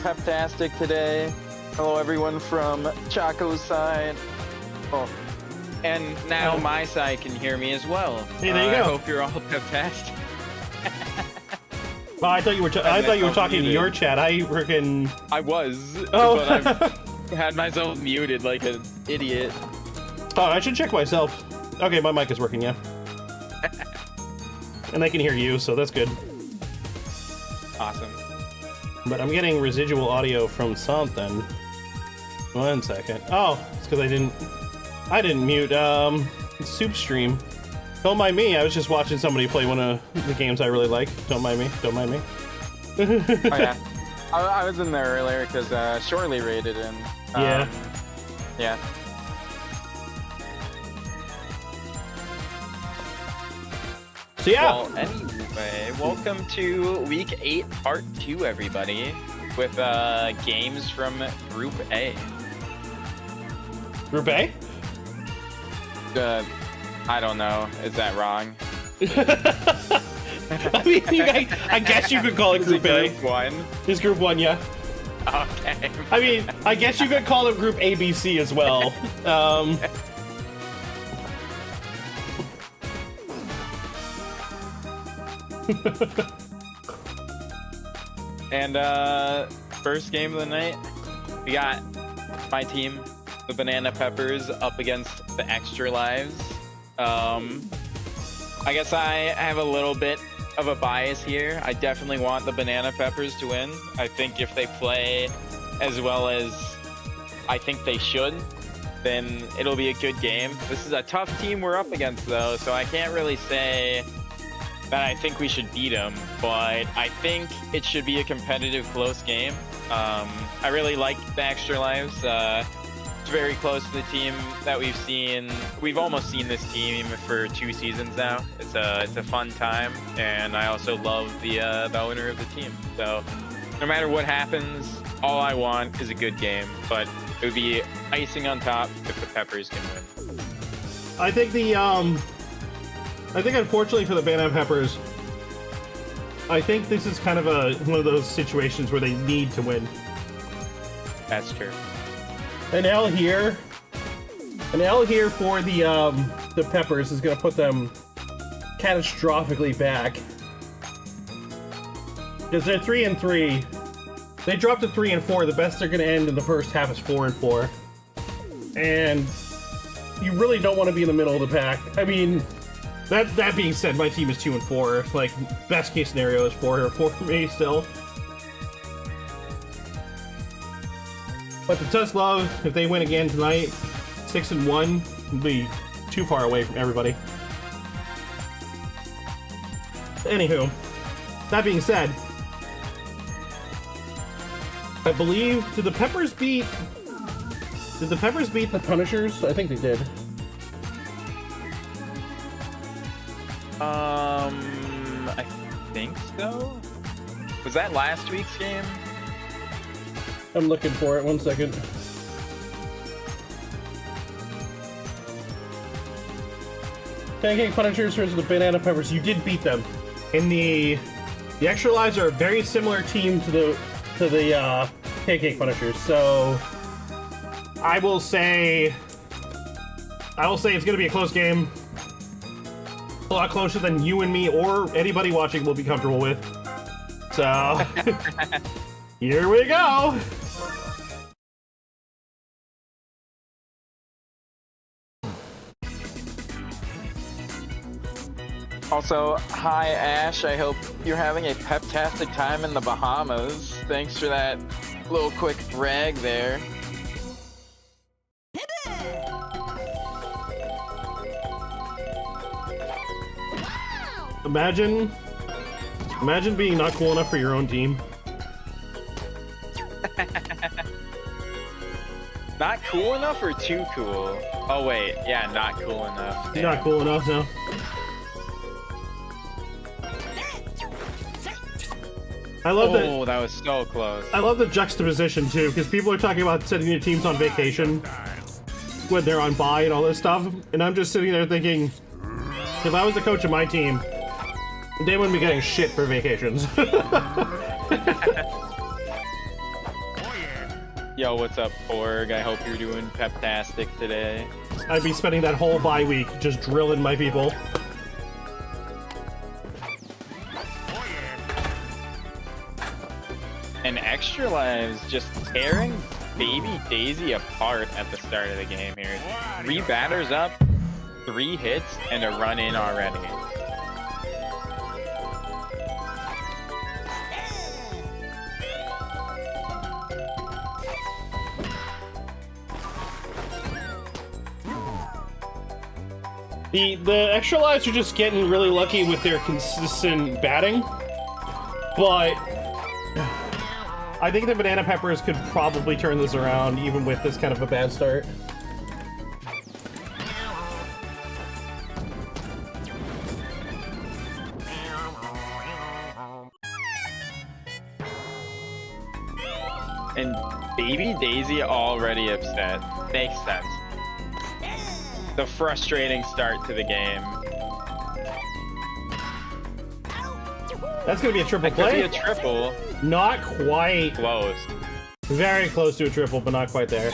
peptastic today. Hello, everyone from Chaco's side. Oh, and now my side can hear me as well. Hey, there you go. I hope you're all peptastic. Well, I thought you were. I thought you were talking to your chat. I freaking. I was. Oh. But I had myself muted like an idiot. Oh, I should check myself. Okay, my mic is working, yeah. And I can hear you, so that's good. Awesome. But I'm getting residual audio from something. 1 second. Oh, it's because I didn't mute Soup Stream. Don't mind me. I was just watching somebody play one of the games I really like. Don't mind me. Don't mind me. Oh yeah, I was in there earlier because Shorely raided him. Yeah. Yeah. So yeah. Well, anyway, welcome to Week 8, Part 2, everybody, with games from Group A. Group A? I don't know. Is that wrong? I mean, I guess you could call it Group A. Group 1? It's Group 1, yeah. Okay. I mean, I guess you could call it Group ABC as well. And first game of the night, we got my team, the Banana Peppers, up against the Extra Lives. I guess I have a little bit of a bias here. I definitely want the Banana Peppers to win. I think if they play as well as I think they should, then it'll be a good game. This is a tough team we're up against, though, so I can't really say that I think we should beat them, but I think it should be a competitive, close game. I really like the Extra Lives. It's very close to the team that we've seen. We've almost seen this team for 2 seasons now. It's a fun time, and I also love the owner of the team. So no matter what happens, all I want is a good game, but it would be icing on top if the Peppers can win. I think unfortunately for the Banana Peppers, I think this is kind of one of those situations where they need to win. That's true. An L here for the Peppers is going to put them catastrophically back. Because they're 3-3. They dropped to 3-4. The best they're going to end in the first half is 4-4. And you really don't want to be in the middle of the pack. I mean, that being said, my team is 2-4. Like, best case scenario is 4 for me still. But the Tusk Love, if they win again tonight, 6-1, will be too far away from everybody. Anywho, that being said, I believe, did the Peppers beat the Punishers? I think they did. I think so. Was that last week's game? I'm looking for it. 1 second. Pancake Punishers versus the Banana Peppers. You did beat them. And the Extra Lives are a very similar team to the Pancake Punishers. So I will say it's gonna be a close game. A lot closer than you and me or anybody watching will be comfortable with. So here we go. Also, hi Ash, I hope you're having a peptastic time in the Bahamas. Thanks for that little quick brag there. Imagine being not cool enough for your own team. Not cool enough or too cool? Oh wait, yeah, not cool enough. You're not cool enough, no. I love that. Oh, that was so close. I love the juxtaposition too, because people are talking about sending their teams on vacation when they're on bye and all this stuff, and I'm just sitting there thinking, if I was the coach of my team, they wouldn't be getting shit for vacations. Yo, what's up, Porg? I hope you're doing peptastic today. I'd be spending that whole bye week just drilling my people. And Extra Lives just tearing Baby Daisy apart at the start of the game here. 3 batters up, 3 hits, and a run in already. The Extra Lives are just getting really lucky with their consistent batting, but I think the Banana Peppers could probably turn this around even with this kind of a bad start. And Baby Daisy already upset. Makes sense. The frustrating start to the game. That's gonna be a triple That play. could be a triple. Not quite. Close. Very close to a triple, but not quite there.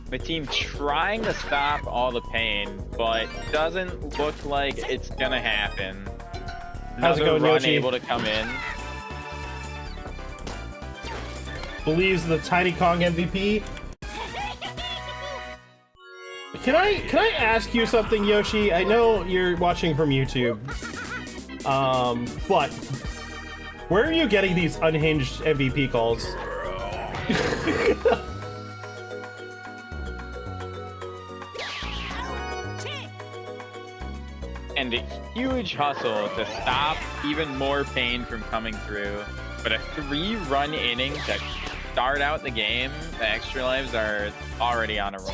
The team trying to stop all the pain, but doesn't look like it's gonna happen. How's it Another going, run Yoshi? able to come in. Believes the Tiny Kong MVP. Can I ask you something, Yoshi? I know you're watching from YouTube, but where are you getting these unhinged MVP calls? And a huge hustle to stop even more pain from coming through. But a 3-run inning to start out the game, the Extra Lives are already on a roll.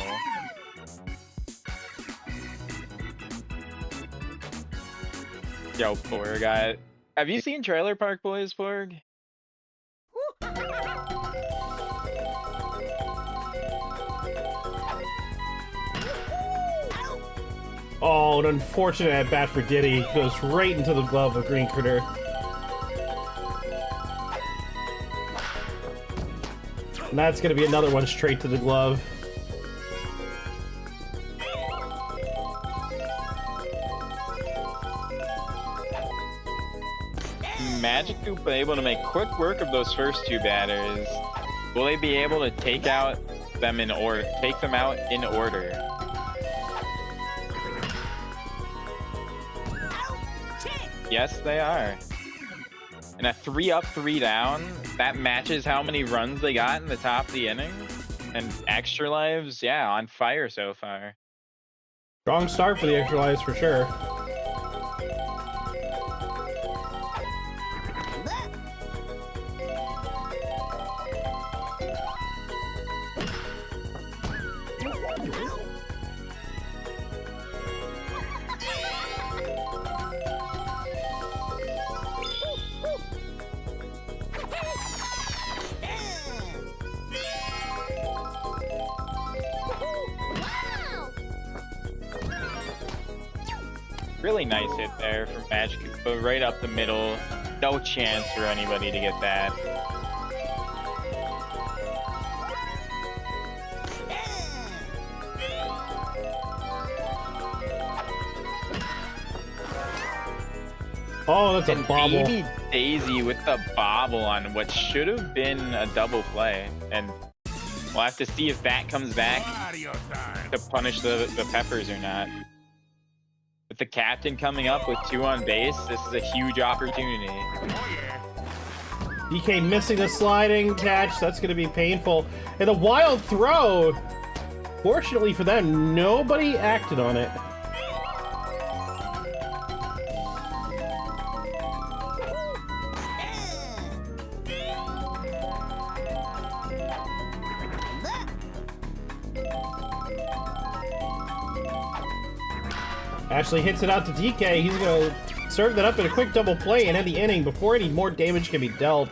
Yo, Porg, have you seen Trailer Park Boys, Porg? Oh, an unfortunate at bat for Diddy. Goes right into the glove of Green Critter. And that's going to be another one straight to the glove. Magic Goop able to make quick work of those first 2 batters. Will they be able to take them out in order? Yes, they are. And a 3 up, 3 down, that matches how many runs they got in the top of the inning. And Extra Lives, yeah, on fire so far. Strong start for the Extra Lives for sure. Really nice hit there from Magic, but right up the middle. No chance for anybody to get that. Oh, that's a And bobble. Baby Daisy with the bobble on what should have been a double play. And we'll have to see if that comes back to punish the Peppers or not. With the captain coming up with 2 on base, this is a huge opportunity. DK missing the sliding catch. That's going to be painful. And the wild throw. Fortunately for them, nobody acted on it. Ashley hits it out to DK. He's going to serve that up in a quick double play and end the inning before any more damage can be dealt.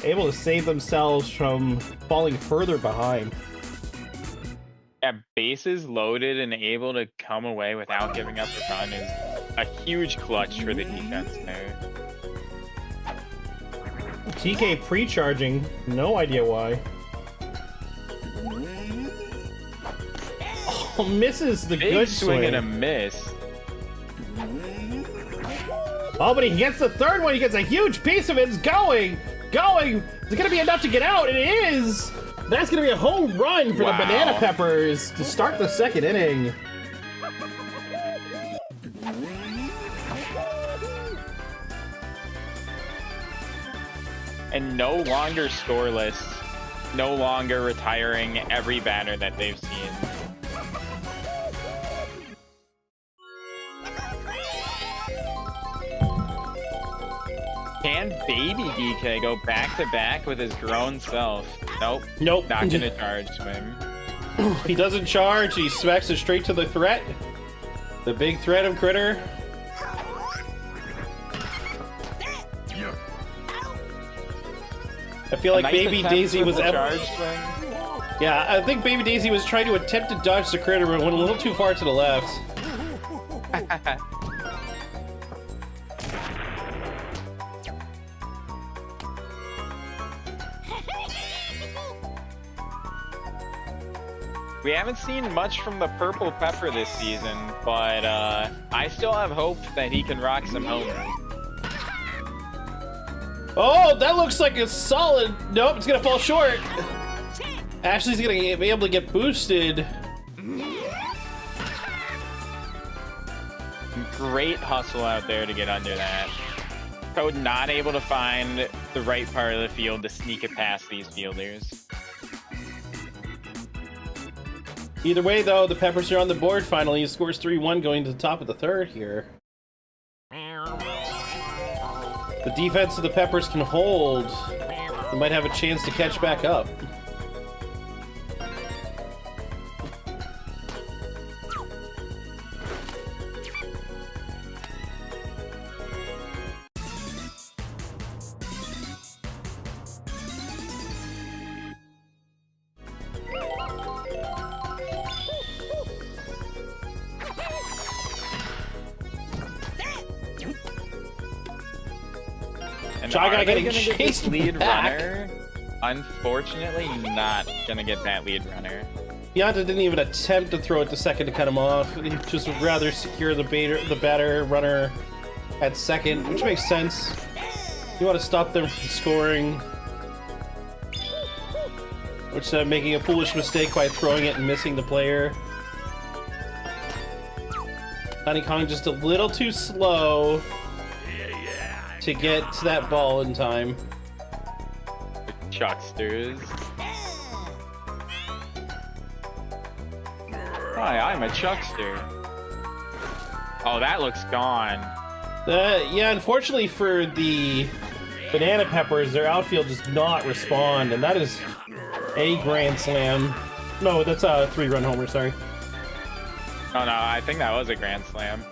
Able to save themselves from falling further behind. Yeah, bases loaded and able to come away without giving up a run is a huge clutch for the defense there. TK pre-charging, no idea why. Oh, misses the Big good swing and a miss. Oh, but he gets the third one. He gets a huge piece of it. It's going. Is it going to be enough to get out? It is. That's going to be a home run for the Banana Peppers to start the second inning. And no longer scoreless. No longer retiring every batter that they've seen. Can baby DK go back-to-back with his grown self? Nope. Nope. Not gonna charge swim. He doesn't charge. He smacks it straight to the threat. The big threat of Critter. I feel like Baby Daisy was charge swing. Yeah, I think Baby Daisy was trying to attempt to dodge the Critter, but went a little too far to the left. We haven't seen much from the Purple Pepper this season, but I still have hope that he can rock some homers. Oh, that looks like a solid. Nope, it's gonna fall short. Ashley's gonna be able to get boosted. Great hustle out there to get under that. Code not able to find the right part of the field to sneak it past these fielders. Either way, though, the Peppers are on the board finally. He scores 3-1 going to the top of the third here. The defense of the Peppers can hold. They might have a chance to catch back up. Are Guy they getting gonna get chased this lead back. runner? Unfortunately, not gonna get that lead runner. Yonta didn't even attempt to throw it to second to cut him off. He just would rather secure the batter runner at second, which makes sense. You want to stop them from scoring. Which making a foolish mistake by throwing it and missing the player. Tiny Kong just a little too slow to get to that ball in time. Chucksters. Hi, I'm a Chuckster. Oh, that looks gone. Yeah, unfortunately for the Banana Peppers, their outfield does not respond, and that is a grand slam. No, that's a 3-run homer, sorry. Oh no, I think that was a grand slam.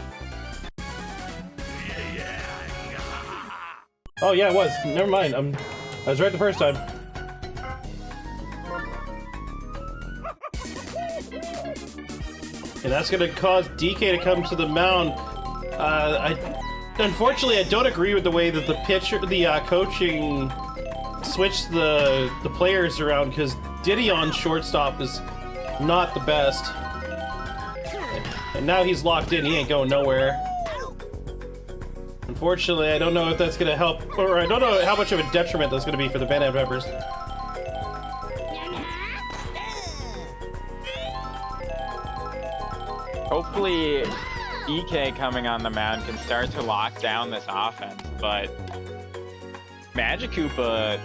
Oh yeah, it was. Never mind. I was right the first time. And that's going to cause DK to come to the mound. Unfortunately, I don't agree with the way that the coaching switched the players around, because Diddy on shortstop is not the best. And now he's locked in. He ain't going nowhere. Unfortunately, I don't know if that's going to help, or I don't know how much of a detriment that's going to be for the Banana Peppers. Hopefully, EK coming on the mound can start to lock down this offense, but Magikoopa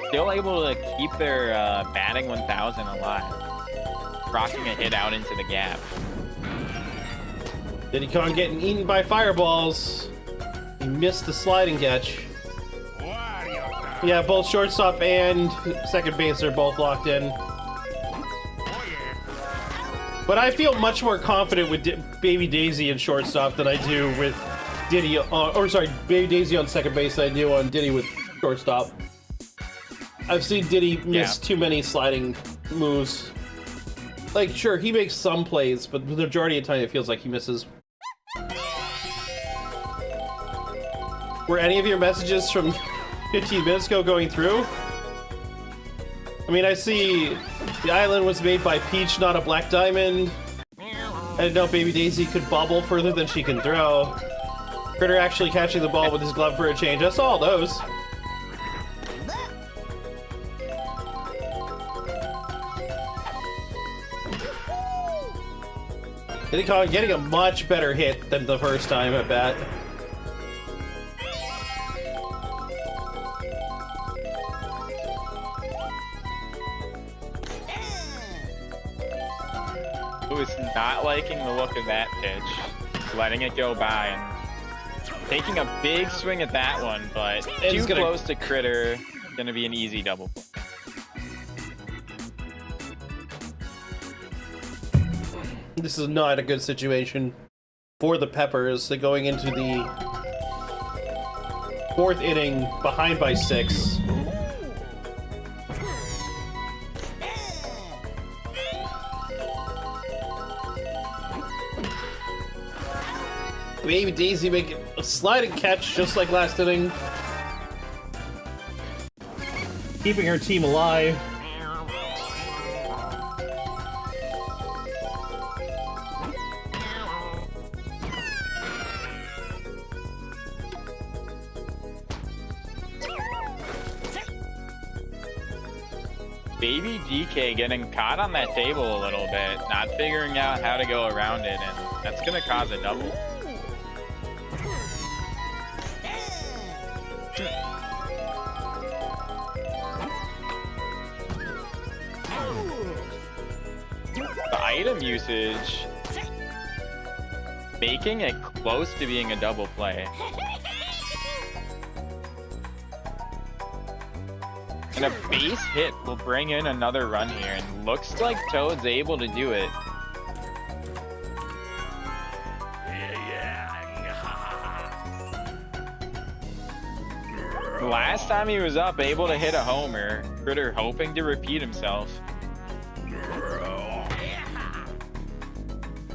still able to keep their batting 1000 alive, rocking a hit out into the gap. Diddy Kong getting eaten by fireballs. He missed the sliding catch. Yeah, both shortstop and second base are both locked in. But I feel much more confident with Baby Daisy in shortstop than I do with Diddy, Baby Daisy on second base than I do on Diddy with shortstop. I've seen Diddy miss too many sliding moves. Like, sure, he makes some plays, but the majority of the time it feels like he misses. Were any of your messages from 15 minutes ago going through? I mean, I see the island was made by Peach, not a black diamond. I didn't know Baby Daisy could bobble further than she can throw. Critter actually catching the ball with his glove for a change. I saw all those. Getting a much better hit than the first time at bat. Who is not liking the look of that pitch, letting it go by and taking a big swing at that one, but too close to Critter. Gonna be an easy double play. This is not a good situation for the Peppers. They're going into the 4th inning behind by 6. Baby Daisy making a sliding catch just like last inning. Keeping her team alive. Baby DK getting caught on that table a little bit, not figuring out how to go around it, and that's gonna cause a double. The item usage making it close to being a double play. And a base hit will bring in another run here, and looks like Toad's able to do it. Last time he was up, able to hit a homer. Critter hoping to repeat himself.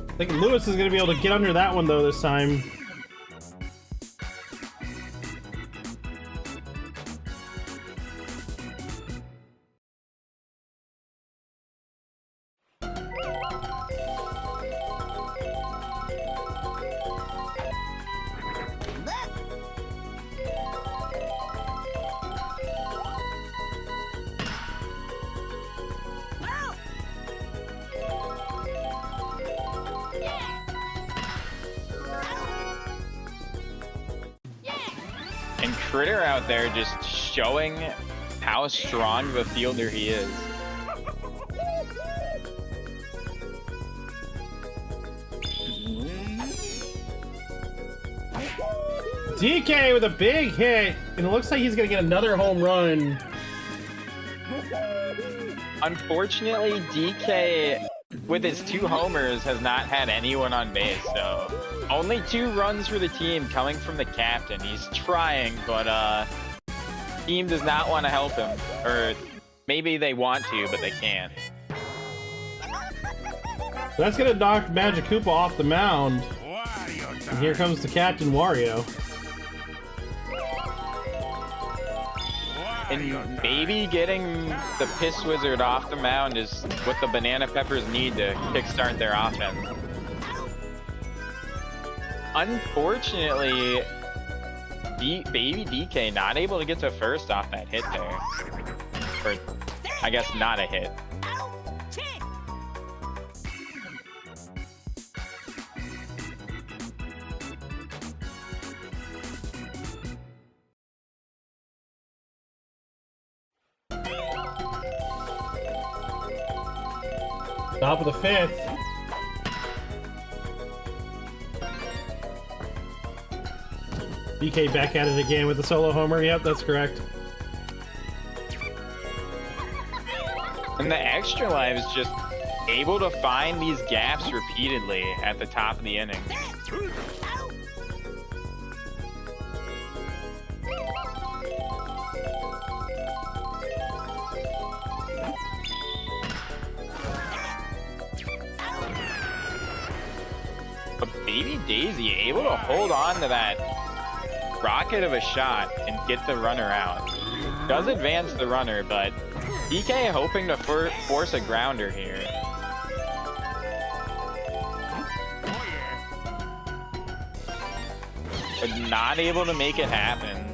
I think Lewis is going to be able to get under that one, though, this time. And Critter out there just showing how strong of a fielder he is. DK with a big hit, and it looks like he's gonna get another home run. Unfortunately, DK, with his 2 homers, has not had anyone on base, so only 2 runs for the team coming from the captain. He's trying, but team does not want to help him, or maybe they want to, but they can't. That's gonna knock Magic Koopa off the mound. And here comes the Captain Wario. And maybe getting the Piss Wizard off the mound is what the Banana Peppers need to kickstart their offense. Unfortunately, Baby DK not able to get to first off that hit there. Or, I guess not a hit. Top of the 5th. DK back at it again with the solo homer. Yep, that's correct. And the extra life is just able to find these gaps repeatedly at the top of the inning. But Baby Daisy able to hold on to that rocket of a shot and get the runner out. Does advance the runner, but DK hoping to force a grounder here. But not able to make it happen.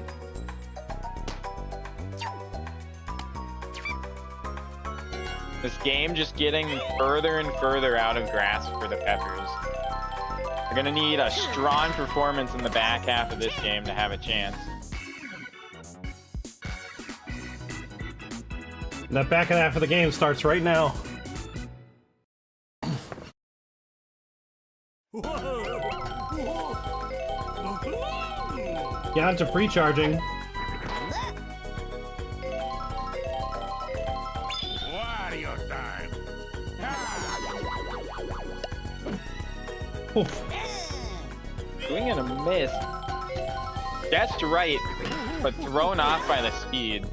This game just getting further and further out of grasp for the Peppers. They're gonna need a strong performance in the back half of this game to have a chance. That back half of the game starts right now. Yeah, into pre-charging. Oof. Swing and a miss. Just right, but thrown off by the speed.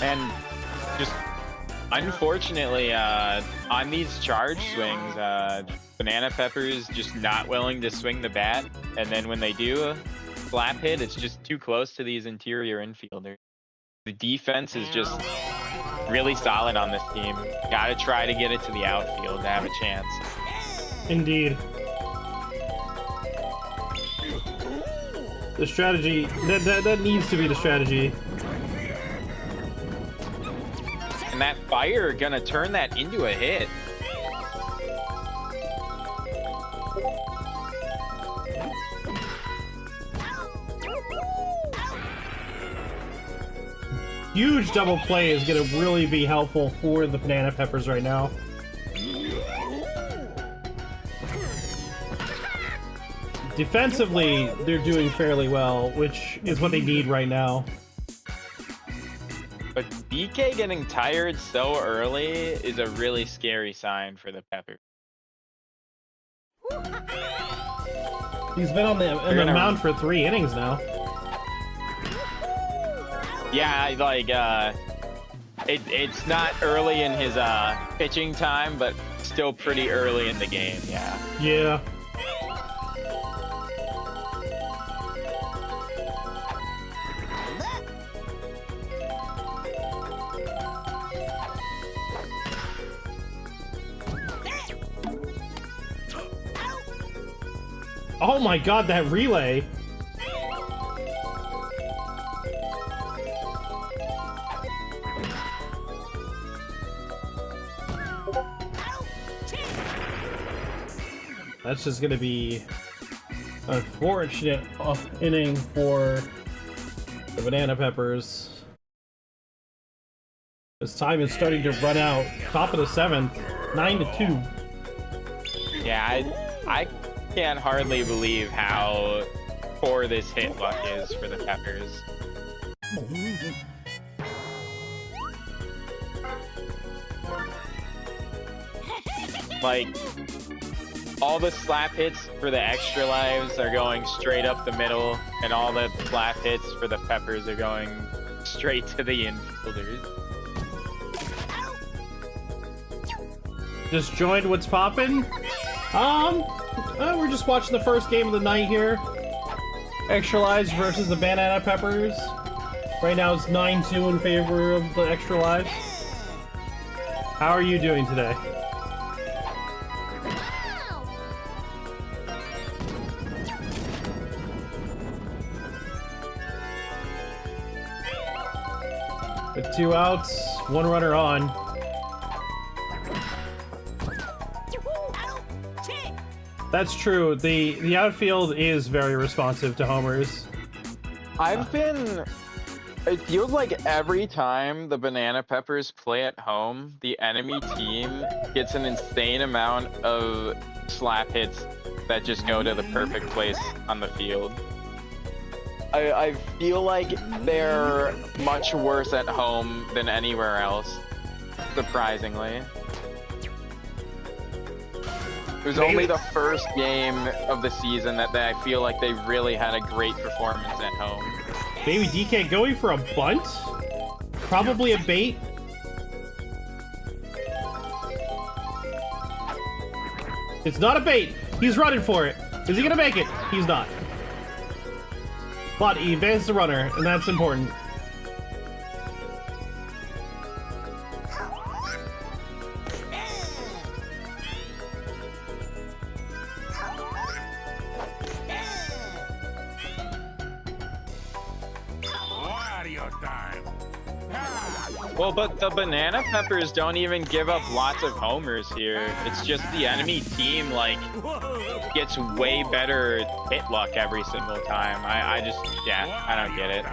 And just unfortunately, on these charge swings, Banana Pepper's just not willing to swing the bat. And then when they do slap hit, it's just too close to these interior infielders. The defense is just really solid on this team. Gotta try to get it to the outfield to have a chance. Indeed. The strategy, that needs to be the strategy. And that fire gonna turn that into a hit. Huge double play is gonna really be helpful for the Banana Peppers right now. Defensively, they're doing fairly well, which is what they need right now. But BK getting tired so early is a really scary sign for the Peppers. He's been on the mound for 3 innings now. Yeah, like, it's not early in his pitching time, but still pretty early in the game, yeah. Yeah. Oh my god, that relay! That's just gonna be an unfortunate inning for the Banana Peppers. This time is starting to run out. Top of the 7th, 9-2. Yeah, I can't hardly believe how poor this hit luck is for the Peppers. Like, all the slap hits for the extra lives are going straight up the middle, and all the slap hits for the Peppers are going straight to the infielders. Just joined what's poppin'? We're just watching the first game of the night here. Extra Lives versus the Banana Peppers. Right now it's 9-2 in favor of the Extra Lives. How are you doing today? With 2 outs, 1 runner on. That's true. The outfield is very responsive to homers. I've been It feels like every time the Banana Peppers play at home, the enemy team gets an insane amount of slap hits that just go to the perfect place on the field. I feel like they're much worse at home than anywhere else, surprisingly. It was only the first game of the season that I feel like they really had a great performance at home. Baby DK going for a bunt? Probably a bait. It's not a bait. He's running for it. Is he gonna make it? He's not. But he advanced the runner, and that's important. Well, but the Banana Peppers don't even give up lots of homers here. It's just the enemy team, like, gets way better hit luck every single time. I just, yeah, I don't get it.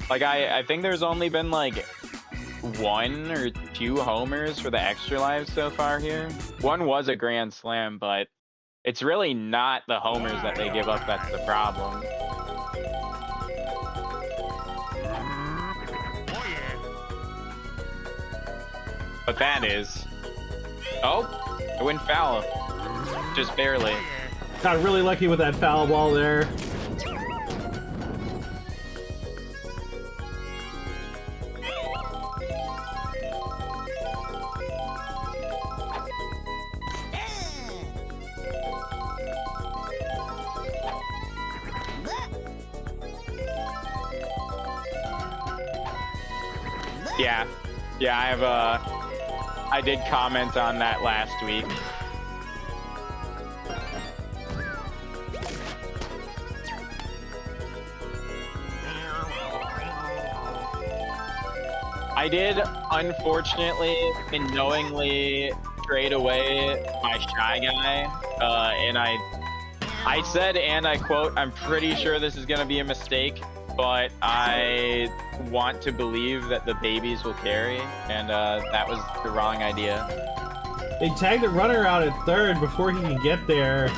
Like, I think there's only been, like, 1 or 2 homers for the extra lives so far here. One was a grand slam, but it's really not the homers that they give up that's the problem. But that is... Oh, it went foul. Just barely. Got really lucky with that foul ball there. Yeah, I did comment on that last week. I did, unfortunately, and knowingly trade away my Shy Guy, and I said, and I quote, "I'm pretty sure this is gonna be a mistake, but I want to believe that the babies will carry," and that was the wrong idea. They tagged the runner out at third before he can get there,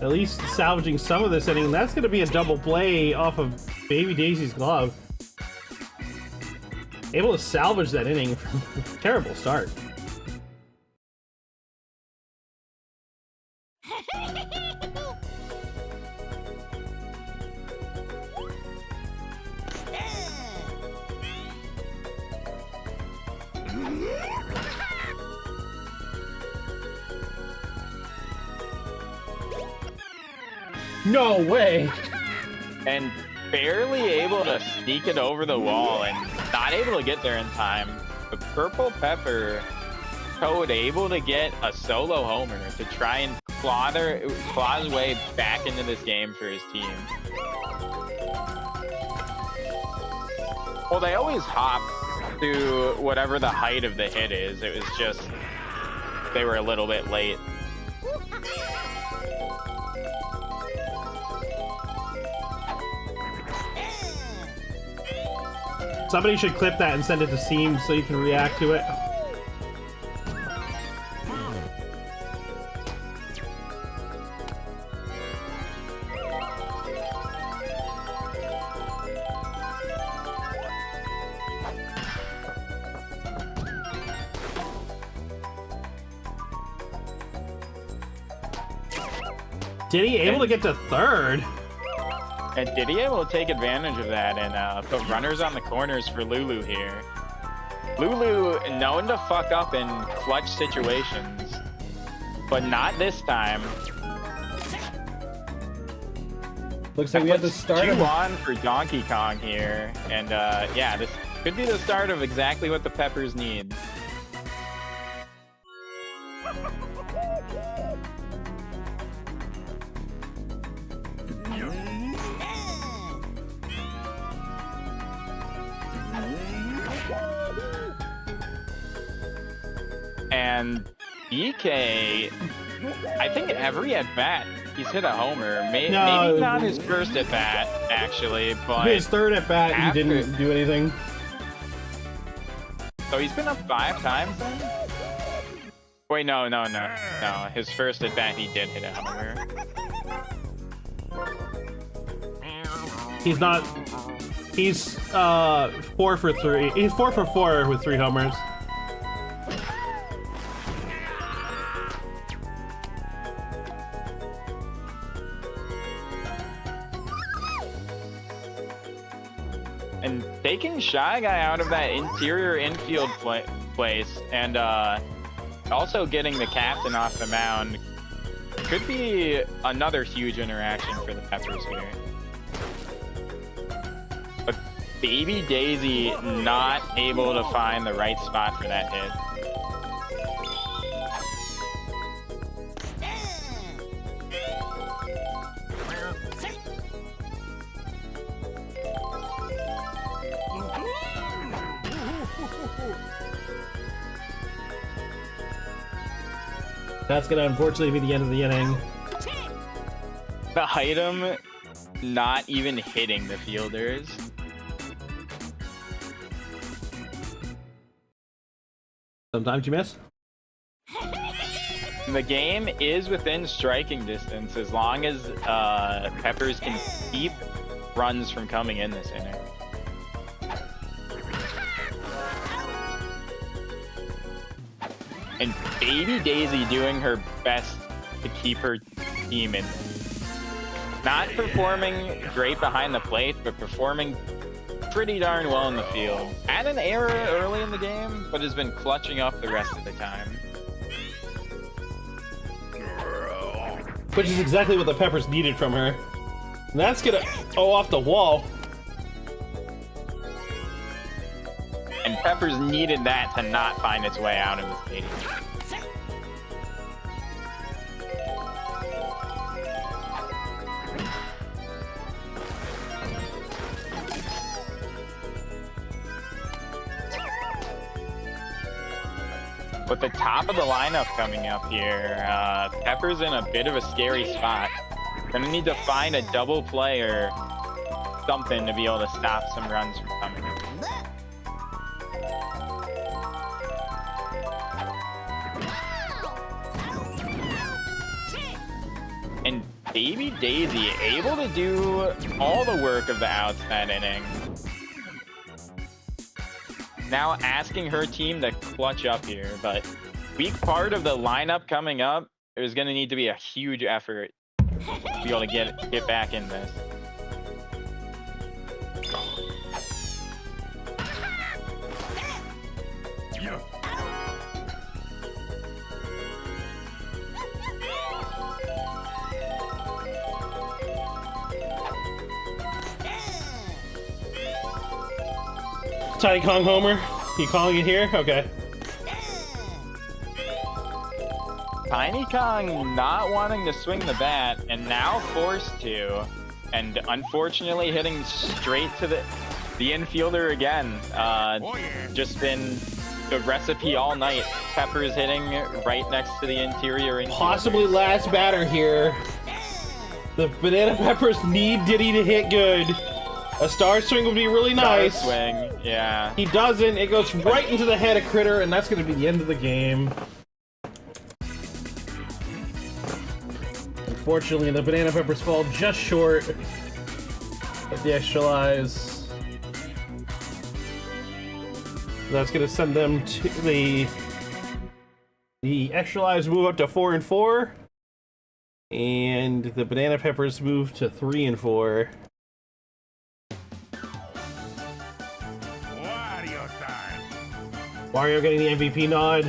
at least salvaging some of this inning. That's going to be a double play off of Baby Daisy's glove. Able to salvage that inning from a terrible start. No way! And barely able to sneak it over the wall and not able to get there in time. The Purple Pepper Toad able to get a solo homer to try and claw his way back into this game for his team. Well, they always hop to whatever the height of the hit is. It was just they were a little bit late. Somebody should clip that and send it to Seam so you can react to it. Did he able to get to third? And did he able to take advantage of that and put runners on the corners for Lulu here? Lulu known to fuck up in clutch situations, but not this time. Looks like we have the start of 2-1 for Donkey Kong here, and yeah, this could be the start of exactly what the Peppers need. And DK, I think every at bat he's hit a homer. Maybe not his first at bat, actually, but his third at bat he didn't do anything. So he's been up 5 times then? Wait, no. His first at bat he did hit a homer. He's not. He's 4 for 3. He's 4 for 4 with 3 homers. And taking Shy Guy out of that interior infield place and also getting the captain off the mound could be another huge interaction for the Peppers here. But Baby Daisy not able to find the right spot for that hit. That's gonna unfortunately be the end of the inning. The item not even hitting the fielders. Sometimes you miss. The game is within striking distance as long as Peppers can keep runs from coming in this inning. And Baby Daisy doing her best to keep her team in. Not performing great behind the plate, but performing pretty darn well in the field. Had an error early in the game, but has been clutching up the rest of the time. Which is exactly what the Peppers needed from her. And that's gonna go off the wall. And Peppers needed that to not find its way out of the stadium. With the top of the lineup coming up here, Peppers in a bit of a scary spot. Gonna need to find a double play or something to be able to stop some runs from coming in. And Baby Daisy able to do all the work of the outs that inning. Now asking her team to clutch up here, but weak part of the lineup coming up, there's going to need to be a huge effort to be able to get back in this. Tiny Kong homer. You calling it here? Okay. Tiny Kong not wanting to swing the bat and now forced to, and unfortunately hitting straight to the infielder again. Just been the recipe all night. Peppers hitting right next to the interior infielder. Possibly last batter here. The Banana Peppers need Diddy to hit good. A star swing would be really nice. Star swing, yeah. He doesn't. It goes right into the head of Critter, and that's going to be the end of the game. Unfortunately, the Banana Peppers fall just short of the extra lives. That's going to send them to the extra lives move up to 4-4, and the Banana Peppers move to 3-4. Wario getting the MVP nod.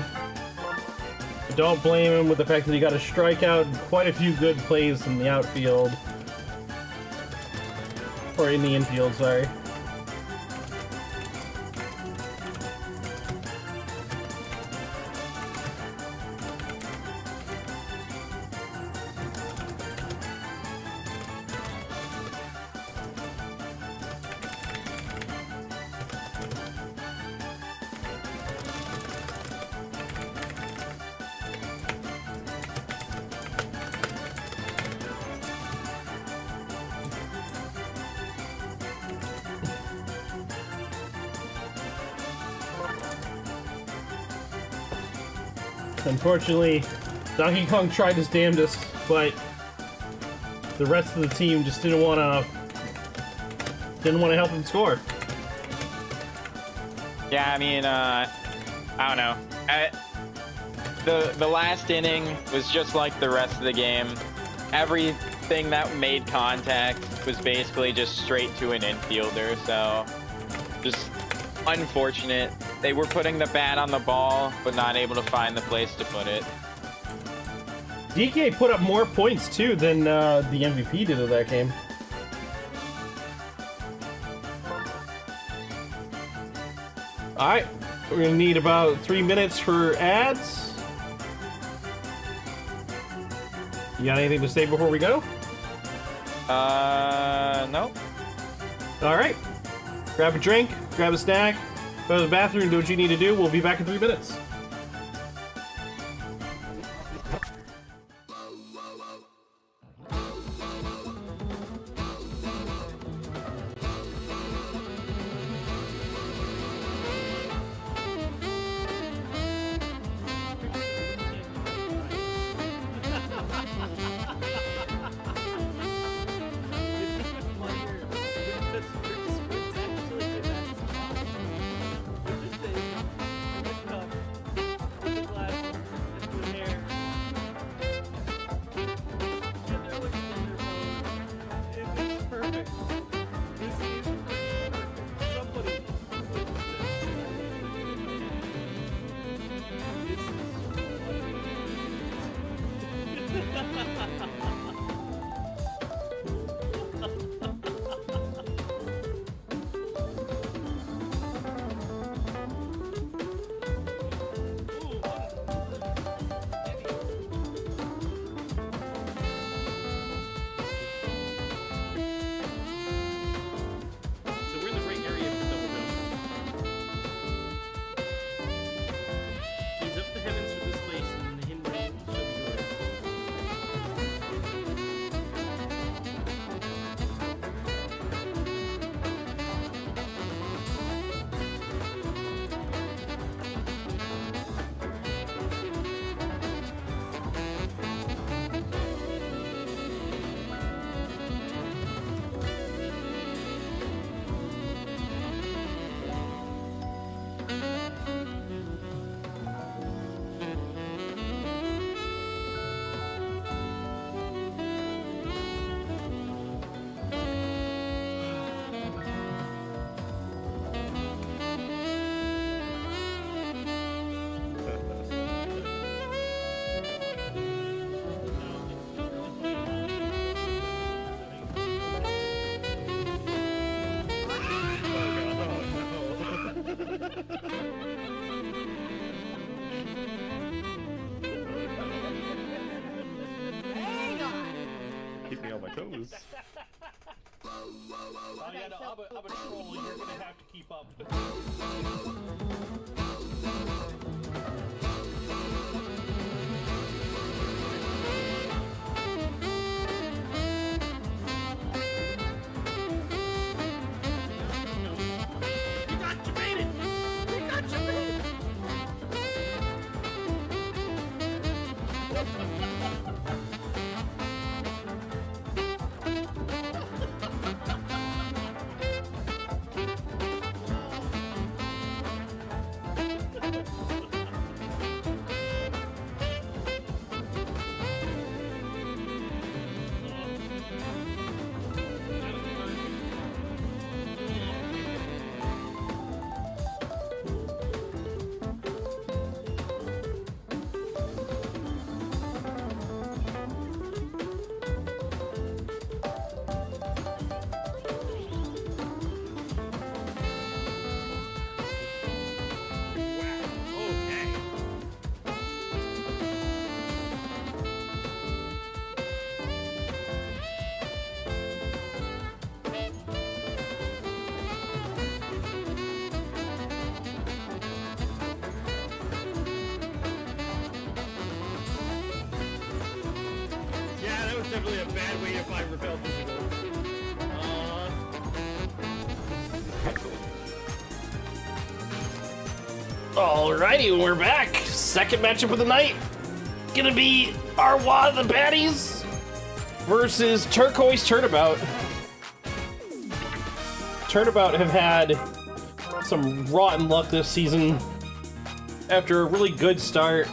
Don't blame him with the fact that he got a strikeout and quite a few good plays in the outfield. Or in the infield, sorry. Unfortunately, Donkey Kong tried his damnedest, but the rest of the team just didn't want to help him score. Yeah, I mean, I don't know. The last inning was just like the rest of the game. Everything that made contact was basically just straight to an infielder, so just unfortunate. They were putting the bat on the ball, but not able to find the place to put it. DK put up more points, too, than the MVP did of that game. Alright, we're gonna need about 3 minutes for ads. You got anything to say before we go? No. Alright. Grab a drink, grab a snack, go to the bathroom, do what you need to do. We'll be back in 3 minutes. Keep me on my toes. Oh, yeah, no, I'm a troll. You're gonna have to keep up. Definitely a bad way to find repel physical. Alrighty, we're back. Second matchup of the night. Gonna be Arwa the Baddies versus Turquoise Turnabout. Turnabout have had some rotten luck this season after a really good start.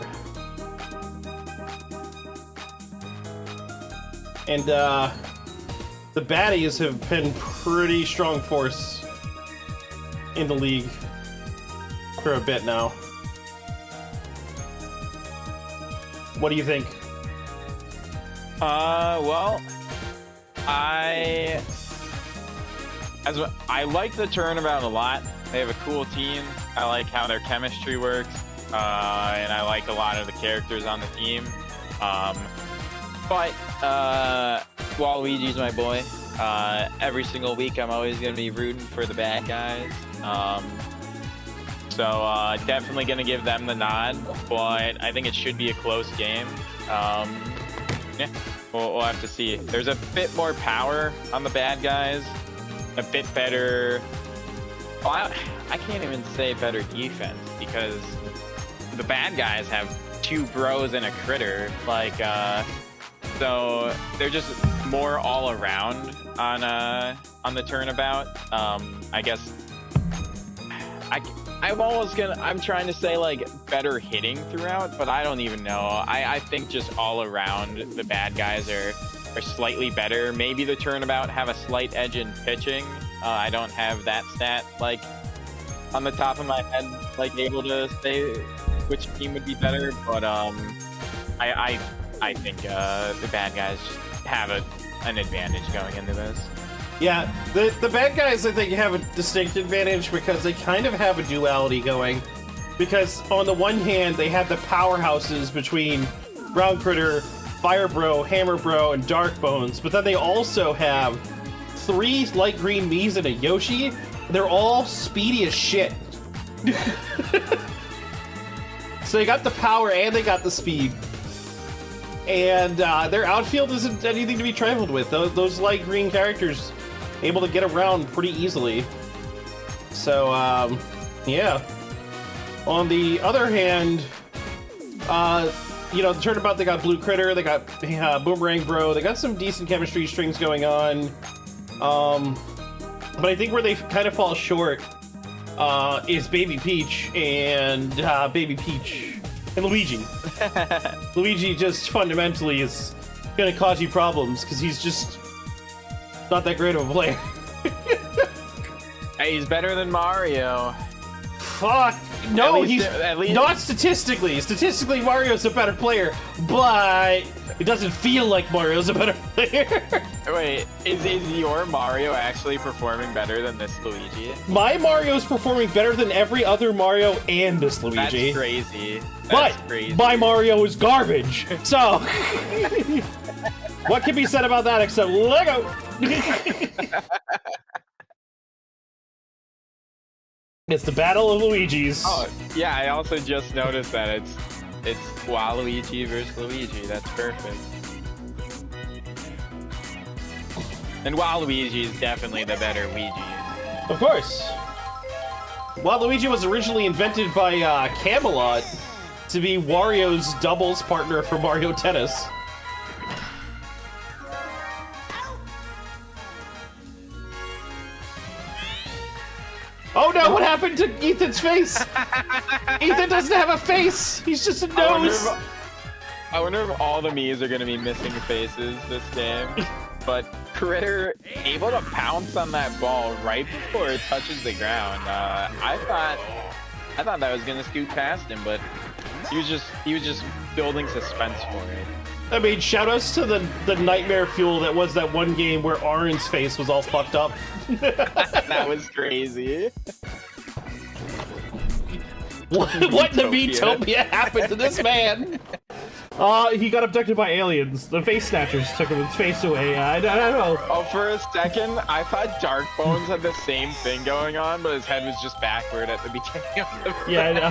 And the Baddies have been pretty strong force in the league for a bit now. What do you think? Well, I like the Turnabout a lot. They have a cool team. I like how their chemistry works, and I like a lot of the characters on the team. But Waluigi's my boy. Every single week, I'm always gonna be rooting for the bad guys. So definitely gonna give them the nod, but I think it should be a close game. Yeah, we'll have to see. There's a bit more power on the bad guys, a bit better. Well, I can't even say better defense because the bad guys have 2 bros and a critter. Like, so they're just more all around on the Turnabout. I guess I'm trying to say like better hitting throughout, but I don't even know. I think just all around the bad guys are slightly better. Maybe the Turnabout have a slight edge in pitching. I don't have that stat like on the top of my head, like able to say which team would be better, but I think the bad guys just have an advantage going into this. Yeah, the bad guys, I think, have a distinct advantage because they kind of have a duality going. Because on the one hand, they have the powerhouses between Ground Critter, Fire Bro, Hammer Bro, and Dark Bones, but then they also have 3 light green Miis and a Yoshi. They're all speedy as shit. So they got the power and they got the speed. And their outfield isn't anything to be trifled with. Those light green characters able to get around pretty easily. So, yeah. On the other hand, you know, the Turnabout, they got Blue Critter, they got Boomerang Bro, they got some decent chemistry strings going on. But I think where they kind of fall short is Baby Peach and Luigi. Luigi just fundamentally is gonna cause you problems because he's just not that great of a player. Hey, he's better than Mario. Fuck! No, he's not statistically. Statistically, Mario's a better player, but it doesn't feel like Mario's a better player. Wait, is your Mario actually performing better than this Luigi? My Mario's performing better than every other Mario and this Luigi. That's crazy. That's crazy. My Mario is garbage. So, what can be said about that except Lego? It's the battle of Luigi's. Oh, yeah, I also just noticed that it's Waluigi versus Luigi. That's perfect. And Waluigi is definitely the better Luigi. Of course. Waluigi was originally invented by Camelot to be Wario's doubles partner for Mario Tennis. Oh no, what happened to Ethan's face? Ethan doesn't have a face! He's just a nose! I wonder if all the Miis are going to be missing faces this game. But Critter able to pounce on that ball right before it touches the ground. I thought that was going to scoot past him, but he was just building suspense for it. I mean, shoutouts to the nightmare fuel that was that one game where Aaron's face was all fucked up. That was crazy. What in the Miitopia happened to this man? He got abducted by aliens. The face snatchers took his face away. I don't know. Oh, for a second, I thought Dark Bones had the same thing going on, but his head was just backward at the beginning of the Yeah, I know.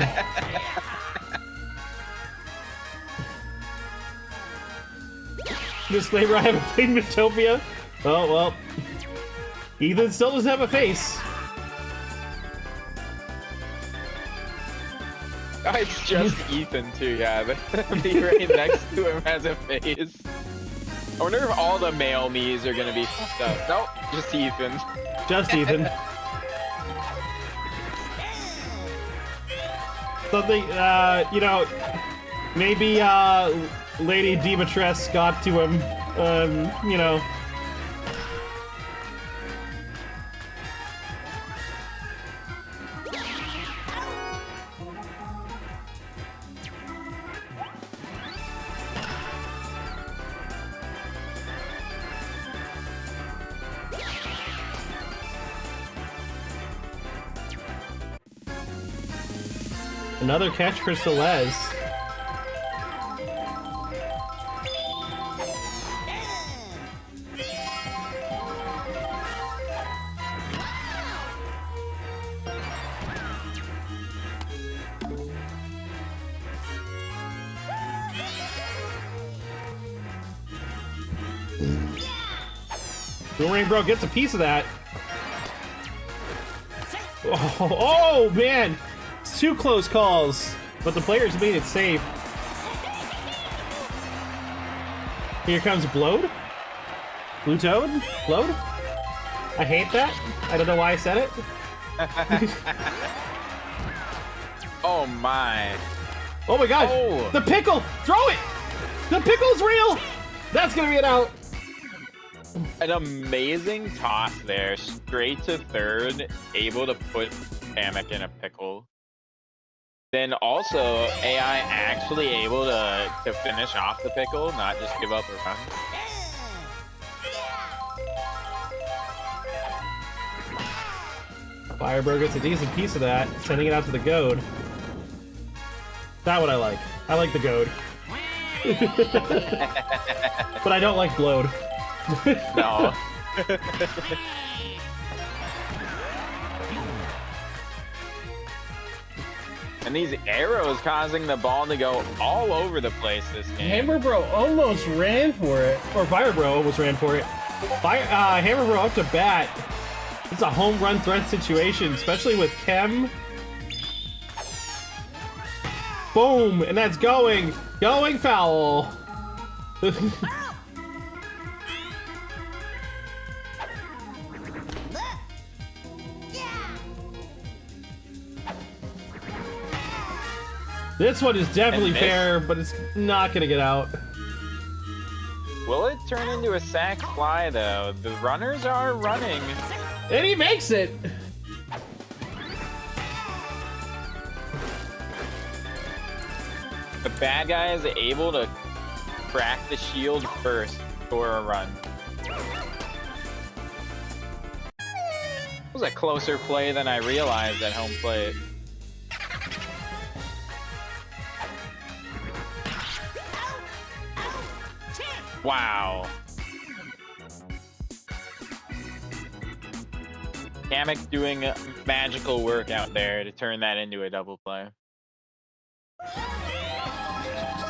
Disclaimer, I haven't played Miitopia. Oh, well. Ethan still doesn't have a face. It's just Ethan too, yeah. Be right next to him as a face. I wonder if all the male Miis are gonna be fucked up. Nope, just Ethan. Just Ethan. Something, you know, maybe, Lady Demetress got to him, you know. Another catch for Celeste. Boomerang Bro gets a piece of that. Oh man! It's 2 close calls, but the players made it safe. Here comes Blode. Blue Toad? Blode? I hate that. I don't know why I said it. Oh my. Oh my god! Oh. The pickle! Throw it! The pickle's real! That's gonna be an out! An amazing toss there, straight to third, able to put Pancake in a pickle. Then also, AI actually able to finish off the pickle, not just give up a run. Firebird gets a decent piece of that, sending it out to the goad. That's what I like. I like the goad. But I don't like Blode. No. And these arrows causing the ball to go all over the place this game. Hammer Bro almost ran for it. Or Fire Bro almost ran for it. Hammer Bro up to bat. It's a home run threat situation, especially with Chem. Boom! And that's going foul. This one is definitely fair, but it's not gonna get out. Will it turn into a sack fly though? The runners are running. And he makes it! The bad guy is able to crack the shield first for a run. It was a closer play than I realized at home plate. Wow. Kamek doing magical work out there to turn that into a double play.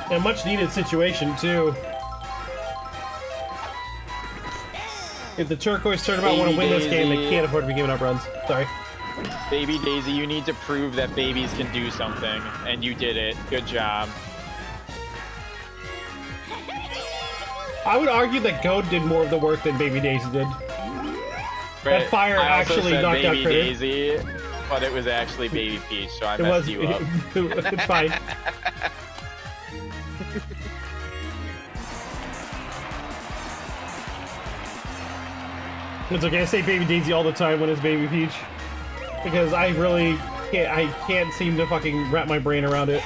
A much needed situation too. If the Turquoise Turnabout want to win this game, they can't afford to be giving up runs. Sorry. Baby Daisy, you need to prove that babies can do something, and you did it. Good job. I would argue that Goad did more of the work than Baby Daisy did. But that fire actually knocked out Critter. Baby Daisy, but it was actually Baby Peach, so I messed you up. It's fine. It's okay, I say Baby Daisy all the time when it's Baby Peach. Because I really can't seem to fucking wrap my brain around it.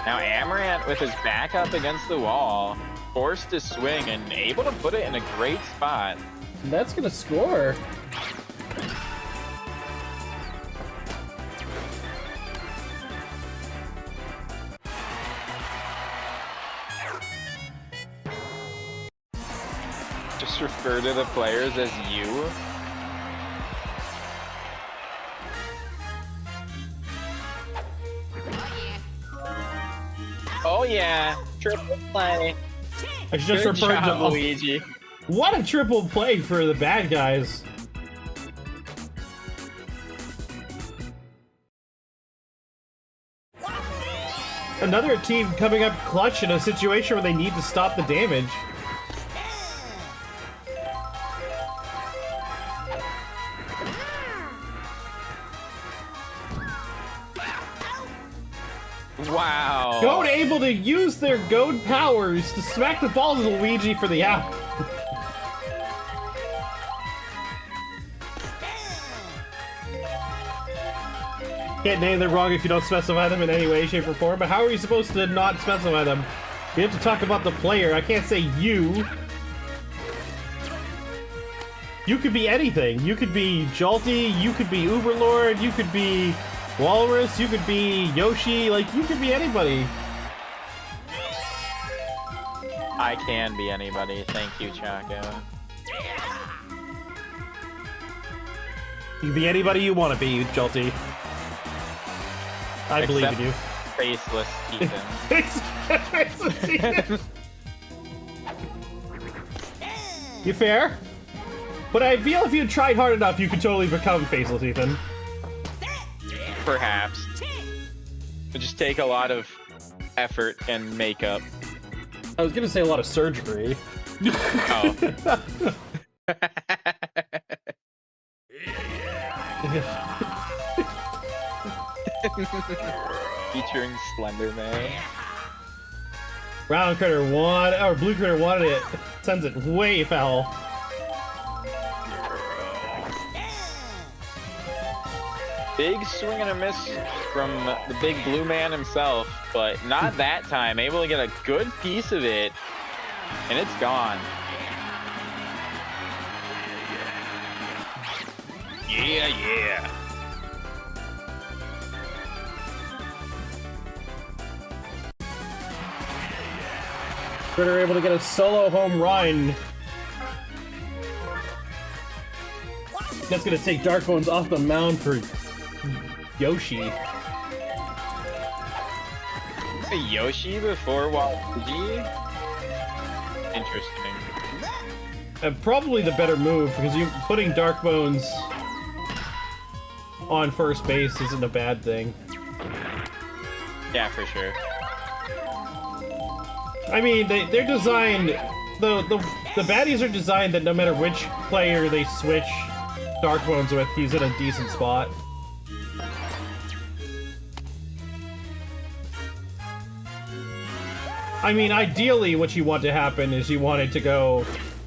Now Amaranth with his back up against the wall, forced to swing and able to put it in a great spot. That's gonna score. Just refer to the players as you. Oh yeah, triple play. I should just Good refer job, to Luigi. What a triple play for the bad guys. Another team coming up clutch in a situation where they need to stop the damage. Wow. Goat able to use their goat powers to smack the balls of Luigi for the out. Can't name them wrong if you don't specify them in any way, shape, or form, but how are you supposed to not specify them? You have to talk about the player. I can't say you. You could be anything. You could be Jolty, you could be Uberlord, you could be Walrus, you could be Yoshi, like, you could be anybody. I can be anybody. Thank you, Chaco. You can be anybody you want to be, Jolty. I believe in you. Faceless Ethan. You fair? But I feel if you tried hard enough, you could totally become Faceless Ethan. Perhaps. It just take a lot of effort and makeup. I was gonna say a lot of surgery. Oh. Featuring Slender Man. Brown critter wanted, or blue critter wanted it. Sends it way foul. Big swing and a miss from the big blue man himself, but not that time. Able to get a good piece of it, and it's gone. Yeah, yeah. Critter able to get a solo home run. That's gonna take Darkbones off the mound for Yoshi. Say Yoshi before Waluigi? Interesting. Probably the better move, because you putting Darkbones on first base isn't a bad thing. Yeah, for sure. I mean, they're designed... The baddies are designed that no matter which player they switch Darkbones with, he's in a decent spot. I mean, ideally what you want to happen is you want it to go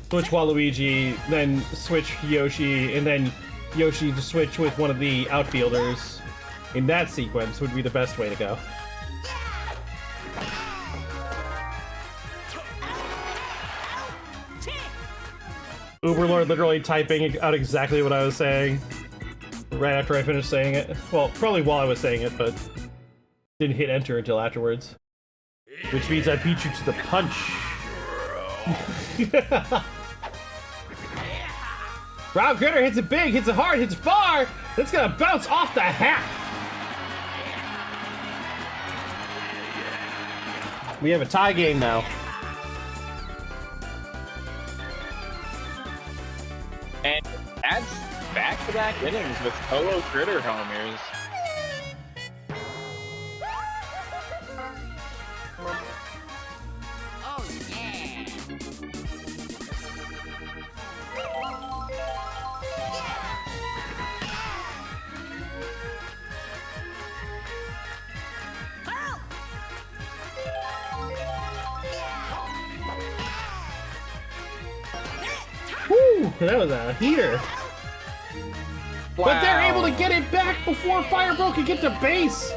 switch Waluigi, then switch Yoshi, and then Yoshi to switch with one of the outfielders. In that sequence would be the best way to go. Uberlord literally typing out exactly what I was saying right after I finished saying it. Well, probably while I was saying it, but didn't hit enter until afterwards. Which means I beat you to the punch. Rob Critter hits it big, hits it hard, hits far. That's gonna bounce off the hat. We have a tie game now. And that's back-to-back innings with solo critter homers. Oh yeah. Woo! That was a heater. Wow. But they're able to get it back before Firebro can get to base.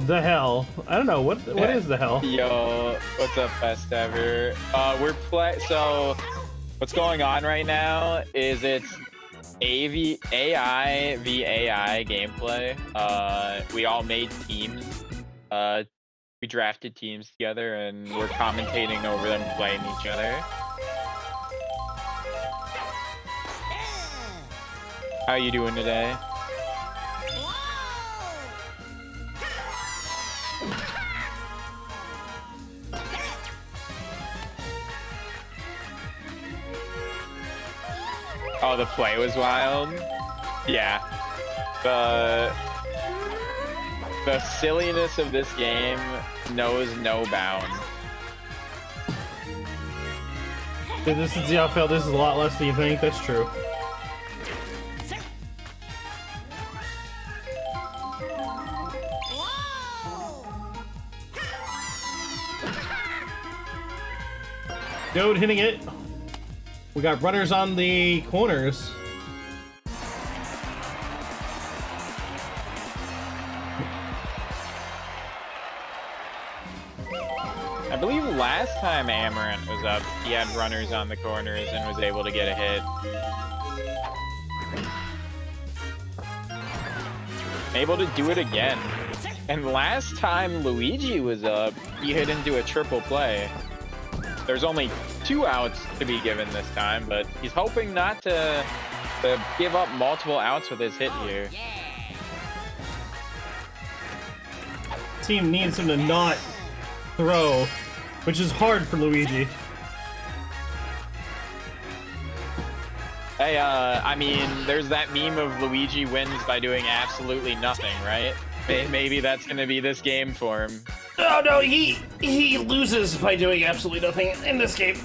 The hell? I don't know what is the hell. Yo, what's up, best ever? So what's going on right now is it's AI v AI gameplay. We all made teams. We drafted teams together and we're commentating over them playing each other. How you doing today? Oh, the play was wild. Yeah. The silliness of this game knows no bounds. Dude, this is Xelpud. This is a lot less than you think. That's true. Dude, hitting it. We got runners on the corners. I believe last time Amaranth was up, he had runners on the corners and was able to get a hit. Able to do it again. And last time Luigi was up, he hit into a triple play. There's only 2 outs to be given this time, but he's hoping not to give up multiple outs with his hit here. Team needs him to not throw, which is hard for Luigi. Hey, I mean, there's that meme of Luigi wins by doing absolutely nothing, right? Maybe that's gonna be this game for him. Oh no, he loses by doing absolutely nothing in this game.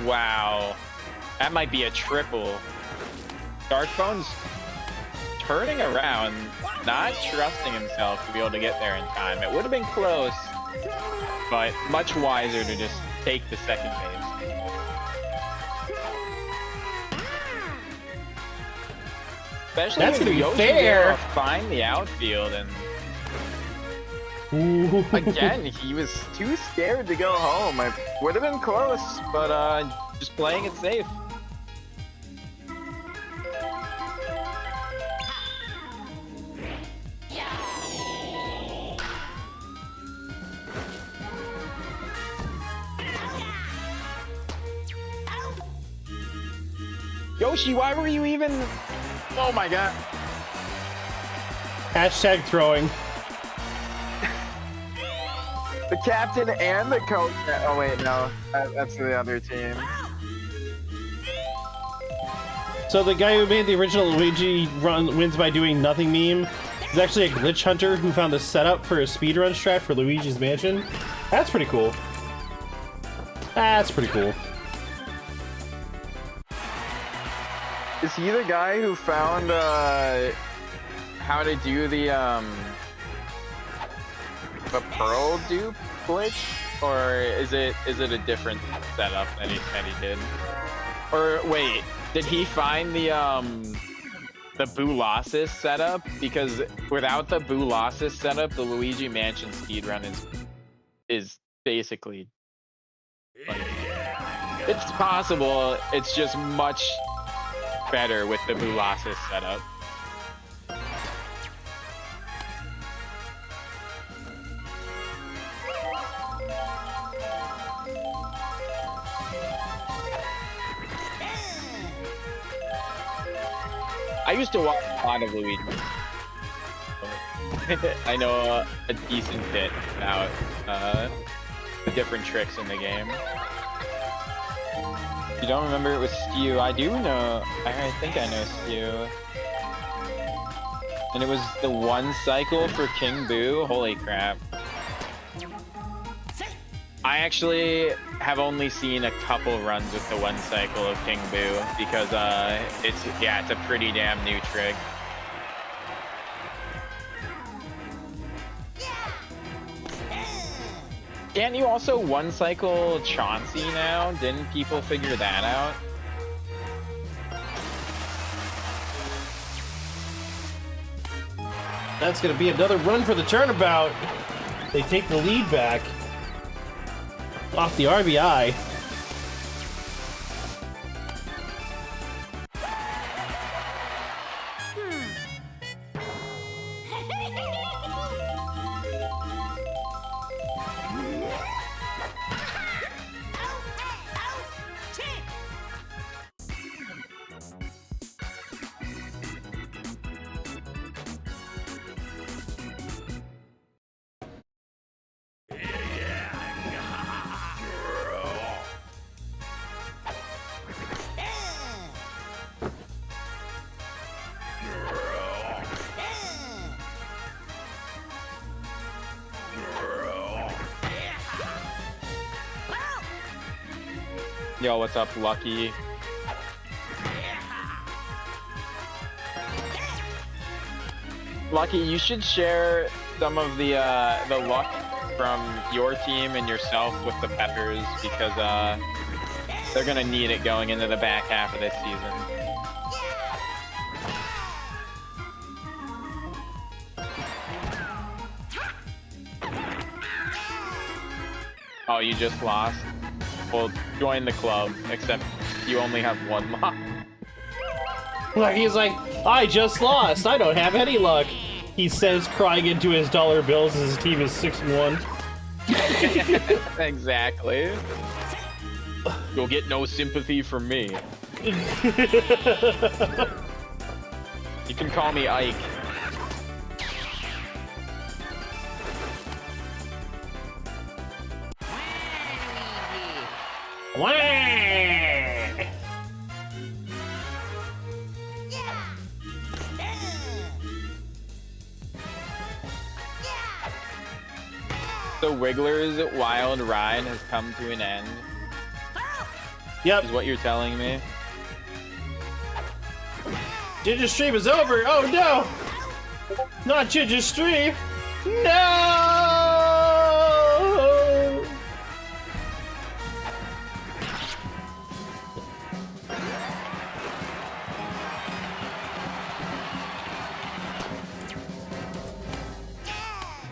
Wow, that might be a triple. Darkbone's turning around, not trusting himself to be able to get there in time. It would have been close, but much wiser to just take the second base. Especially That's when gonna be Yoshi fair. will find the outfield, and Ooh. again, he was too scared to go home. It would have been close, but just playing it safe. Yoshi, why were you even... Oh my god. Hashtag throwing. The captain and the coach... Oh wait, no. That's the other team. So the guy who made the original Luigi run wins by doing nothing meme is actually a glitch hunter who found the setup for a speedrun strat for Luigi's Mansion. That's pretty cool. That's pretty cool. Is he the guy who found how to do the pearl dupe glitch, or is it a different setup that he did? Or wait, did he find the Boolossus setup? Because without the Boolossus setup, the Luigi Mansion speedrun is basically like, it's possible. It's just much better with the Boolossus setup. I used to watch a lot of Luigi. I know a decent bit about the different tricks in the game. You don't remember it was Skew? I do know. I think I know Skew. And it was the one cycle for King Boo. Holy crap. I actually have only seen a couple runs with the one cycle of King Boo because it's a pretty damn new trick. Can't you also one cycle Chauncey now? Didn't people figure that out? That's gonna be another run for the Turnabout. They take the lead back off the RBI. Yo, what's up, Lucky? Lucky, you should share some of the luck from your team and yourself with the Peppers because they're gonna need it going into the back half of this season. Oh, you just lost? Well, join the club, except you only have one luck. Like, he's like, I just lost. I don't have any luck. He says, crying into his dollar bills as his team is 6-1. Exactly. You'll get no sympathy from me. You can call me Ike. The Wiggler's wild ride has come to an end. Yep. Is what you're telling me? Ginger Stream is over. Oh no! Not Ginger Stream. No!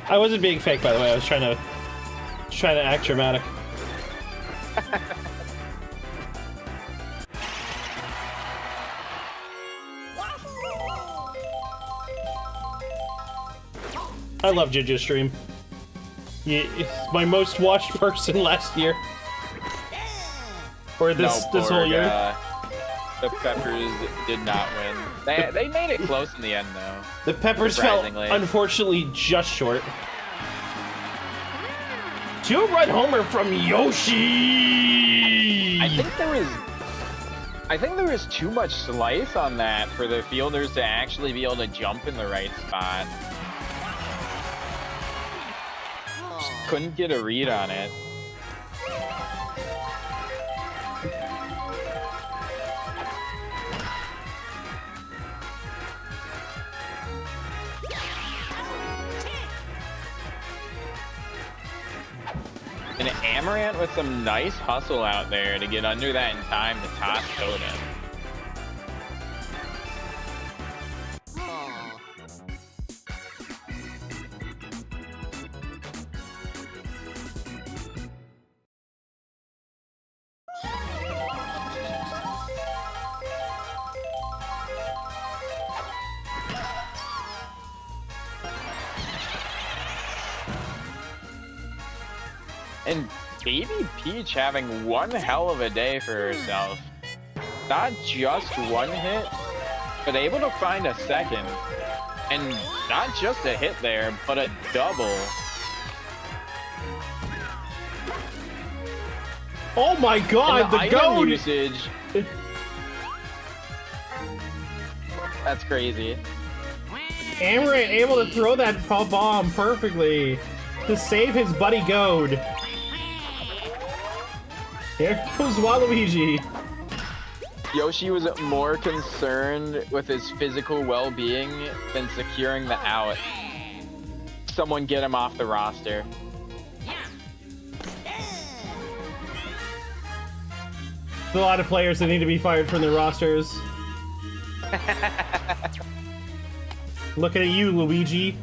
I wasn't being fake, by the way. I was trying to act dramatic. I love Ginger Stream. It's my most watched person last year. Or this whole year. The Peppers did not win. They made it close in the end, though. The Peppers fell, unfortunately, just short. 2-run homer from Yoshi! I think there was too much slice on that for the fielders to actually be able to jump in the right spot. Just couldn't get a read on it. And Amaranth with some nice hustle out there to get under that in time to toss Totem. And Baby Peach having one hell of a day for herself. Not just one hit, but able to find a second. And not just a hit there, but a double. Oh my god, the goat usage. That's crazy. Amaranth able to throw that bomb perfectly to save his buddy Goad. Here goes Waluigi. Yoshi was more concerned with his physical well-being than securing the out. Someone get him off the roster. There's a lot of players that need to be fired from their rosters. Looking at you, Luigi.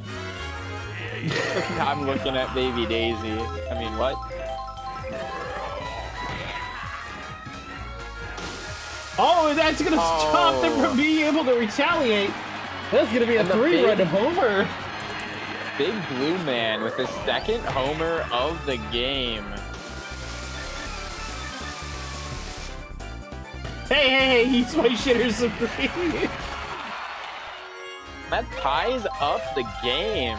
I'm looking at Baby Daisy. I mean, what? Oh, that's gonna stop them from being able to retaliate. That's gonna be a 3-run homer. Big Blue Man with his second homer of the game. Hey, he's my shitter supreme. That ties up the game.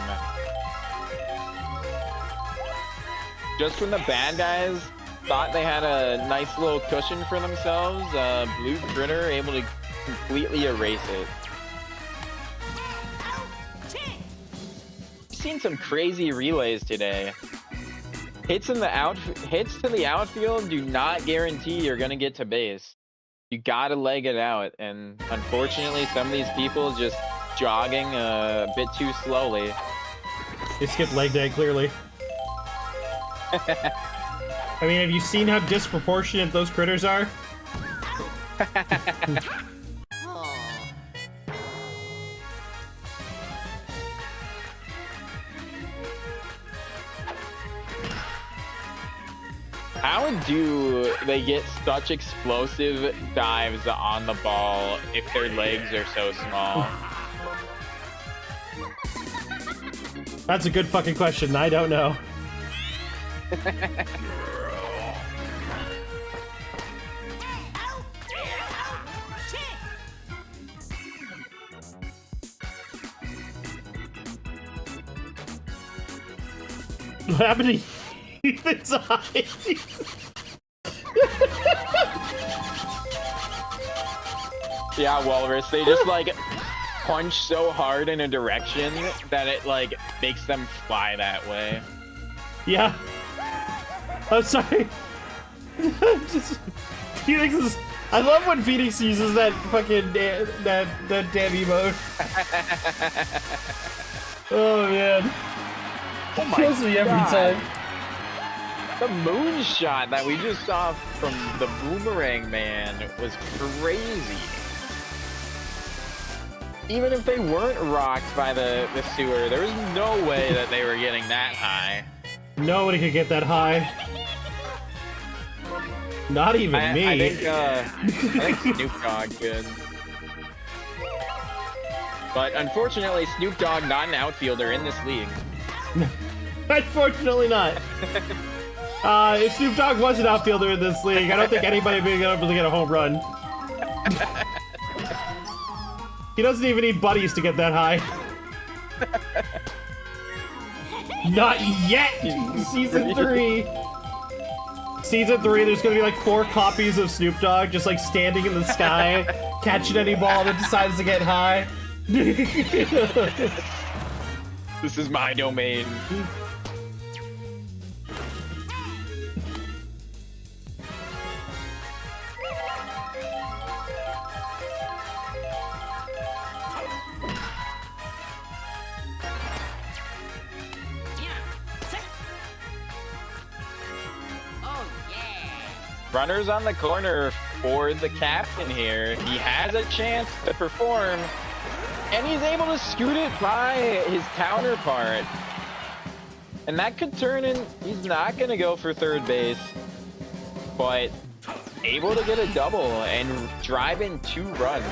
Just when the bad guys thought they had a nice little cushion for themselves, Blue Critter able to completely erase it. I've seen some crazy relays today. hits to the outfield do not guarantee you're gonna get to base. You gotta leg it out, and unfortunately, some of these people just jogging a bit too slowly. They skipped leg day, clearly. I mean, have you seen how disproportionate those critters are? How do they get such explosive dives on the ball if their legs are so small? That's a good fucking question. I don't know. What happened to Ethan's eyes? Yeah, Walrus, they just like punch so hard in a direction that it like makes them fly that way. Yeah. I'm sorry. Just Phoenix is. I love when Phoenix uses that fucking that damn emote. Oh man. Oh my Kills me every time. The moonshot that we just saw from the Boomerang Man was crazy. Even if they weren't rocked by the sewer, there was no way that they were getting that high. Nobody could get that high. Not even me. I think Snoop Dogg could. But unfortunately, Snoop Dogg not an outfielder in this league. Unfortunately not. If Snoop Dogg was an outfielder in this league, I don't think anybody would be able to get a home run. He doesn't even need buddies to get that high. Not yet! Season 3! Season 3, there's gonna be like 4 copies of Snoop Dogg just like standing in the sky, catching any ball that decides to get high. This is my domain. Runners on the corner for the captain here. He has a chance to perform, and he's able to scoot it by his counterpart. And that could turn in, he's not gonna go for third base, but able to get a double and drive in 2 runs.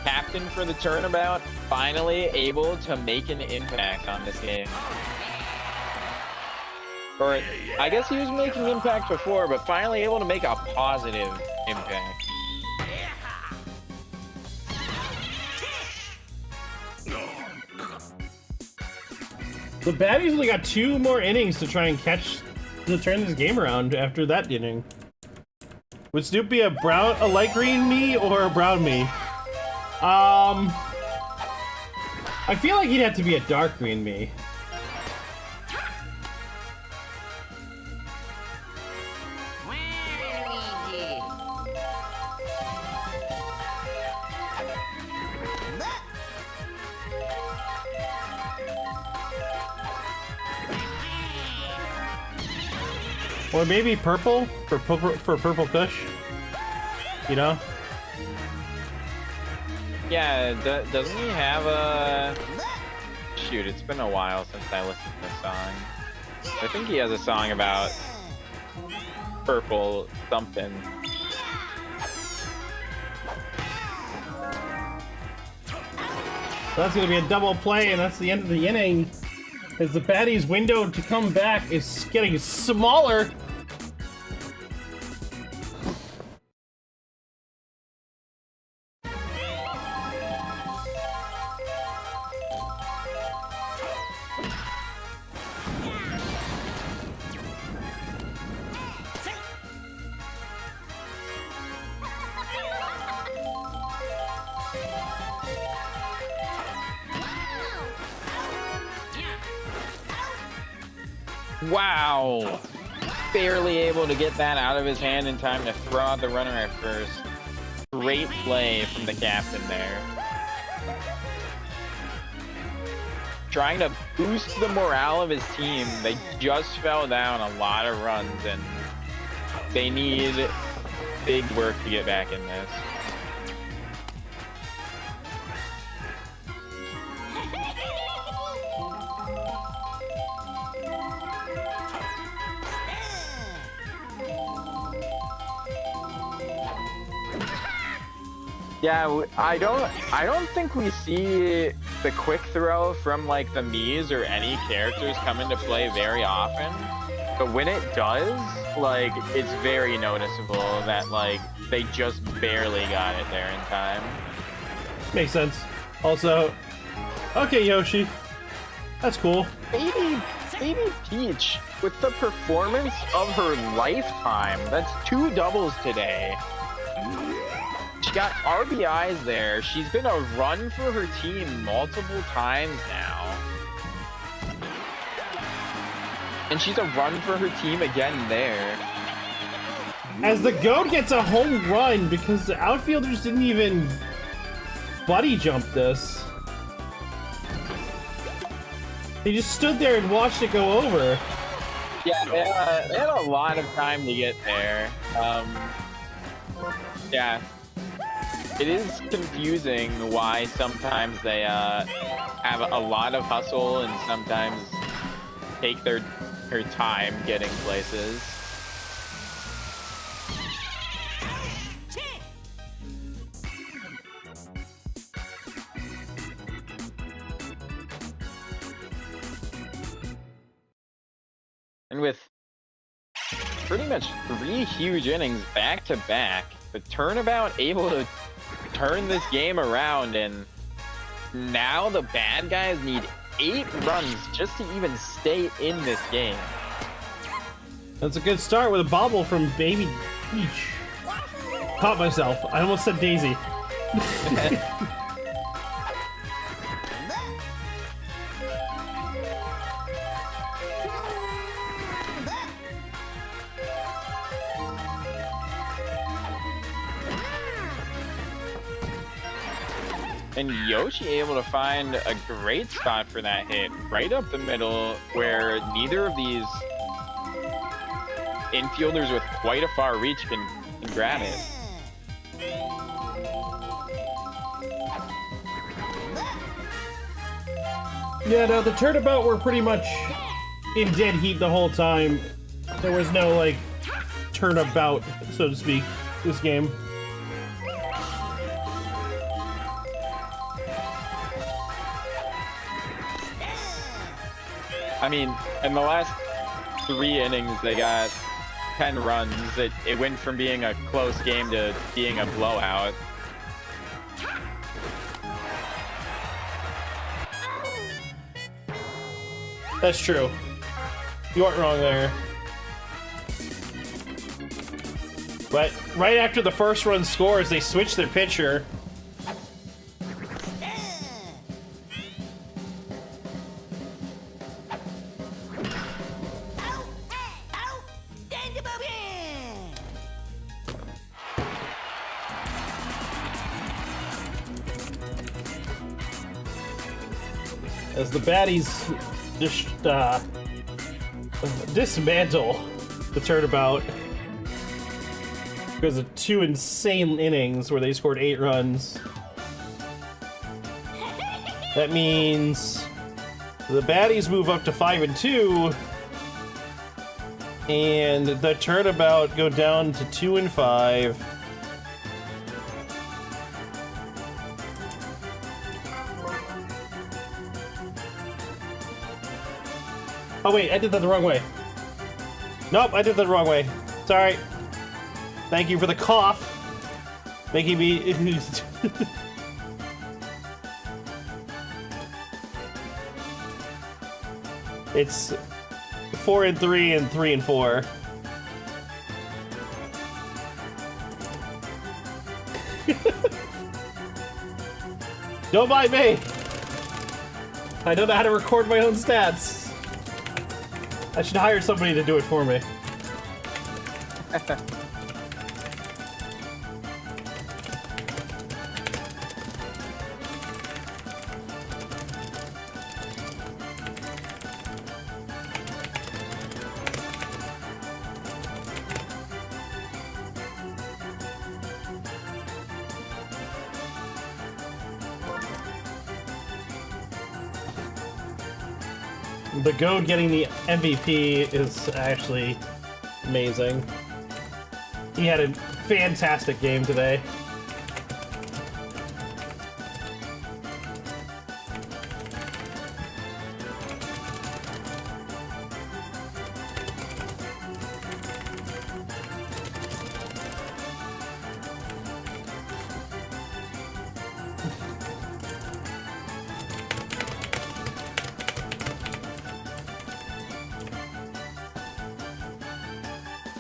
Captain for the Turnabout, finally able to make an impact on this game. Or, I guess he was making impact before, but finally able to make a positive impact. The Baddies only got 2 more innings to try and to turn this game around after that inning. Would Snoop be a light green me or a brown me? I feel like he'd have to be a dark green me. Or maybe purple for purple Kush, you know? Yeah, doesn't he have a... Shoot, it's been a while since I listened to this song. I think he has a song about purple something. That's gonna be a double play, and that's the end of the inning. As the Baddies' window to come back is getting smaller. Wow. Barely able to get that out of his hand in time to throw out the runner at first. Great play from the captain there. Trying to boost the morale of his team. They just fell down a lot of runs, and they need big work to get back in this. Yeah, I don't think we see the quick throw from like the Mii's or any characters come into play very often. But when it does, like, it's very noticeable that like they just barely got it there in time. Makes sense. Also, okay, Yoshi. That's cool. Baby Peach with the performance of her lifetime. That's 2 doubles today. She got RBIs there. She's been a run for her team multiple times now. And she's a run for her team again there. As the GOAT gets a home run because the outfielders didn't even buddy jump this. They just stood there and watched it go over. Yeah, they had a lot of time to get there. Yeah. It is confusing why sometimes they have a lot of hustle and sometimes take their time getting places. And with pretty much 3 huge innings back to back, the Turnabout able to turn this game around, and now the bad guys need 8 runs just to even stay in this game. That's a good start with a bobble from Baby Peach. Caught myself. I almost said Daisy. And Yoshi able to find a great spot for that hit, right up the middle, where neither of these infielders with quite a far reach can grab it. Yeah, no, the Turnabout were pretty much in dead heat the whole time. There was no, like, turnabout, so to speak, this game. I mean, in the last 3 innings, they got 10 runs. It went from being a close game to being a blowout. That's true. You aren't wrong there. But right after the first run scores, they switch their pitcher. As the Baddies just dismantle the Turnabout because of 2 insane innings where they scored 8 runs. That means the Baddies move up to 5-2, and the Turnabout go down to 2-5. Oh wait, I did that the wrong way. Nope, I did that the wrong way. Sorry. Thank you for the cough. Making me... It's 4-3 and 3-4. Don't mind me. I don't know how to record my own stats. I should hire somebody to do it for me. The Goad getting the MVP is actually amazing. He had a fantastic game today.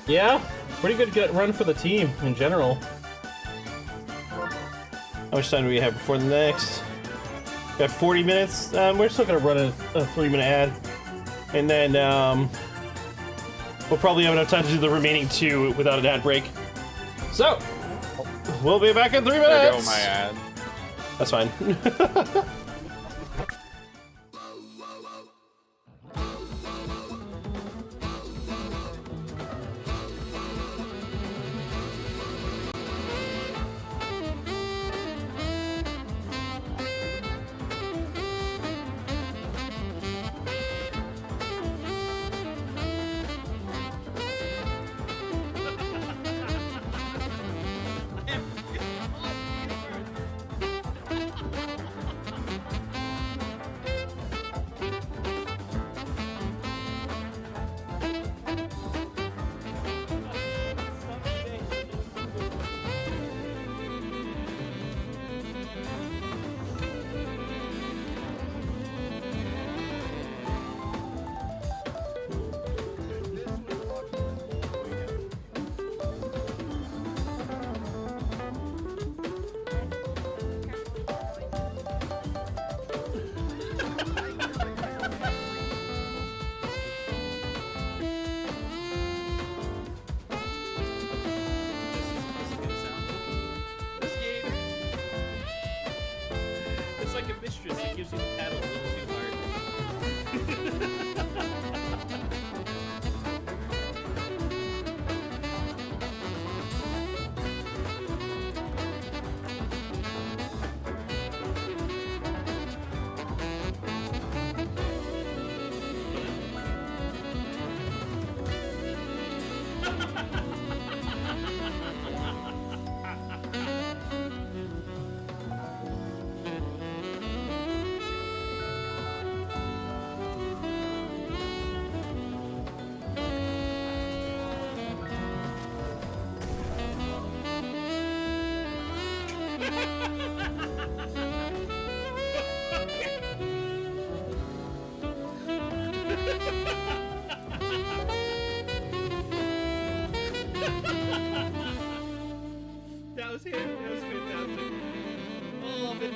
Yeah, pretty good run for the team in general. How much time do we have before the next? Got 40 minutes. We're still gonna run a 3-minute ad, and then we'll probably have enough time to do the remaining 2 without an ad break. So we'll be back in 3 minutes. There go my ad. That's fine. Mistress, it gives you the paddle a little too hard. That was fantastic. Oh, man.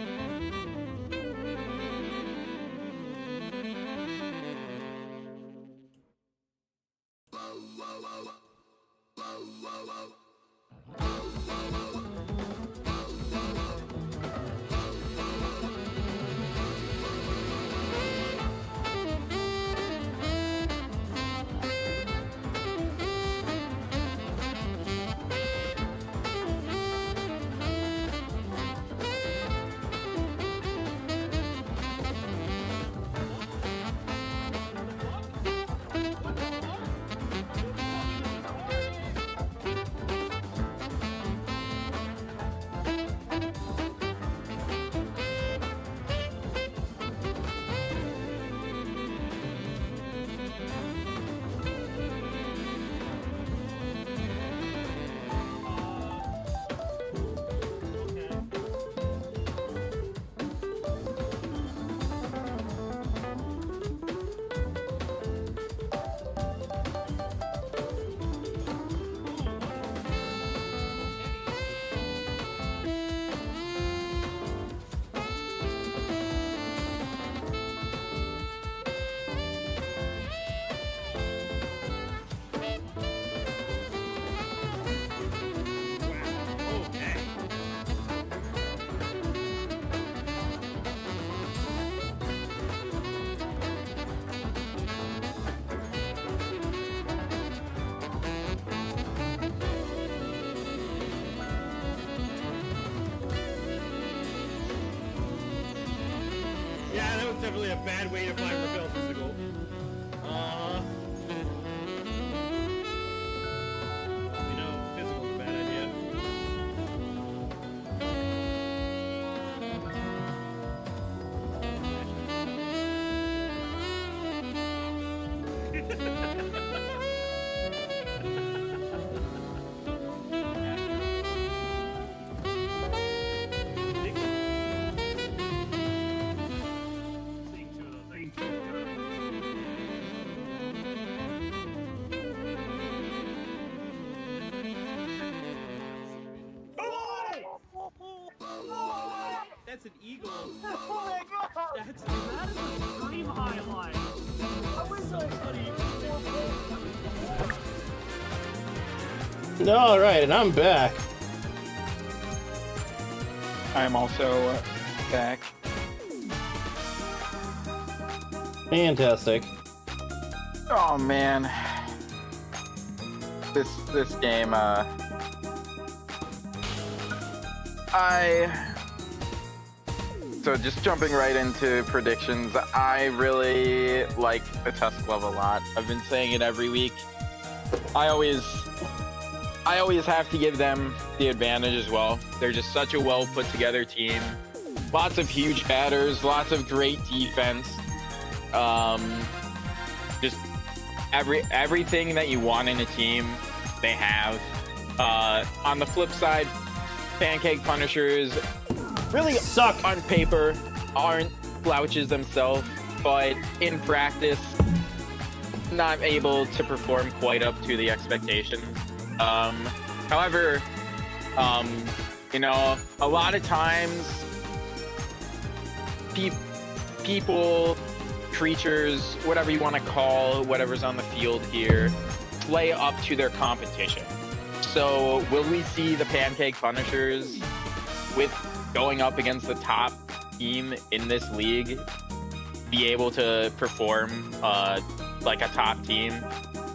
was definitely a bad way to find Rebel physical. You know, physical is a bad idea. That's an eagle. Oh my god! That's That is a stream highlight. I wish I could. All right, and I'm back. I am also back. Fantastic. Oh man, this game. So just jumping right into predictions, I really like the Tusk Glove a lot. I've been saying it every week. I always have to give them the advantage as well. They're just such a well put together team. Lots of huge batters, lots of great defense. Just everything that you want in a team, they have. On the flip side, Pancake Punishers really Suck. on paper aren't slouches themselves, but in practice, not able to perform quite up to the expectations. However, you know, a lot of times people, creatures, whatever you want to call whatever's on the field here, play up to their competition. So will we see the Pancake Punishers with going up against the top team in this league be able to perform like a top team,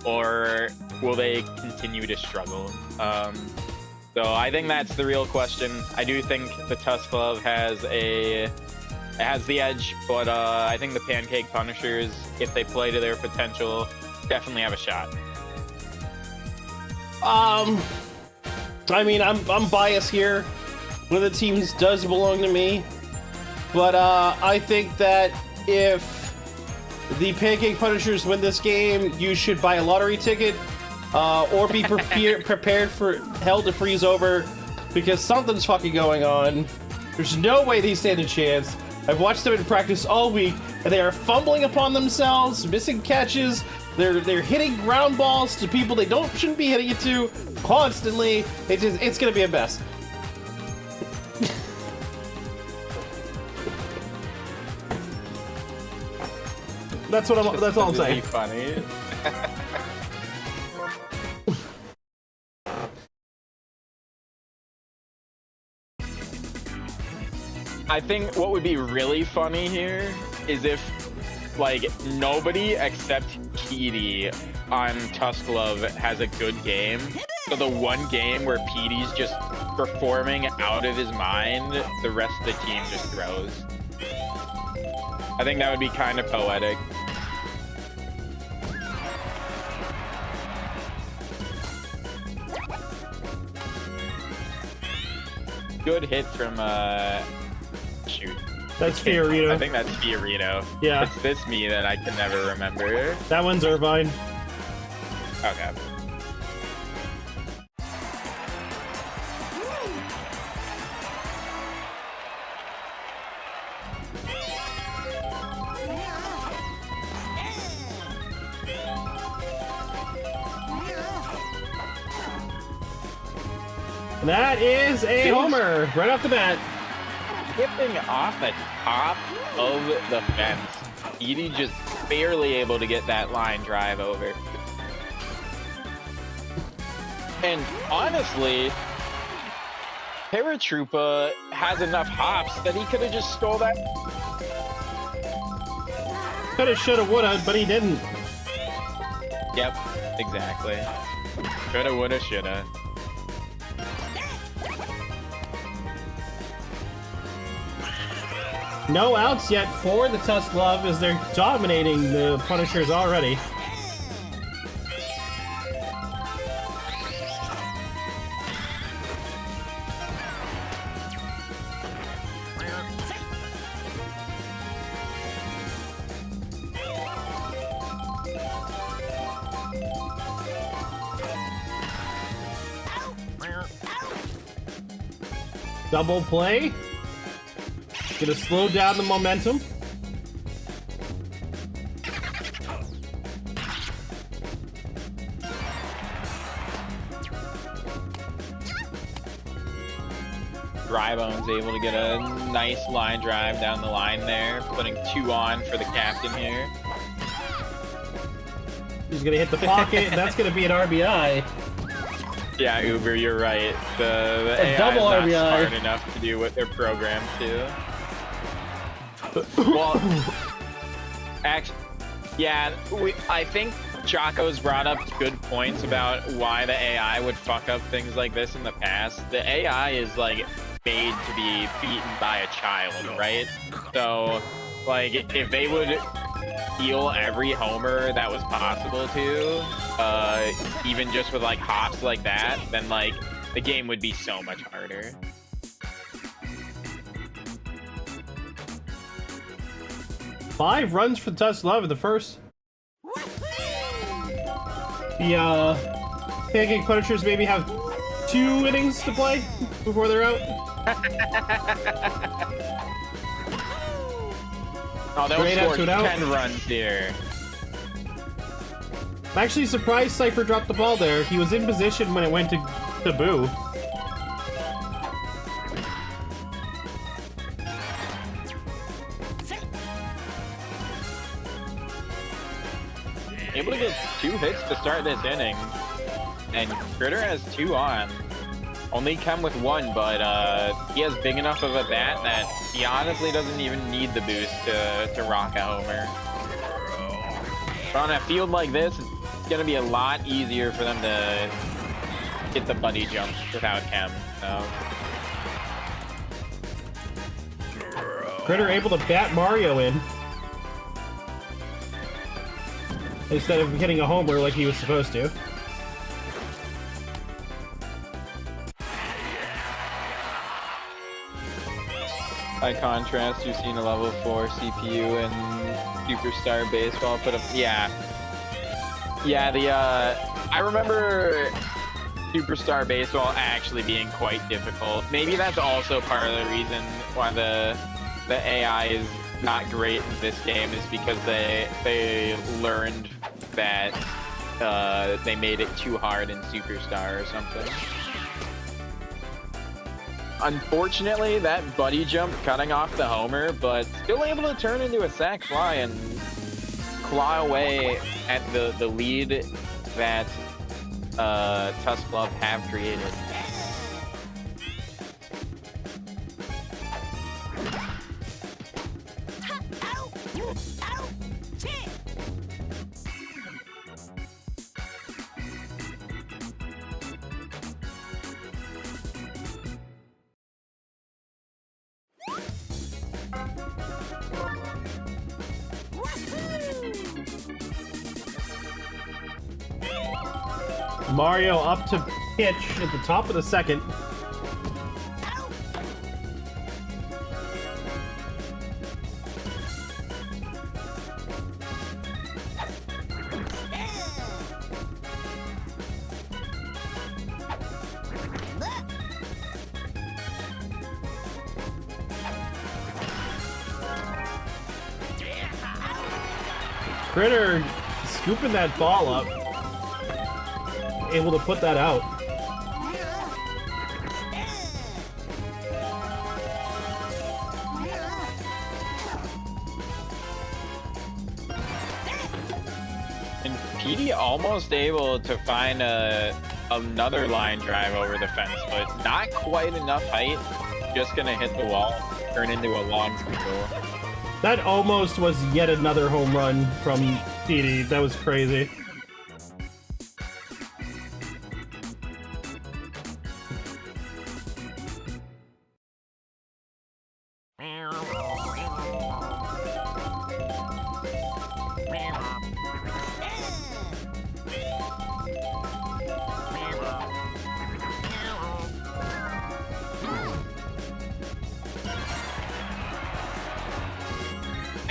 or will they continue to struggle? So I think that's the real question. I do think the Tusk Glove has the edge, but I think the Pancake Punishers, if they play to their potential, definitely have a shot. I mean, I'm biased here. One of the teams does belong to me, but I think that if the Pancake Punishers win this game, you should buy a lottery ticket, or be prepared for hell to freeze over, because something's fucking going on. There's no way they stand a chance. I've watched them in practice all week, and they are fumbling upon themselves, missing catches. They're hitting ground balls to people they shouldn't be hitting it to constantly. It's gonna be a mess. That's all I'm saying. Funny. I think what would be really funny here is if, like, nobody except Petey on Tusk Glove has a good game. So the one game where Petey's just performing out of his mind, the rest of the team just throws. I think that would be kind of poetic. Good hit from, shoot. That's Fiorito. I think that's Fiorito. Yeah. It's this me that I can never remember. That one's Irvine. Okay. And that is a homer right off the bat. Skipping off the top of the fence. Edie just barely able to get that line drive over. And honestly, Paratroopa has enough hops that he could have just stole that. Coulda, shoulda, woulda, but he didn't. Yep, exactly. Coulda, woulda, shoulda. No outs yet for the Tusk Love as they're dominating the Punishers already. Double play. Gonna slow down the momentum. Drybone's able to get a nice line drive down the line there, putting 2 on for the captain here. He's gonna hit the pocket, and that's gonna be an RBI. Yeah, Uber, you're right. The AI double is not RBI. smart enough to do what they're programmed to. Well, actually, yeah, I think Chaco's brought up good points about why the AI would fuck up things like this in the past. The AI is like made to be beaten by a child, right? So, like, if they would steal every homer that was possible to, even just with like hops like that, then like the game would be so much harder. Five runs for Tusk Love in the first. The Pancake Punishers maybe have 2 innings to play before they're out. Oh, they'll Straight score up to an out. 10 runs here. I'm actually surprised Cypher dropped the ball there. He was in position when it went to Boo. Able to get 2 hits to start this inning. And Critter has 2 on. Only come with 1, but he has big enough of a bat that he honestly doesn't even need the boost to rock a homer. But on a field like this, it's going to be a lot easier for them to get the buddy jump without Chem. So. Critter able to bat Mario in. Instead of hitting a homer like he was supposed to. By contrast, you've seen a level 4 CPU and Superstar Baseball put up. Yeah, I remember Superstar Baseball actually being quite difficult. Maybe that's also part of the reason why the AI is not great in this game, is because they learned that they made it too hard in Superstar or something. Unfortunately, that buddy jump cutting off the homer, but still able to turn into a sac fly and claw away at the lead that Tusk Love have created. Mario up to pitch at the top of the second. Critter scooping that ball up. Able to put that out. And PD almost able to find another line drive over the fence, but not quite enough height. Just gonna hit the wall, turn into a long single. That almost was yet another home run from PD. That was crazy.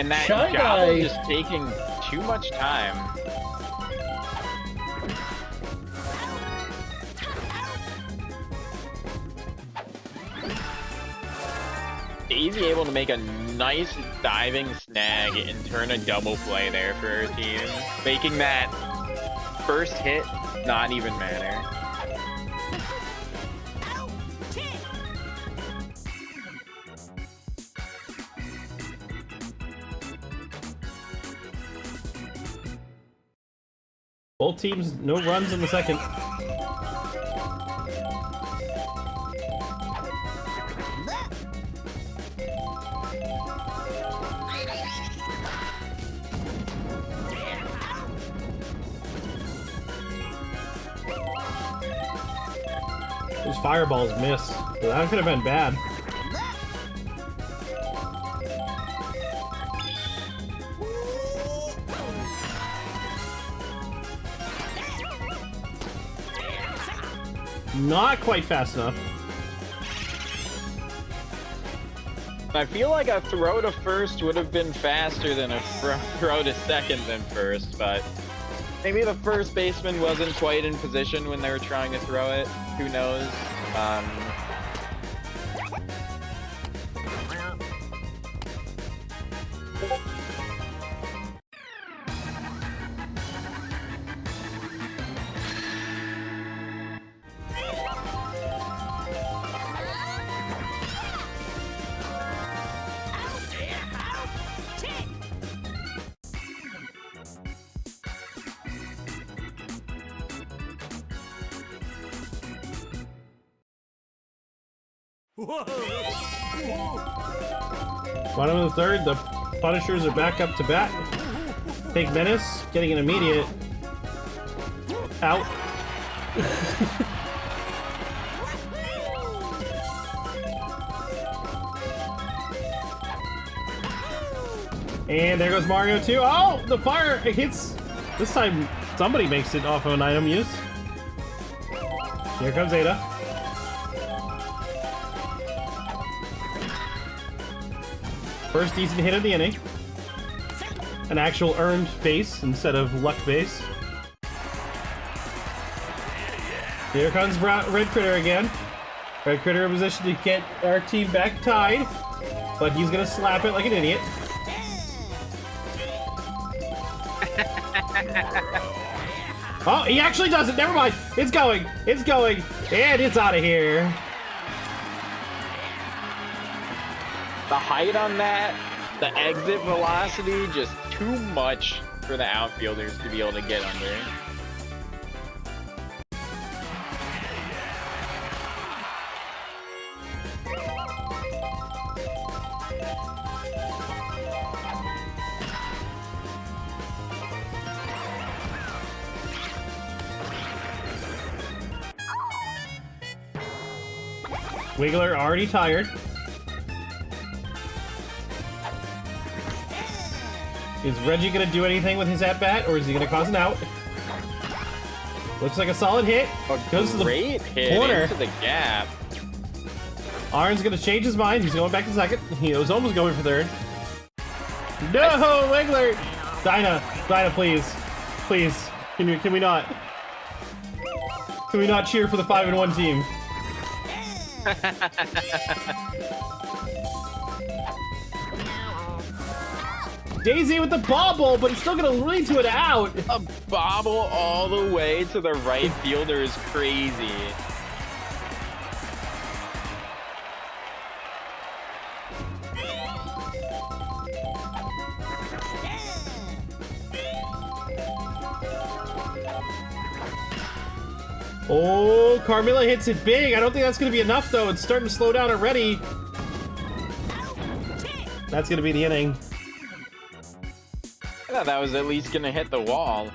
And that Shy Jabba Guy just taking too much time. Daisy able to make a nice diving snag and turn a double play there for her team, making that first hit not even matter. Both teams, no runs in the second. Those fireballs miss. That could have been bad. Not quite fast enough. I feel like a throw to first would have been faster than a throw to second than first, but maybe the first baseman wasn't quite in position when they were trying to throw it. Who knows? Bottom of the third, the Punishers are back up to bat. Big Menace getting an immediate out. And there goes Mario too. Oh, the fire hits. This time somebody makes it off of an item use. Here comes Ada. First decent hit of the inning. An actual earned base instead of luck base. Here comes Red Critter again. Red Critter in position to get our team back tied. But he's gonna slap it like an idiot. Oh, he actually does it. Never mind. It's going. It's going. And it's out of here. The height on that, the exit velocity, just too much for the outfielders to be able to get under. Wiggler already tired. Is Reggie gonna do anything with his at-bat, or is he gonna cause an out? Looks like a solid hit. Goes to the Great hit corner. into the gap. Arn's gonna change his mind. He's going back to second. He was almost going for third. No, Wiggler! Dinah, please. Please. Can we not? Can we not cheer for the 5-1 team? Daisy with the bobble, but it's still gonna lead to an out. A bobble all the way to the right fielder is crazy. Oh, Carmilla hits it big. I don't think that's gonna be enough though. It's starting to slow down already. That's gonna be the inning. I thought that was at least gonna hit the wall.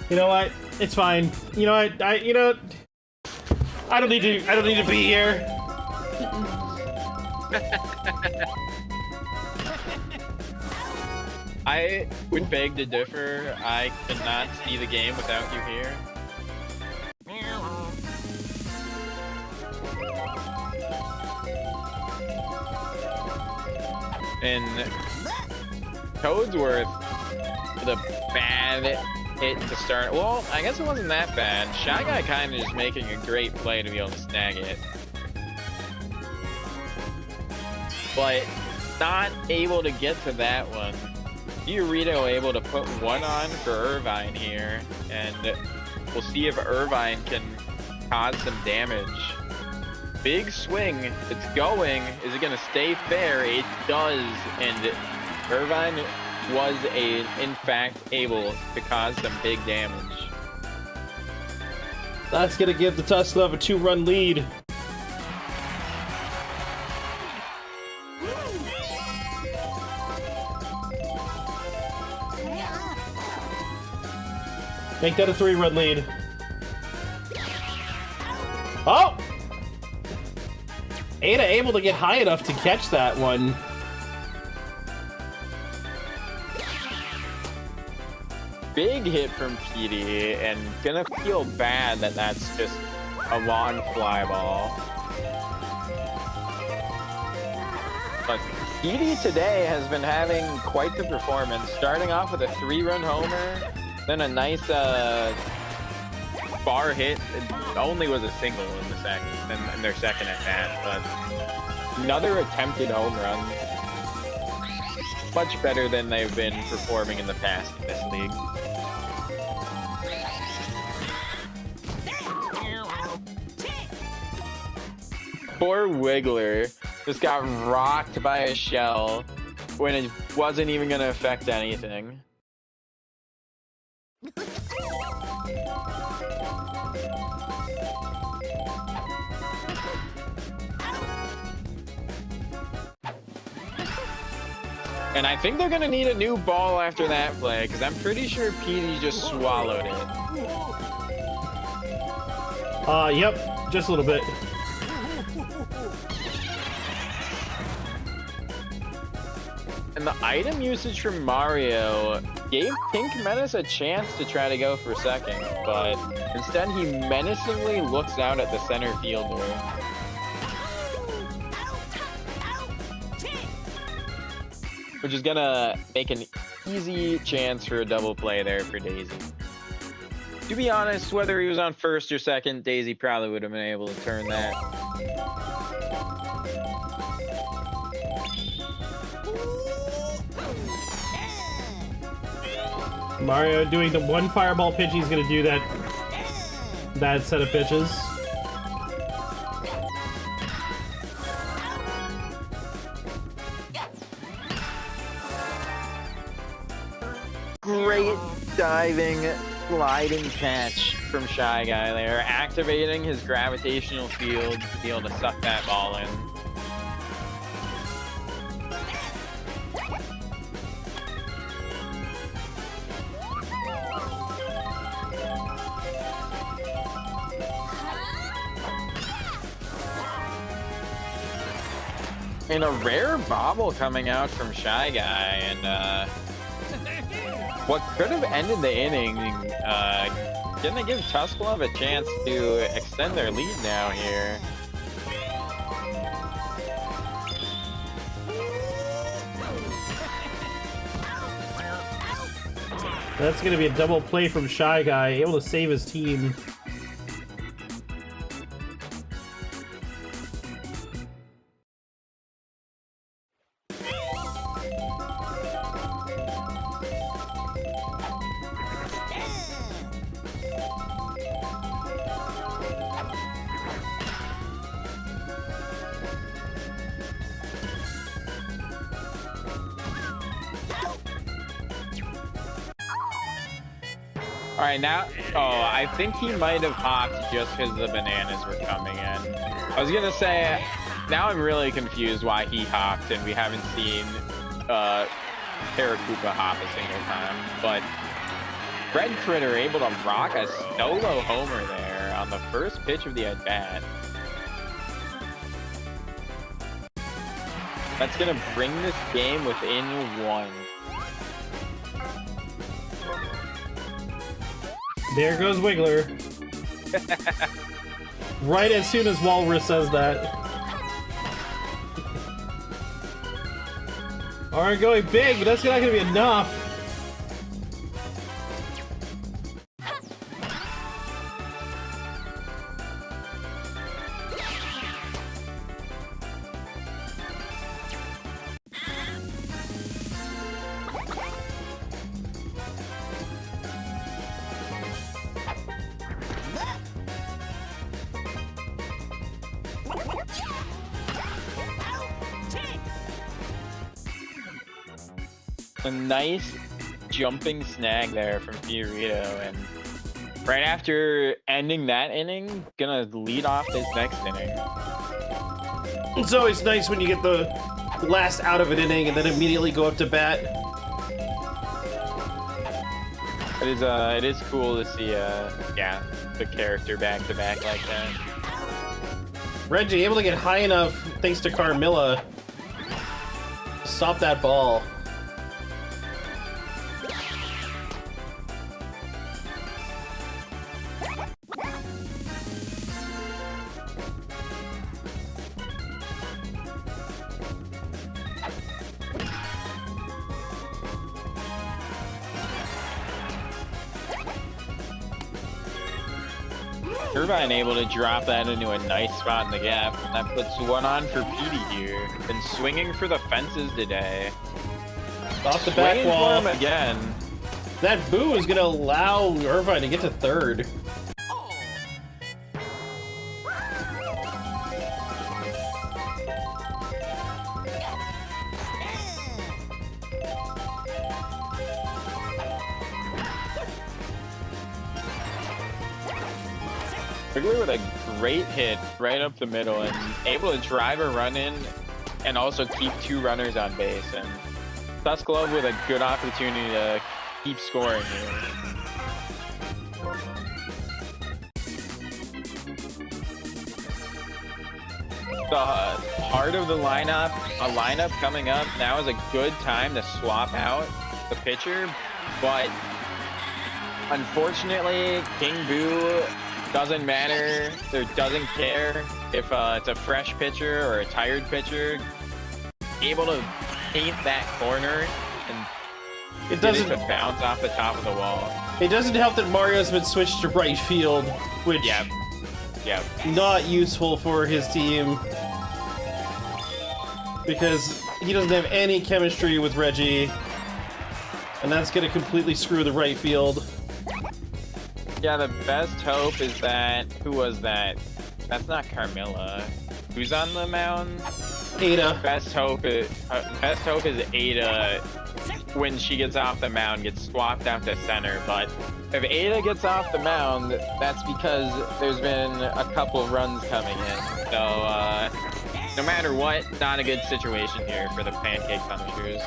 You know what? It's fine. You know what? I don't need to be here. I would beg to differ. I could not see the game without you here. And Toadsworth with a bad hit to start. Well, I guess it wasn't that bad. Shy Guy kind of just making a great play to be able to snag it. But not able to get to that one. Fiorito able to put one on for Irvine here, and we'll see if Irvine can cause some damage. Big swing, it's going. Is it gonna stay fair? It does, and Irvine was in fact able to cause some big damage. That's gonna give the Tusk Club a 2-run lead. Make that a 3-run lead. Oh! Ada able to get high enough to catch that one. Big hit from Petey, and gonna feel bad that that's just a long fly ball. But Petey today has been having quite the performance, starting off with a 3-run homer, then a nice bar hit. It only was a single in the second, in their second at bat, but another attempted home run. Much better than they've been performing in the past in this league. Poor Wiggler just got rocked by a shell when it wasn't even going to affect anything. And I think they're going to need a new ball after that play, because I'm pretty sure Petey just swallowed it. Yep, just a little bit. And the item usage from Mario gave Pink Menace a chance to try to go for second, but instead he menacingly looks out at the center fielder. Which is gonna make an easy chance for a double play there for Daisy. To be honest, whether he was on first or second, Daisy probably would have been able to turn that. Mario doing the one fireball pitch, he's gonna do that set of pitches. Great diving, sliding catch from Shy Guy there, activating his gravitational field to be able to suck that ball in. And a rare bobble coming out from Shy Guy, and what could have ended the inning, gonna give Tusk Club a chance to extend their lead now here. That's gonna be a double play from Shy Guy, able to save his team. All right, now, oh, I think he might have hopped just because the bananas were coming in. I was gonna say, now I'm really confused why he hopped and we haven't seen Paracupa hop a single time. But Red Critter able to rock a solo homer there on the first pitch of the at-bat. That's gonna bring this game within one. There goes Wiggler. Right as soon as Walrus says that. Alright, going big, but that's not gonna be enough. A nice jumping snag there from Fiorito, and right after ending that inning, gonna lead off this next inning. It's always nice when you get the last out of an inning and then immediately go up to bat. It is cool to see yeah, the character back to back like that. Reggie able to get high enough thanks to Carmilla to stop that ball. Irvine able to drop that into a nice spot in the gap, and that puts one on for Petey here. Been swinging for the fences today. Off the back Swinging wall for him again. That boo is gonna allow Irvine to get to third. Wrigley with a great hit right up the middle and able to drive a run in and also keep two runners on base. And Tusk Glove with a good opportunity to keep scoring here. The heart of the lineup, a lineup coming up, now is a good time to swap out the pitcher, but unfortunately, King Boo doesn't matter, or doesn't care if it's a fresh pitcher or a tired pitcher. Able to paint that corner and It doesn't get it to bounce off the top of the wall. It doesn't help that Mario's been switched to right field, which Yep. not useful for his team because he doesn't have any chemistry with Reggie, and that's gonna completely screw the right field. Yeah, the best hope is that, who was that? That's not Carmilla. Who's on the mound? Ada. Best hope is Ada, when she gets off the mound, gets swapped out to center. But if Ada gets off the mound, that's because there's been a couple of runs coming in. So no matter what, not a good situation here for the Pancake Punishers.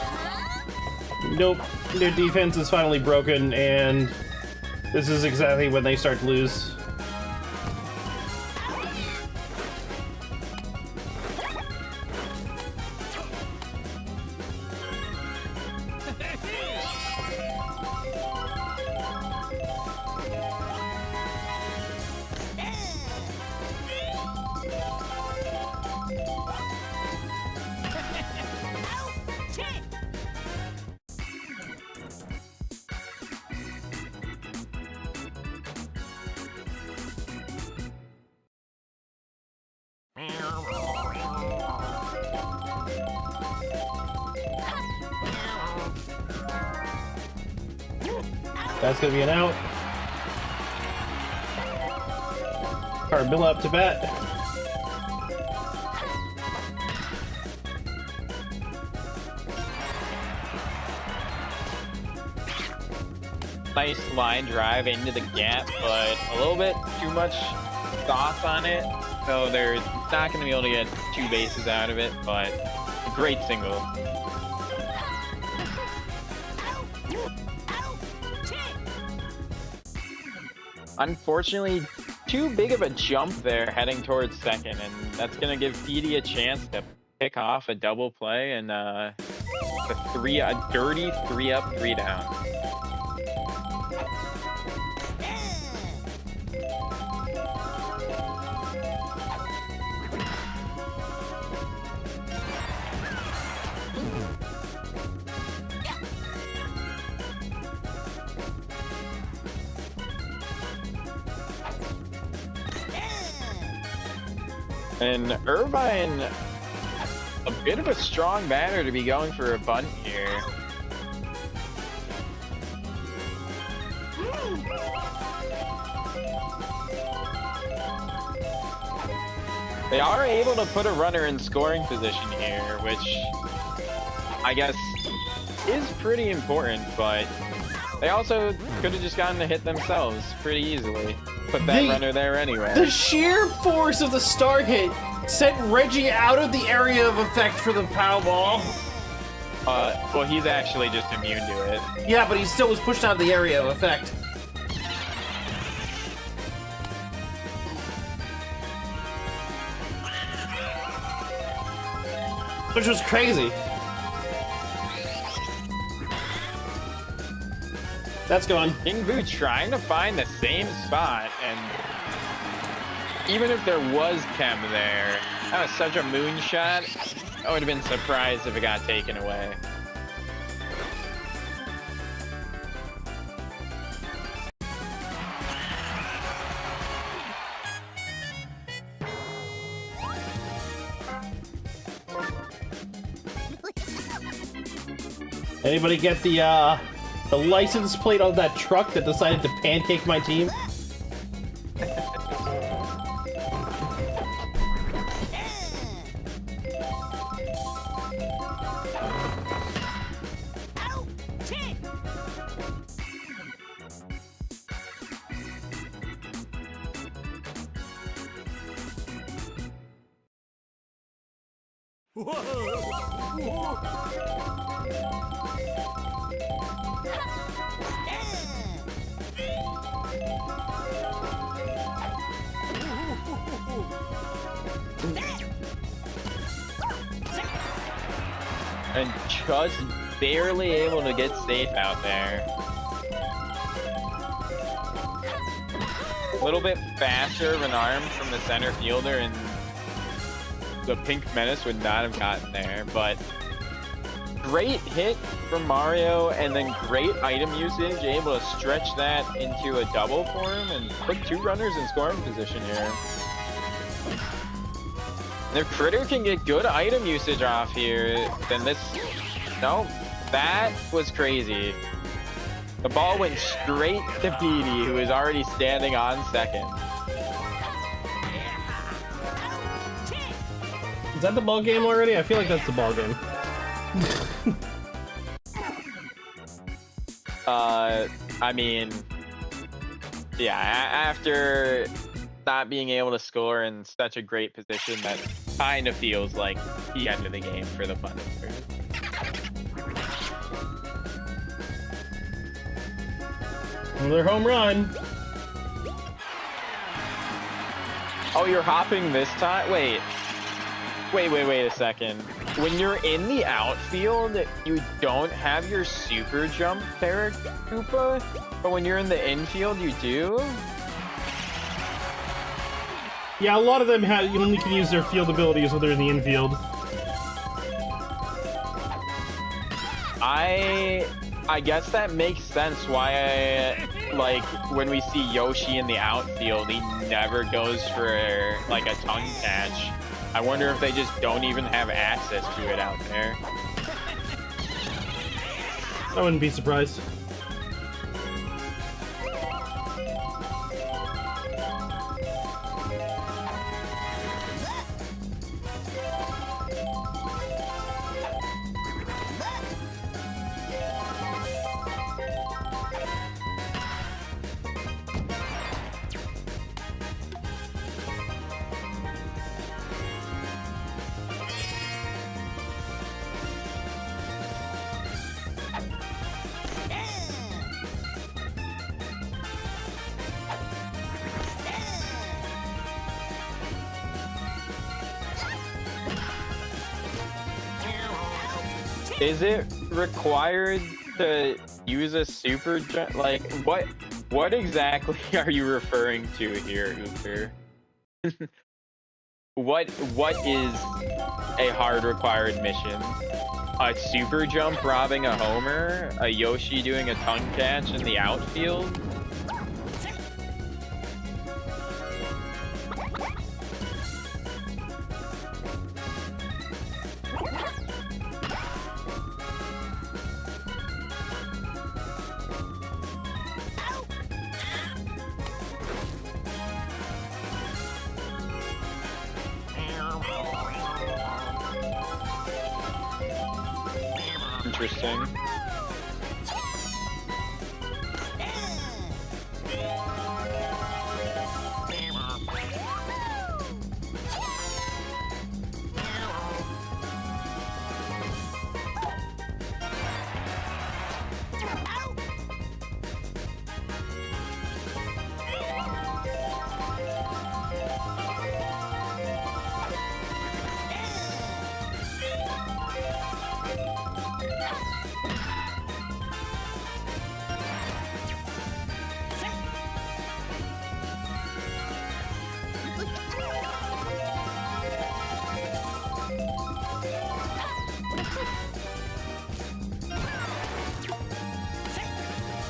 Nope. Their defense is finally broken, and this is exactly when they start to lose. That's gonna be an out. Carmilla up to bat. Nice line drive into the gap, but a little bit too much sauce on it. So they're not going to be able to get two bases out of it, but a great single. Unfortunately, too big of a jump there heading towards second, and that's going to give Petey a chance to pick off a double play and a dirty 3-up, 3-down. And Irvine, a bit of a strong batter to be going for a bunt here. They are able to put a runner in scoring position here, which I guess is pretty important, but they also could have just gotten a hit themselves pretty easily. Put that runner there anyway. The sheer force of the start hit sent Reggie out of the area of effect for the Powerball. Well, he's actually just immune to it. Yeah, but he still was pushed out of the area of effect. Which was crazy. That's gone. King Boo trying to find the same spot, and even if there was Chem there, that was such a moonshot. I would have been surprised if it got taken away. Anybody get the license plate on that truck that decided to pancake my team? And just barely able to get safe out there. A little bit faster of an arm from the center fielder, and the Pink Menace would not have gotten there, but great hit from Mario, and then great item usage, able to stretch that into a double for him and put two runners in scoring position here. And if Critter can get good item usage off here, then this... No, that was crazy. The ball went straight to Petey, who is already standing on second. Is that the ball game already? I feel like that's the ball game. I mean, yeah, after not being able to score in such a great position, that kind of feels like the end of the game for the Punisher. Another home run. Oh, you're hopping this time? Wait a second. When you're in the outfield, you don't have your super jump Koopa, but when you're in the infield, you do? Yeah, a lot of them you only can use their field abilities when they're in the infield. I guess that makes sense why like, when we see Yoshi in the outfield, he never goes for, like, a tongue catch. I wonder if they just don't even have access to it out there. I wouldn't be surprised. Is it required to use a super jump? Like, what exactly are you referring to here, Uber? What is a hard required mission? A super jump robbing a homer? A Yoshi doing a tongue catch in the outfield? interesting.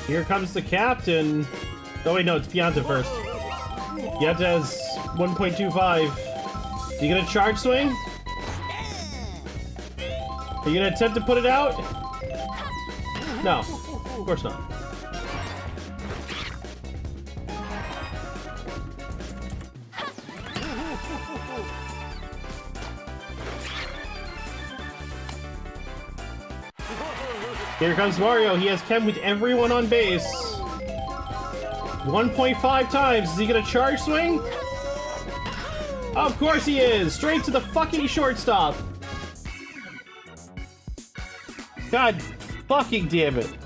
Here comes the captain. Oh wait, no, it's Beyonce first. Beyonce has 1.25. You gonna charge swing? Are you gonna attempt to put it out? No, of course not. Here comes Mario. He has chem with everyone on base. 1.5 times. Is he gonna charge swing? Of course he is. Straight to the fucking shortstop. God fucking damn it.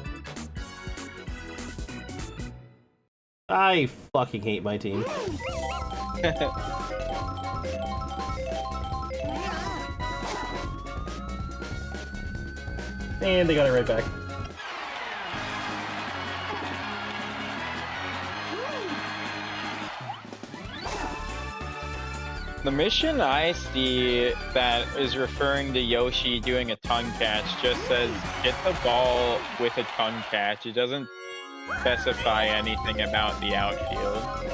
I fucking hate my team. And they got it right back. The mission I see that is referring to Yoshi doing a tongue catch just says get the ball with a tongue catch. It doesn't specify anything about the outfield.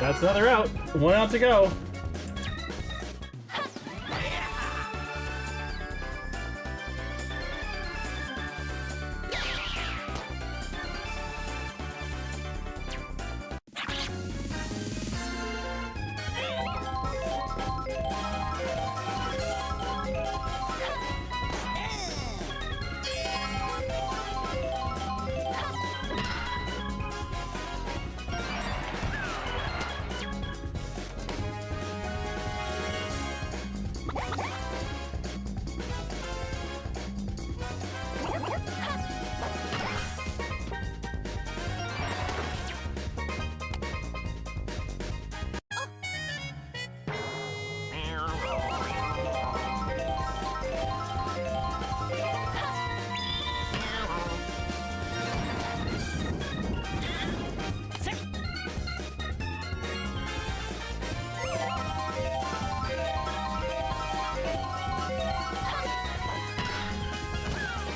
That's another out. 1 out to go.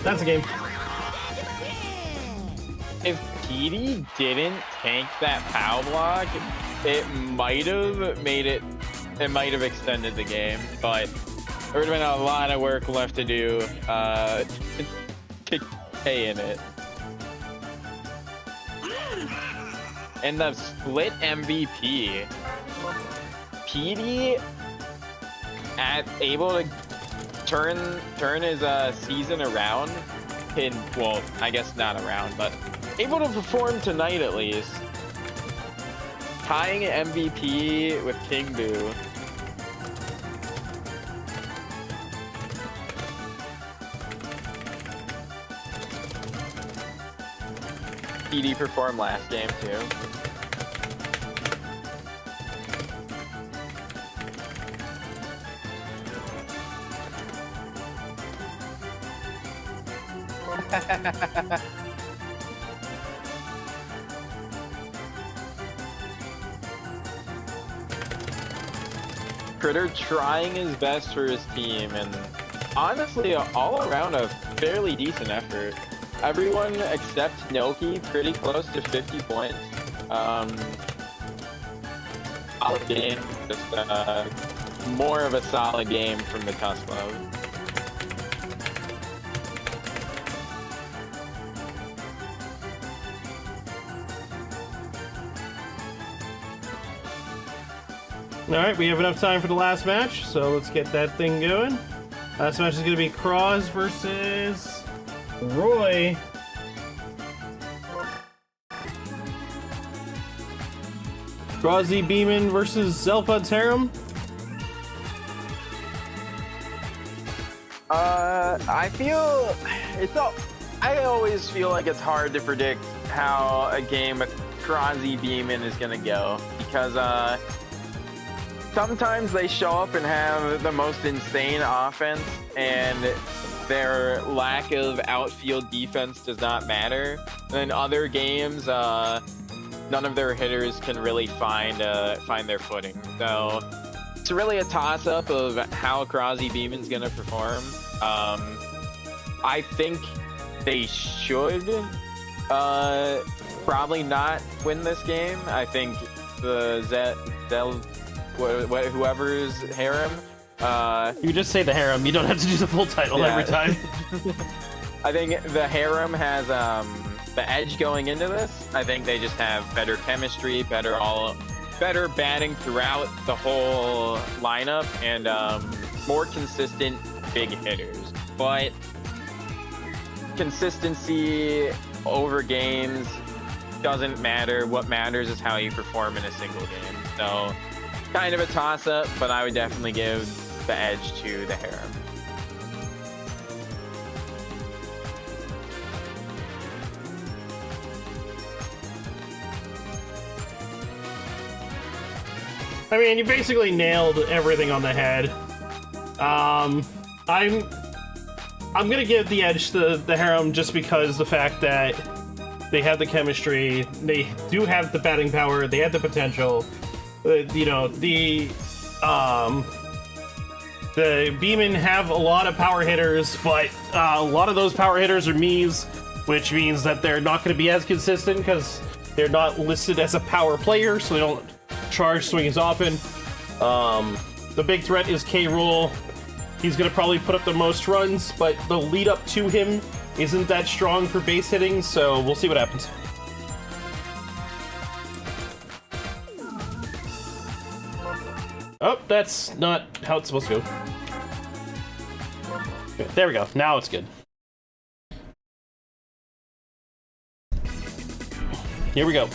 That's a game. If Petey didn't tank that POW block, it might have made it. It might have extended the game, but there would have been a lot of work left to do to K in it. And the split MVP, Petey able to turn his season around in, well, I guess not around, but able to perform tonight at least. Tying MVP with King Boo. PD performed last game too. Critter trying his best for his team, and honestly, all around a fairly decent effort. Everyone except Noki pretty close to 50 points. Solid game, just more of a solid game from the Tusk Club. Alright, we have enough time for the last match, so let's get that thing going. Last match is going to be Crozzie versus Roy. Crozzie Beamin versus Xelpud's Harem. I always feel like it's hard to predict how a game with Crozzie Beamin is gonna go, because sometimes they show up and have the most insane offense, and their lack of outfield defense does not matter. And in other games, none of their hitters can really find their footing. So it's really a toss-up of how Crozzie Beamin's gonna perform. I think they should probably not win this game. I think the whoever's Harem. You just say the Harem, you don't have to do the full title every time. I think the Harem has the edge going into this. I think they just have better chemistry, better batting throughout the whole lineup, and more consistent big hitters. But consistency over games doesn't matter. What matters is how you perform in a single game. So kind of a toss-up, but I would definitely give the edge to the Harem. I mean, you basically nailed everything on the head. I'm gonna give the edge to the Harem just because the fact that they have the chemistry, they do have the batting power, they have the potential. You know, the Beamin have a lot of power hitters, but a lot of those power hitters are Miis, which means that they're not going to be as consistent because they're not listed as a power player, so they don't charge swing as often. The big threat is K. Rool. He's going to probably put up the most runs, but the lead up to him isn't that strong for base hitting, so we'll see what happens. Oh, that's not how it's supposed to go. Okay, there we go. Now it's good. Here we go.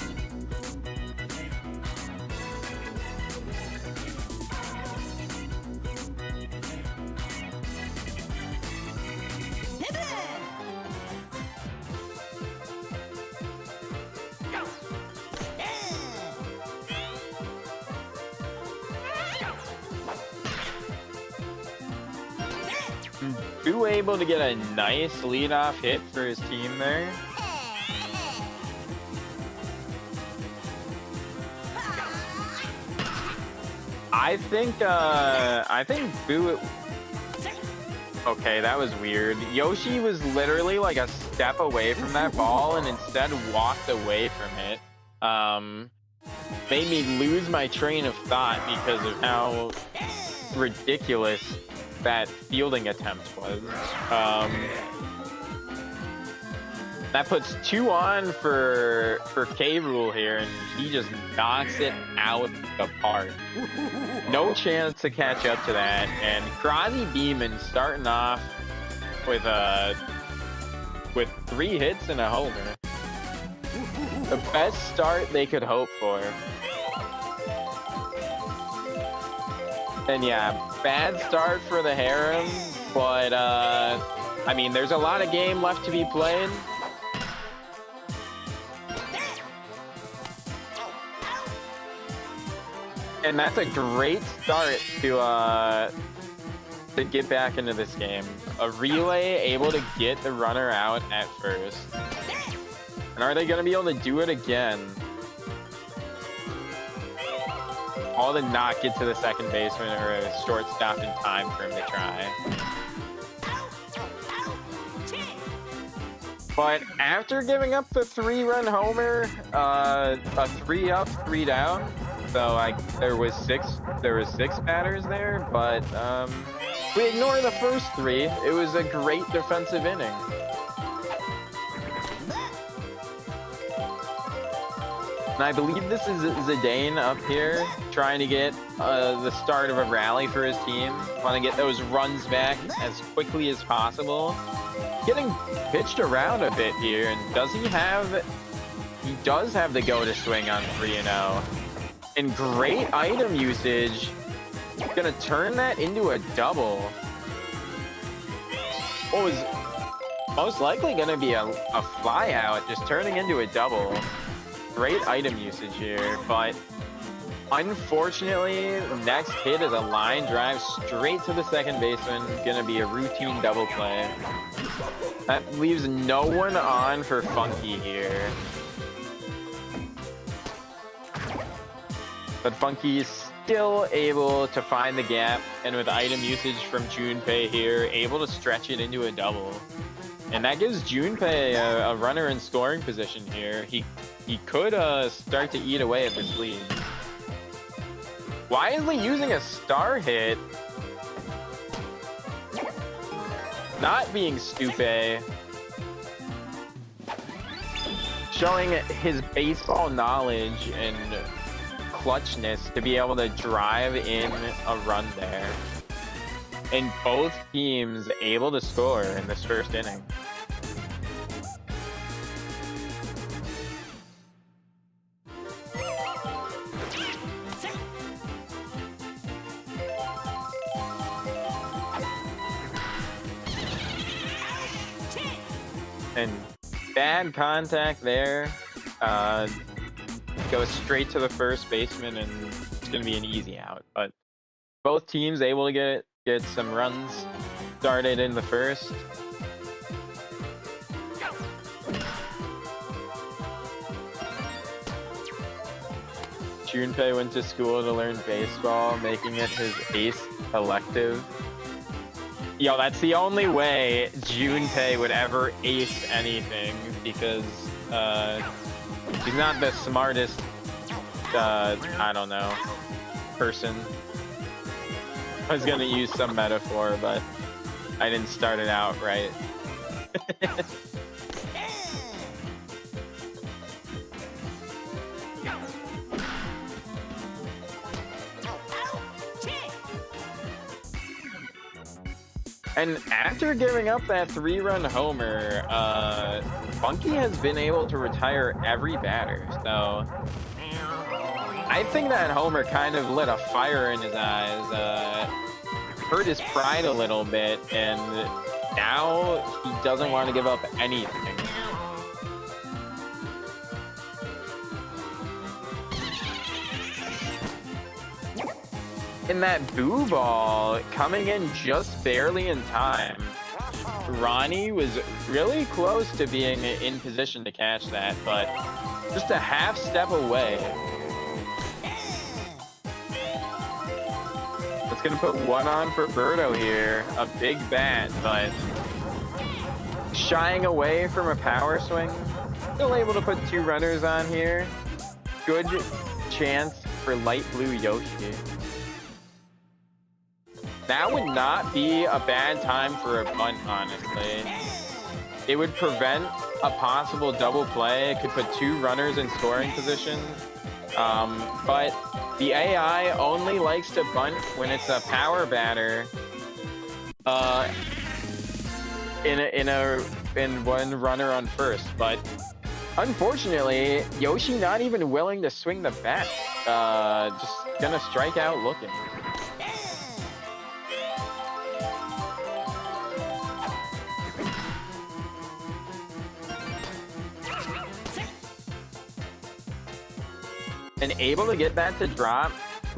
Boo able to get a nice leadoff hit for his team there. I think Boo. Okay, that was weird. Yoshi was literally like a step away from that ball and instead walked away from it. Made me lose my train of thought because of how ridiculous that fielding attempt was. That puts 2 on for K. Rool here, and he just knocks it out the park. No chance to catch up to that, and Crozzie Beamin starting off with 3 hits and a homer. The best start they could hope for. And yeah, bad start for the Harem, but I mean, there's a lot of game left to be played. And that's a great start to get back into this game. A relay able to get the runner out at first. And are they going to be able to do it again? All to not get to the second baseman or a shortstop in time for him to try. But after giving up the 3-run homer, a 3-up, 3-down. So there was six batters there, but we ignore the first 3. It was a great defensive inning. And I believe this is Zidane up here trying to get the start of a rally for his team. Want to get those runs back as quickly as possible. Getting pitched around a bit here, and does he have... He does have the go to swing on 3-0. And great item usage. Gonna turn that into a double. What was most likely gonna be a fly out, just turning into a double. Great item usage here, but unfortunately, next hit is a line drive straight to the second baseman. Gonna be a routine double play. That leaves no one on for Funky here. But Funky is still able to find the gap, and with item usage from Junpei here, able to stretch it into a double. And that gives Junpei a runner in scoring position here. He could start to eat away at this lead. Wisely using a star hit. Not being stupid. Showing his baseball knowledge and clutchness to be able to drive in a run there. And both teams able to score in this first inning. And bad contact there. Goes straight to the first baseman, and it's going to be an easy out. But both teams able to get some runs started in the first. Junpei went to school to learn baseball, making it his 8th elective. Yo, that's the only way Junpei would ever ace anything, because he's not the smartest, I don't know, person. I was gonna use some metaphor, but I didn't start it out right. And after giving up that 3-run homer, Funky has been able to retire every batter. So I think that homer kind of lit a fire in his eyes, hurt his pride a little bit, and now he doesn't want to give up anything. And that boo ball coming in just barely in time. Ronnie was really close to being in position to catch that, but just a half step away. It's gonna put one on for Birdo here. A big bat, but shying away from a power swing. Still able to put 2 runners on here. Good chance for light blue Yoshi. That would not be a bad time for a bunt, honestly. It would prevent a possible double play. It could put 2 runners in scoring position. But the AI only likes to bunt when it's a power batter. In one runner on first. But unfortunately, Yoshi not even willing to swing the bat. Just gonna strike out looking. And able to get that to drop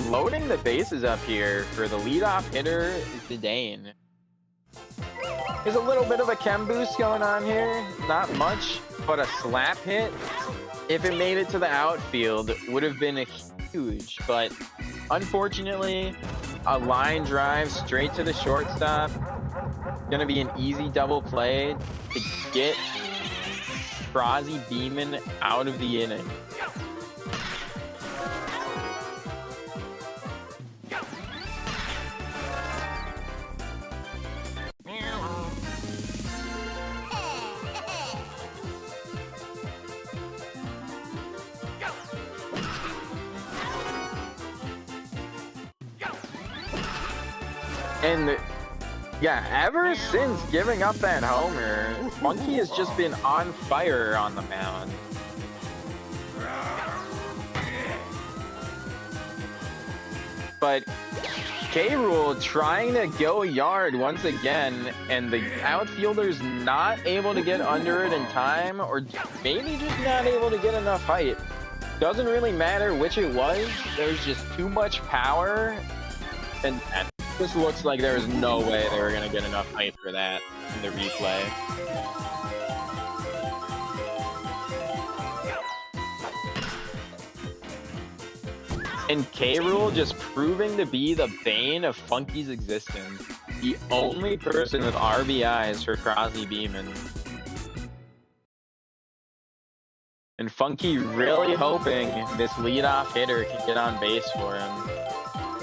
loading the bases up here for the leadoff hitter, Zidane. There's a little bit of a chem boost going on here. Not much, but a slap hit, if it made it to the outfield, would have been a huge. But unfortunately, a line drive straight to the shortstop. Gonna be an easy double play to get Crozzie Beamin out of the inning. And yeah, ever since giving up that homer, Monkey has just been on fire on the mound. But K-Rule trying to go yard once again, and the outfielder's not able to get under it in time, or maybe just not able to get enough height. Doesn't really matter which it was, there's just too much power, and this looks like there was no way they were going to get enough height for that in the replay. And K-Rule just proving to be the bane of Funky's existence. The only person with RBIs for Crozzie Beamin. And Funky really hoping this leadoff hitter can get on base for him.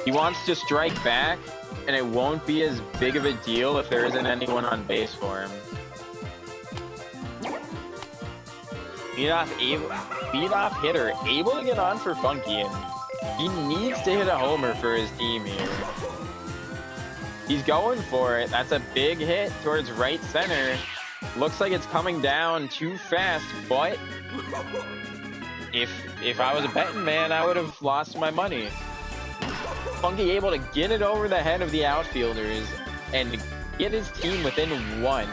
He wants to strike back, and it won't be as big of a deal if there isn't anyone on base for him. Leadoff hitter able to get on for Funky, and he needs to hit a homer for his team here. He's going for it. That's a big hit towards right center. Looks like it's coming down too fast, but if I was a betting man, I would have lost my money. Funky able to get it over the head of the outfielders and get his team within one.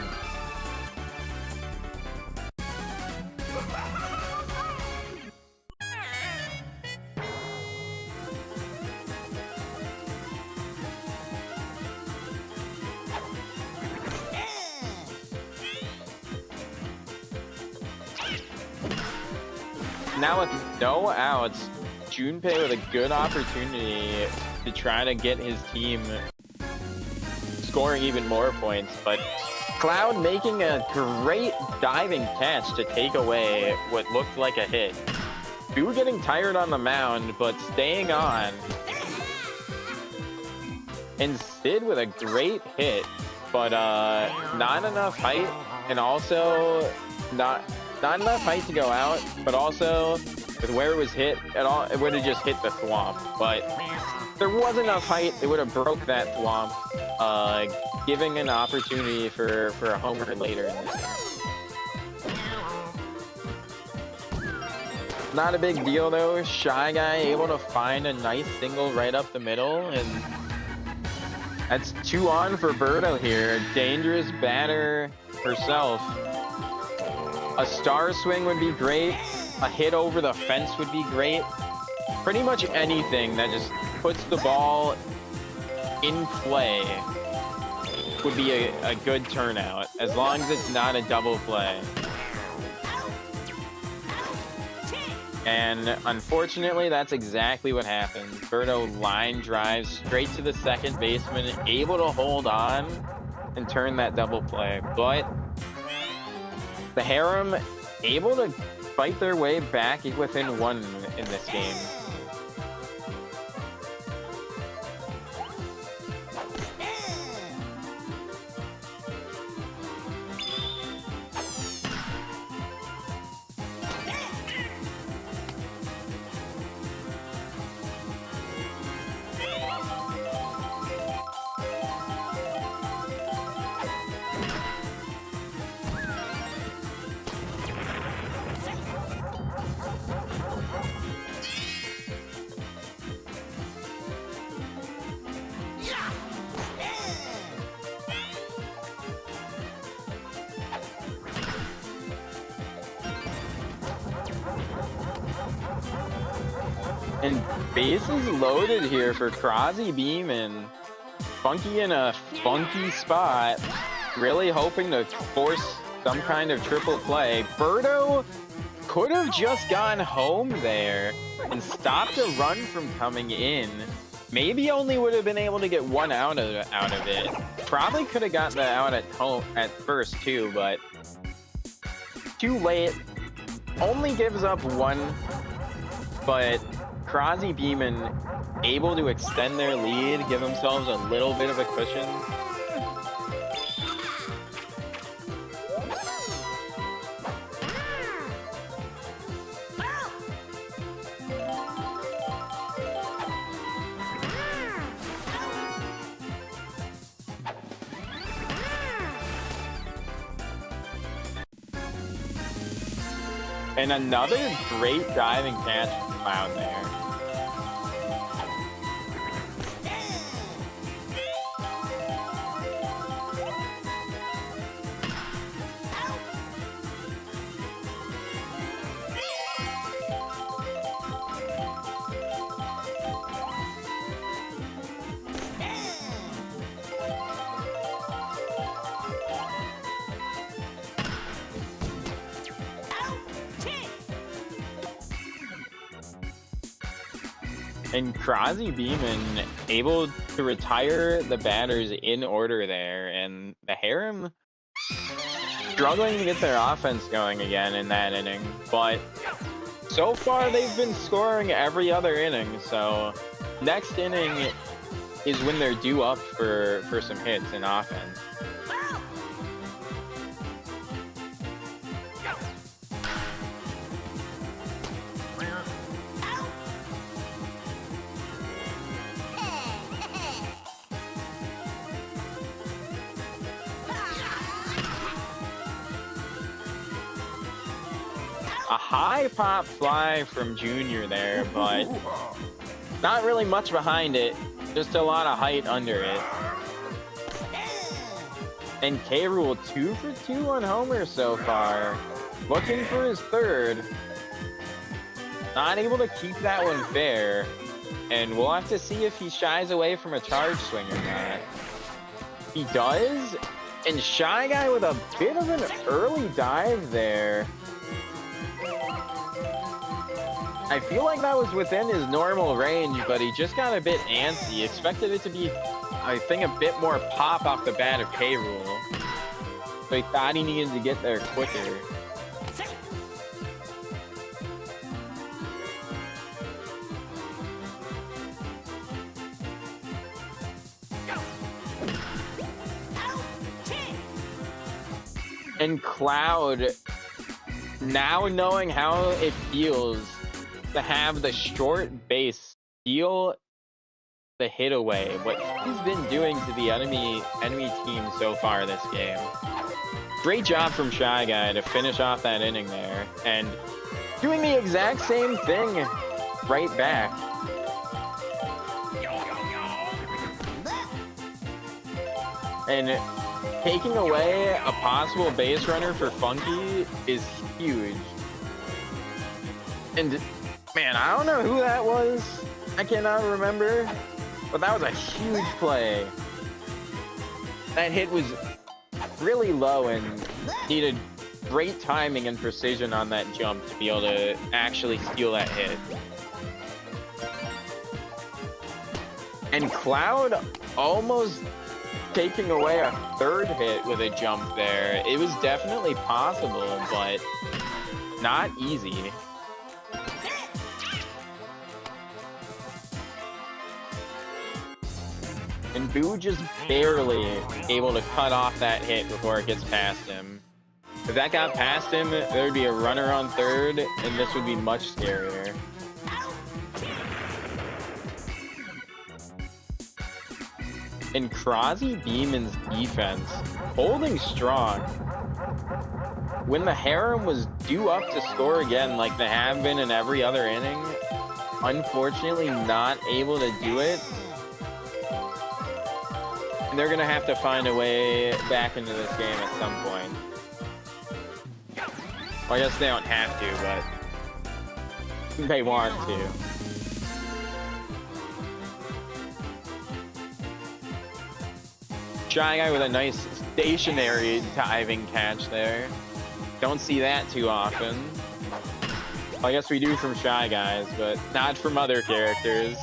Now with no outs, Junpei with a good opportunity to try to get his team scoring even more points, but Cloud making a great diving catch to take away what looked like a hit. Boo getting tired on the mound, but staying on. And Sid with a great hit, but not enough height, and also not enough height to go out, but also with where it was hit, it would have just hit the thwomp. But if there was enough height, it would have broke that thwomp, giving an opportunity for a homer later in this game. Not a big deal though. Shy Guy able to find a nice single right up the middle, and that's 2 on for Birdo here. Dangerous batter herself. A star swing would be great. A hit over the fence would be great. Pretty much anything that just puts the ball in play would be a good turnout, as long as it's not a double play. And unfortunately, that's exactly what happened. Birdo line drives straight to the second baseman, able to hold on and turn that double play. But the Harem able to fight their way back within 1 in this game. And Bases loaded here for Crozzie, Beamin. Funky in a funky spot. Really hoping to force some kind of triple play. Birdo could have just gone home there and stopped a run from coming in. Maybe only would have been able to get one out of it. Probably could have gotten that out at home at first too, but too late. Only gives up one, but Crozzie, Beamin able to extend their lead, give themselves a little bit of a cushion. And another great diving catch from Cloud there. And Crozzie, Beamin able to retire the batters in order there, and the Harem struggling to get their offense going again in that inning. But so far they've been scoring every other inning, so next inning is when they're due up for some hits in offense. A high pop fly from Junior there, but not really much behind it. Just a lot of height under it. And K-Rool 2 for 2 on Homer so far. Looking for his third. Not able to keep that one fair. And we'll have to see if he shies away from a charge swing or not. He does. And Shy Guy with a bit of an early dive there. I feel like that was within his normal range, but he just got a bit antsy. Expected it to be, I think, a bit more pop off the bat of K-Rool. So he thought he needed to get there quicker. And Cloud, now knowing how it feels to have the short base steal the hit away, what he's been doing to the enemy team so far this game. Great job from Shy Guy to finish off that inning there, and doing the exact same thing right back. And taking away a possible base runner for Funky is huge. And man, I don't know who that was. I cannot remember. But that was a huge play. That hit was really low and needed great timing and precision on that jump to be able to actually steal that hit. And Cloud almost taking away a third hit with a jump there. It was definitely possible, but not easy. And Boo just barely able to cut off that hit before it gets past him. If that got past him, there would be a runner on third, and this would be much scarier. And Crozzie, Beamin's defense holding strong. When the Harem was due up to score again like they have been in every other inning, unfortunately not able to do it. And they're gonna have to find a way back into this game at some point. Well, I guess they don't have to, but they want to. Shy Guy with a nice stationary diving catch there. Don't see that too often. Well, I guess we do from Shy Guys, but not from other characters.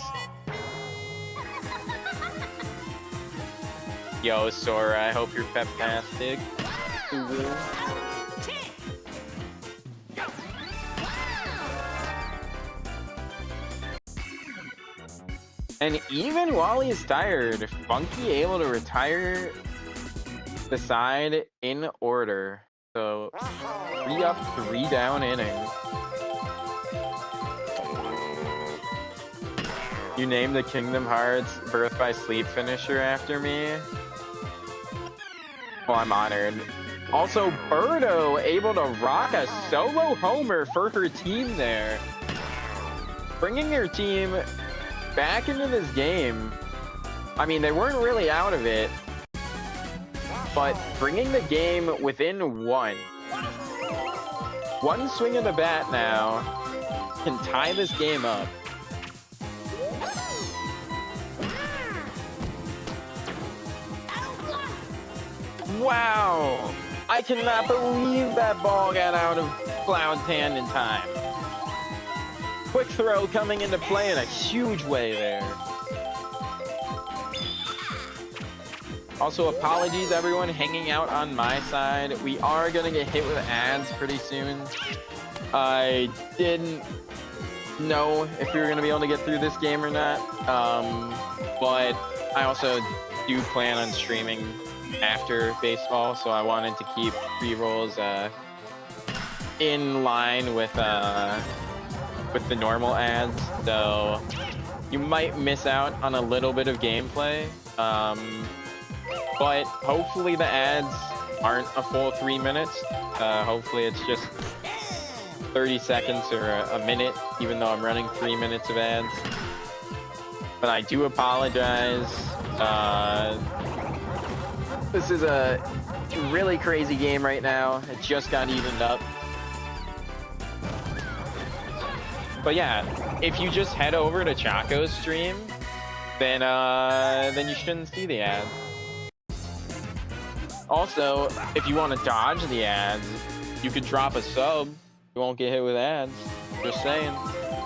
Yo, Sora, I hope you're peptastic. And even while he's tired, Funky able to retire the side in order. So 3 up, 3 down innings. You named the Kingdom Hearts Birth by Sleep finisher after me? Well, I'm honored. Also, Birdo able to rock a solo homer for her team there. Bringing her team back into this game. I mean, they weren't really out of it, but bringing the game within one swing of the bat now can tie this game up. Wow, I cannot believe that ball got out of Cloud's hand in time. Quick throw coming into play in a huge way there. Also, apologies everyone hanging out on my side. We are gonna get hit with ads pretty soon. I didn't know if we were gonna be able to get through this game or not. But I also do plan on streaming after baseball, so I wanted to keep pre-rolls in line with the normal ads, so you might miss out on a little bit of gameplay, but hopefully the ads aren't a full 3 minutes. Hopefully it's just 30 seconds or a minute, even though I'm running 3 minutes of ads. But I do apologize. This is a really crazy game right now. It just got evened up. But yeah, if you just head over to Chaco's stream, then you shouldn't see the ads. Also, if you want to dodge the ads, you could drop a sub. You won't get hit with ads. Just saying.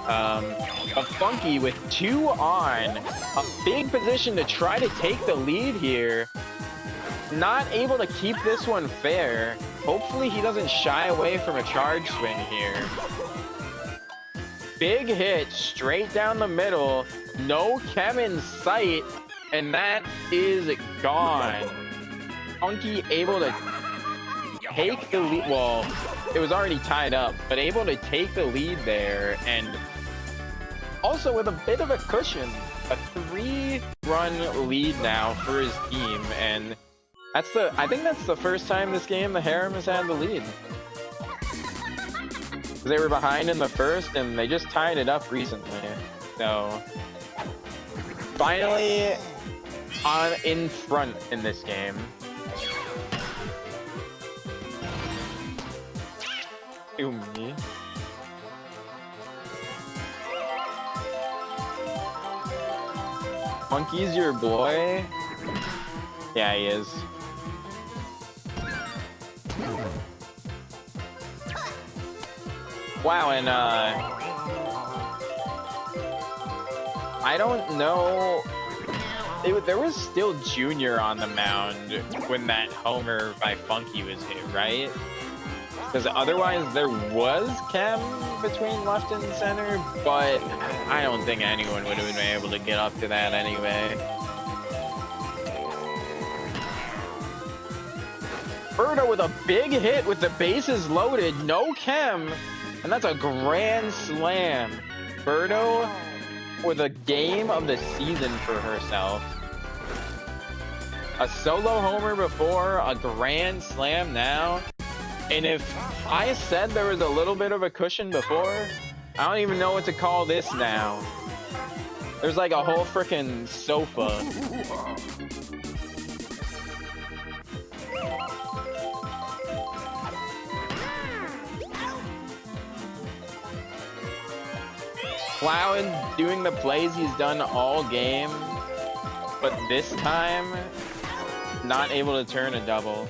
A Funky with 2 on, a big position to try to take the lead here. Not able to keep this one fair. Hopefully he doesn't shy away from a charge swing here. Big hit straight down the middle. No chem in sight, and that is gone. Funky able to take the lead. Well, it was already tied up, but able to take the lead there, and also with a bit of a cushion. A 3-run lead now for his team, and I think that's the first time this game the Harem has had the lead. They were behind in the first, and they just tied it up recently. So, finally, in front in this game. To me. Funky's your boy? Yeah, he is. Wow, and I don't know. There was still Junior on the mound when that homer by Funky was hit, right? Because otherwise there was chem between left and center, but I don't think anyone would have been able to get up to that anyway. Birdo with a big hit with the bases loaded, no chem, and that's a grand slam. Birdo with a game of the season for herself. A solo homer before, a grand slam now. And if I said there was a little bit of a cushion before, I don't even know what to call this now. There's like a whole freaking sofa. Cloud doing the plays he's done all game, but this time, not able to turn a double.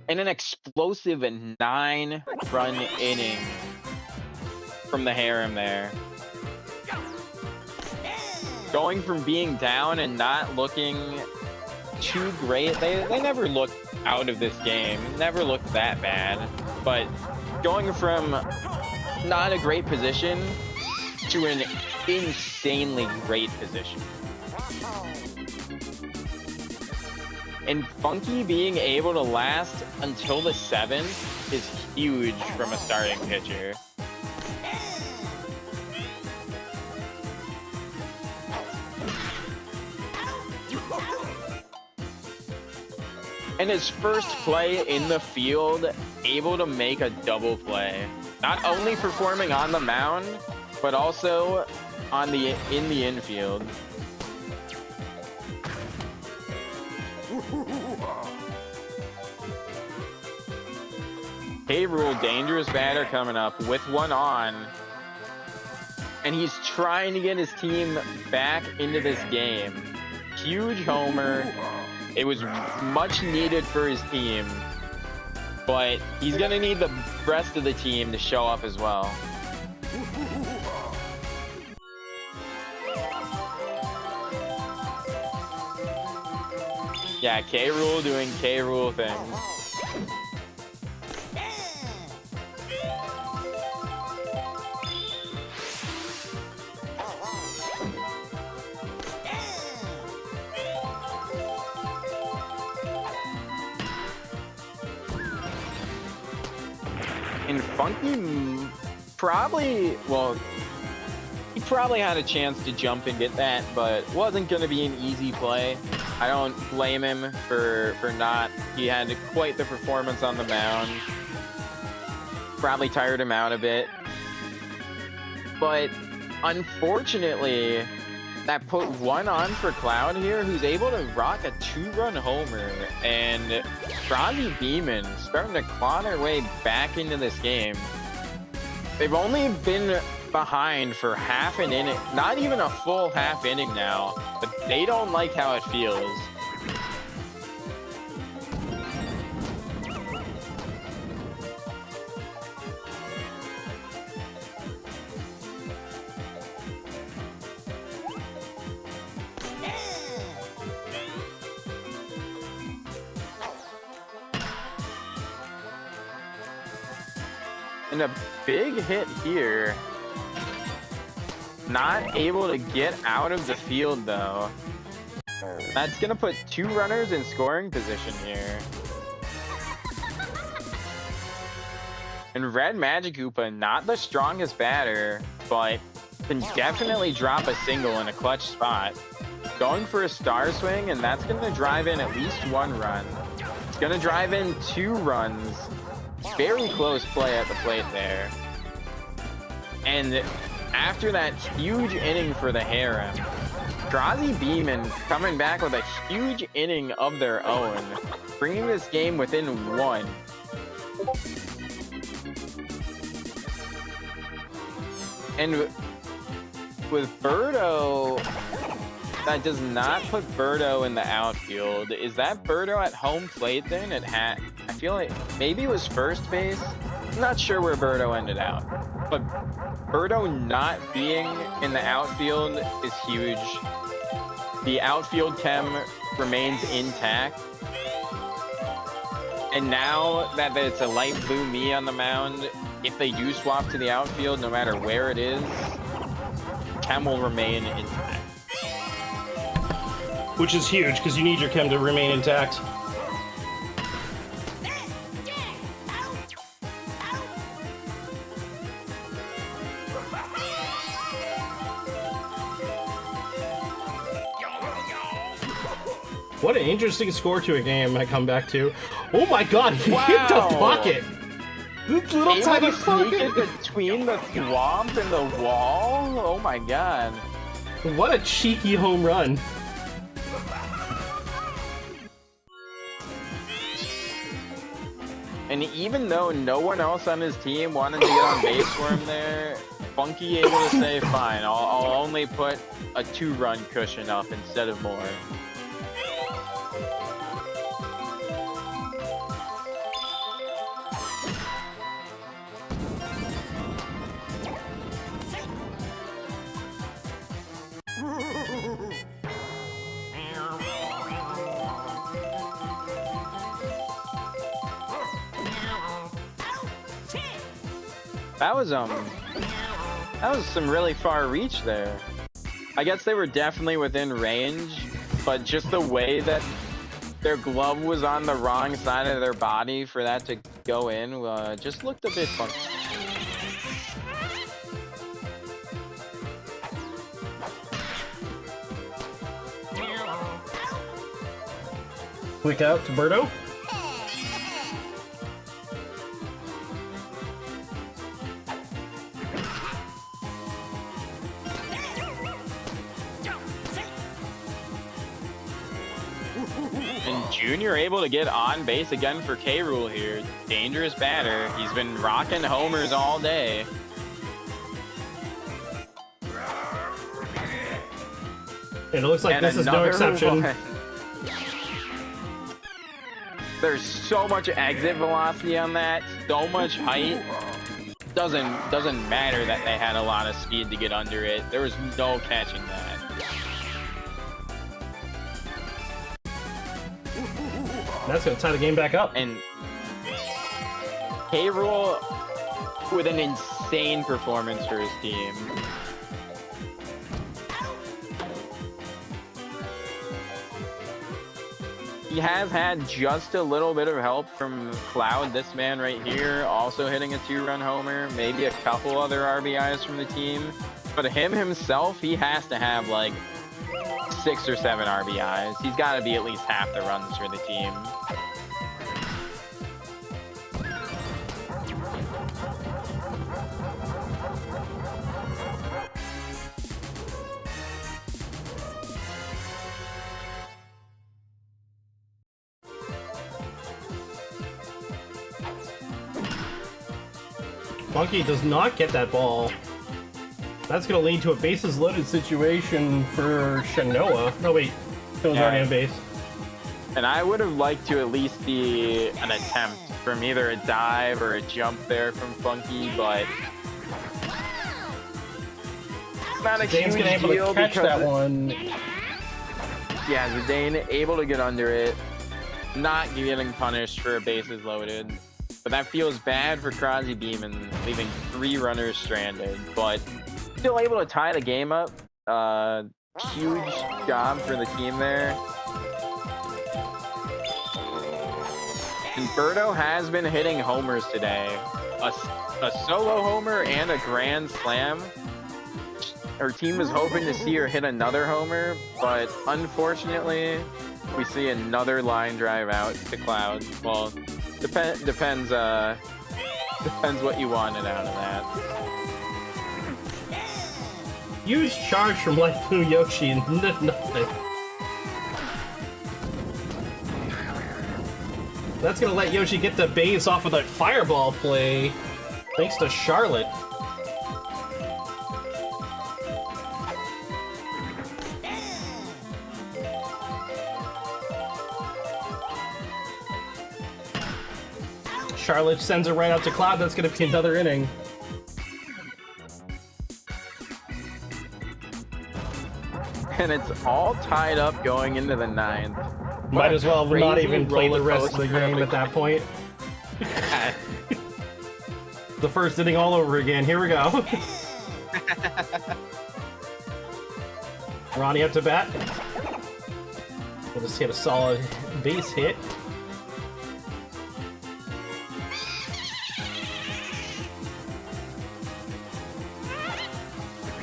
And an explosive 9-run inning from the Harem there. Going from being down and not looking too great. They never looked out of this game. Never looked that bad. But going from not a great position to an insanely great position. And Funky being able to last until the 7th is huge from a starting pitcher. And his first play in the field, able to make a double play. Not only performing on the mound, but also on in the infield. K-Rule, dangerous batter coming up with one on. And he's trying to get his team back into this game. Huge homer. It was much needed for his team. But he's going to need the rest of the team to show up as well. Yeah, K-Rule doing K-Rule things. And Funky probably, well, he probably had a chance to jump and get that, but wasn't going to be an easy play. I don't blame him for not. He had quite the performance on the mound. Probably tired him out a bit. But unfortunately, that put one on for Cloud here, who's able to rock a 2-run homer. And Crozzie Beamin starting to claw their way back into this game. They've only been behind for half an inning, not even a full half inning now, but they don't like how it feels. And a big hit here. Not able to get out of the field though. That's gonna put 2 runners in scoring position here. And Red Magic Koopa, not the strongest batter, but can definitely drop a single in a clutch spot. Going for a star swing, and that's gonna drive in at least 1 run. It's gonna drive in 2 runs. Very close play at the plate there. And after that huge inning for the Harem, Crozzie Beamin coming back with a huge inning of their own, bringing this game within 1. And with Birdo, that does not put Birdo in the outfield. Is that Birdo at home plate then? I feel like maybe it was first base. I'm not sure where Birdo ended out. But Birdo not being in the outfield is huge. The outfield chem remains intact. And now that it's a light blue me on the mound, if they do swap to the outfield, no matter where it is, chem will remain intact. Which is huge, because you need your chem to remain intact. What an interesting score to a game I come back to. Oh my god, he hit the pocket! This little tiny pocket! Between the swamp and the wall? Oh my god. What a cheeky home run. And even though no one else on his team wanted to get on base for him there, Funky able to say, fine, I'll only put a 2-run cushion up instead of more. That was some really far reach there. I guess they were definitely within range, but just the way that their glove was on the wrong side of their body for that to go in just looked a bit funky. Quick out to Birdo. Junior able to get on base again for K-Rool here. Dangerous batter. He's been rocking homers all day. It looks like this is no exception. One. There's so much exit velocity on that, so much height. Doesn't matter that they had a lot of speed to get under it. There was no catching that. That's going to tie the game back up. And K-Rool with an insane performance for his team. He has had just a little bit of help from Cloud, this man right here, also hitting a 2-run homer, maybe a couple other RBIs from the team. But him himself, he has to have like 6 or 7 RBIs. He's got to be at least half the runs for the team. Funky does not get that ball. That's going to lead to a bases loaded situation for Shanoa. No, wait. Shanoa's already on base. And I would have liked to at least see an attempt from either a dive or a jump there from Funky, but it's not a huge Zane's able deal to catch because that one. Yeah, Zidane able to get under it, not getting punished for a bases loaded. But that feels bad for Crozzie Beamin, leaving 3 runners stranded, but still able to tie the game up. Huge job for the team there. And Birdo has been hitting homers today. A solo homer and a grand slam. Her team was hoping to see her hit another homer, but unfortunately, we see another line drive out to Cloud. Well, depends what you wanted out of that. Huge charge from Light Blue Yoshi and nothing. That's gonna let Yoshi get the base off of that fireball play, thanks to Charlotte. Charlotte sends it right out to Cloud. That's going to be another inning. And it's all tied up going into the 9th. Might as well not even play the rest of the roller game at that point. The first inning all over again. Here we go. Ronnie up to bat. We'll just hit a solid base hit.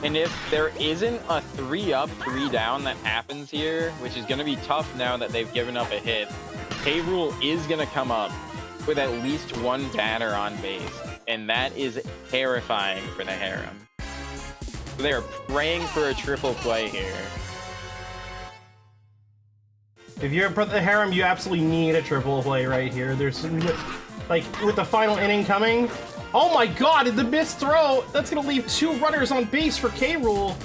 And if there isn't a 3-up, 3-down that happens here, which is going to be tough now that they've given up a hit, K-Rool is going to come up with at least 1 batter on base. And that is terrifying for the Harem. So they are praying for a triple play here. If you're the Harem, you absolutely need a triple play right here. There's, like, with the final inning coming. Oh my god, the missed throw! That's gonna leave 2 runners on base for K-Rool.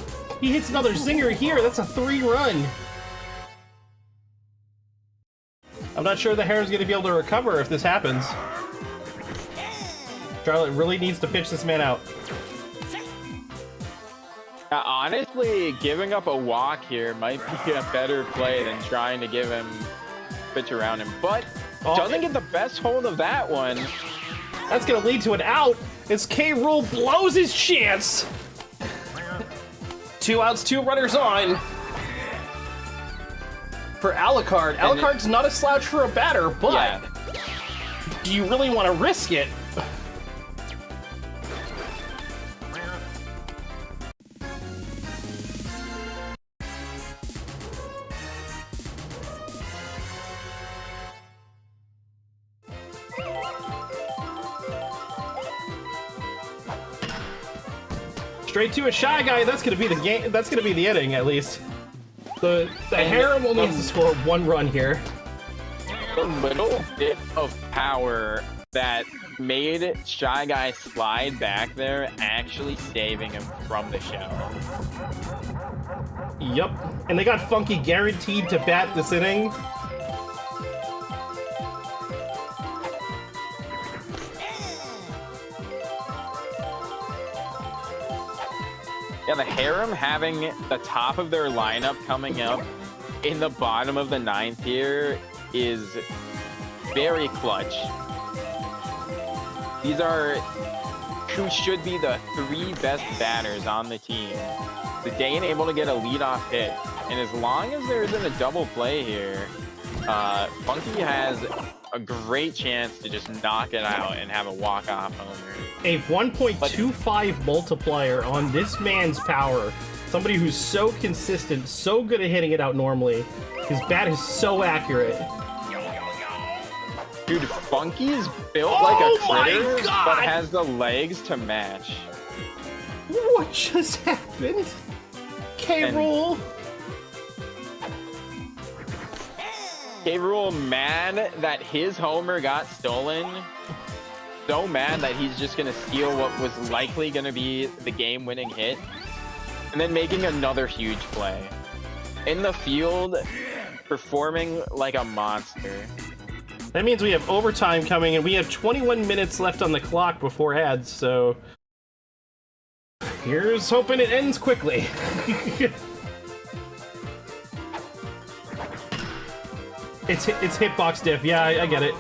He hits another zinger here. That's a 3-run. I'm not sure the Harem's gonna be able to recover if this happens. Charlotte really needs to pitch this man out. Honestly, giving up a walk here might be a better play than trying to give him pitch around him, but doesn't get the best hold of that one. That's gonna lead to an out as K-Rool blows his chance. 2 outs, 2 runners on. For Alucard. Alucard's not a slouch for a batter, but do you really want to risk it? Straight to a Shy Guy. That's gonna be the game. That's gonna be the inning, at least. The Harem only has to score 1 run here. The little bit of power that made Shy Guy slide back there, actually saving him from the shell. Yep. And they got Funky guaranteed to bat this inning. Yeah, the Harem having the top of their lineup coming up in the bottom of the 9th here is very clutch. These are who should be the 3 best batters on the team. The Dane able to get a leadoff hit, and as long as there isn't a double play here, Funky has a great chance to just knock it out and have a walk-off homer. A 1.25 multiplier on this man's power. Somebody who's so consistent, so good at hitting it out normally. His bat is so accurate. Dude, Funky's built like a critter, but has the legs to match. What just happened? K-Rool. K-Rool mad that his homer got stolen. So mad that he's just gonna steal what was likely gonna be the game-winning hit, and then making another huge play. In the field, performing like a monster. That means we have overtime coming, and we have 21 minutes left on the clock before ads, so here's hoping it ends quickly. It's hitbox diff. Yeah, I get it.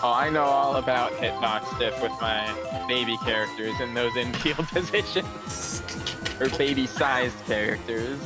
Oh, I know all about hitbox diff with my baby characters in those infield positions. Or baby-sized characters.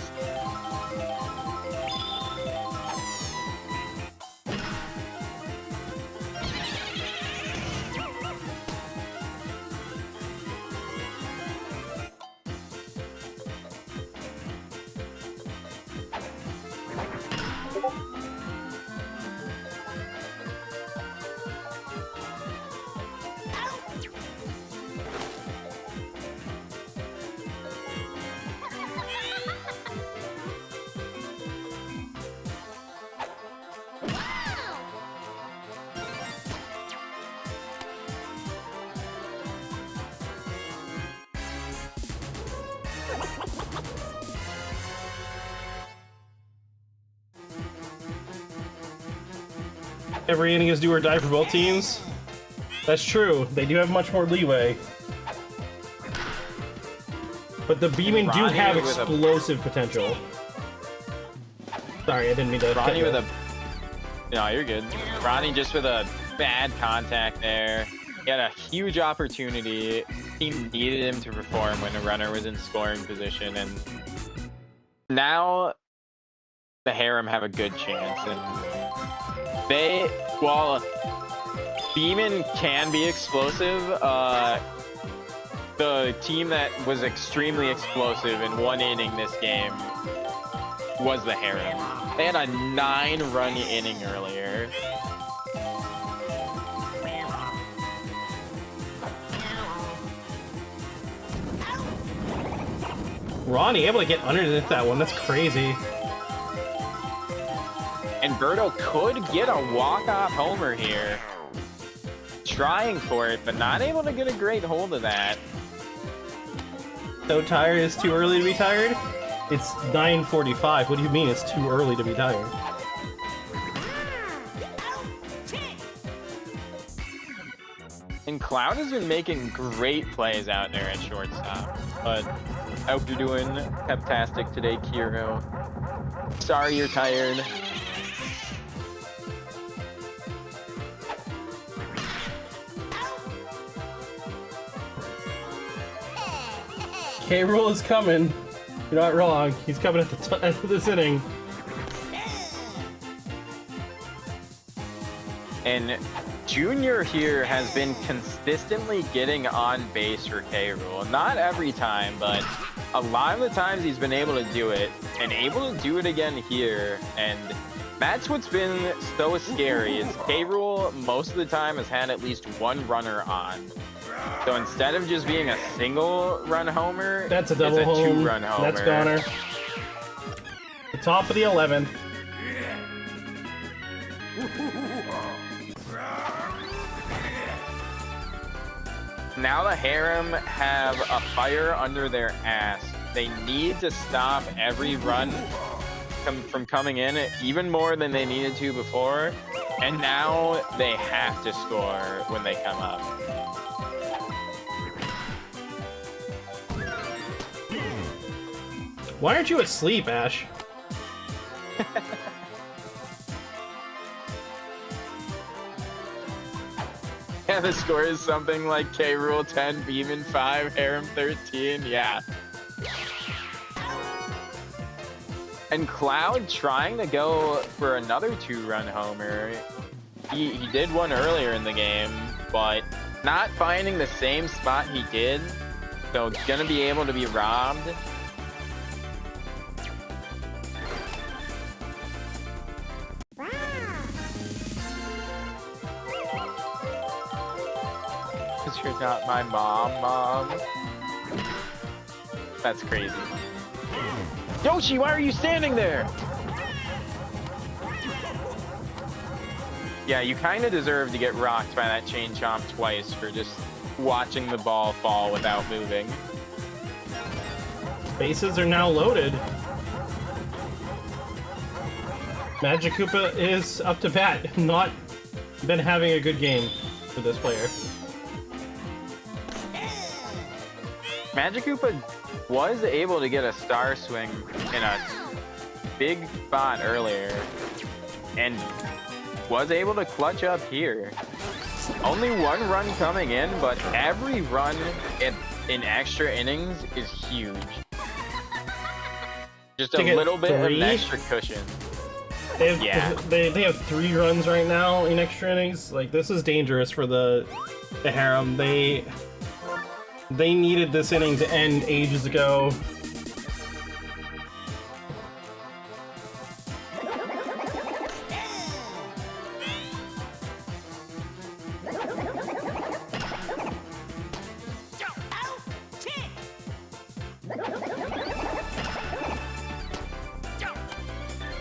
Every inning is do or die for both teams. That's true. They do have much more leeway. But the Beamin do have explosive potential. Sorry, I didn't mean to. Ronnie with a... No, you're good. Ronnie just with a bad contact there. He had a huge opportunity. Team needed him to perform when a runner was in scoring position, and now the Harem have a good chance. And while Beamin can be explosive, the team that was extremely explosive in 1 inning this game was the Harem. They had a 9-run inning earlier. Ronnie able to get underneath that one. That's crazy. And Birdo could get a walk-off homer here. Trying for it, but not able to get a great hold of that. So tired is too early to be tired? It's 9:45. What do you mean it's too early to be tired? And Cloud has been making great plays out there at shortstop. But I hope you're doing peptastic today, Kiro. Sorry you're tired. K-Rool is coming. You're not wrong. He's coming at the end of this inning. And Junior here has been consistently getting on base for K-Rool. Not every time, but a lot of the times he's been able to do it, and able to do it again here. And that's what's been so scary, is K-Rool most of the time has had at least one runner on. So instead of just being a single run homer, That's a double it's a home. two-run homer. That's Goner. The top of the 11th. Now the Harem have a fire under their ass. They need to stop every run from coming in, even more than they needed to before. And now they have to score when they come up. Why aren't you asleep, Ash? Yeah, the score is something like K-Rool 10, Beamin 5, Harem 13, yeah. And Cloud trying to go for another two-run homer. He did one earlier in the game, but not finding the same spot he did, so gonna be able to be robbed. Because you're not my mom. That's crazy. Yoshi, why are you standing there? Yeah, you kind of deserve to get rocked by that chain chomp twice for just watching the ball fall without moving. Bases are now loaded. Magic Koopa is up to bat. Not been having a good game for this player. Magic Koopa was able to get a star swing in a big spot earlier and was able to clutch up here. Only one run coming in, but every run in extra innings is huge. Just a little bit of an extra cushion. They have 3 runs right now in extra innings. Like, this is dangerous for the Harem. They needed this inning to end ages ago.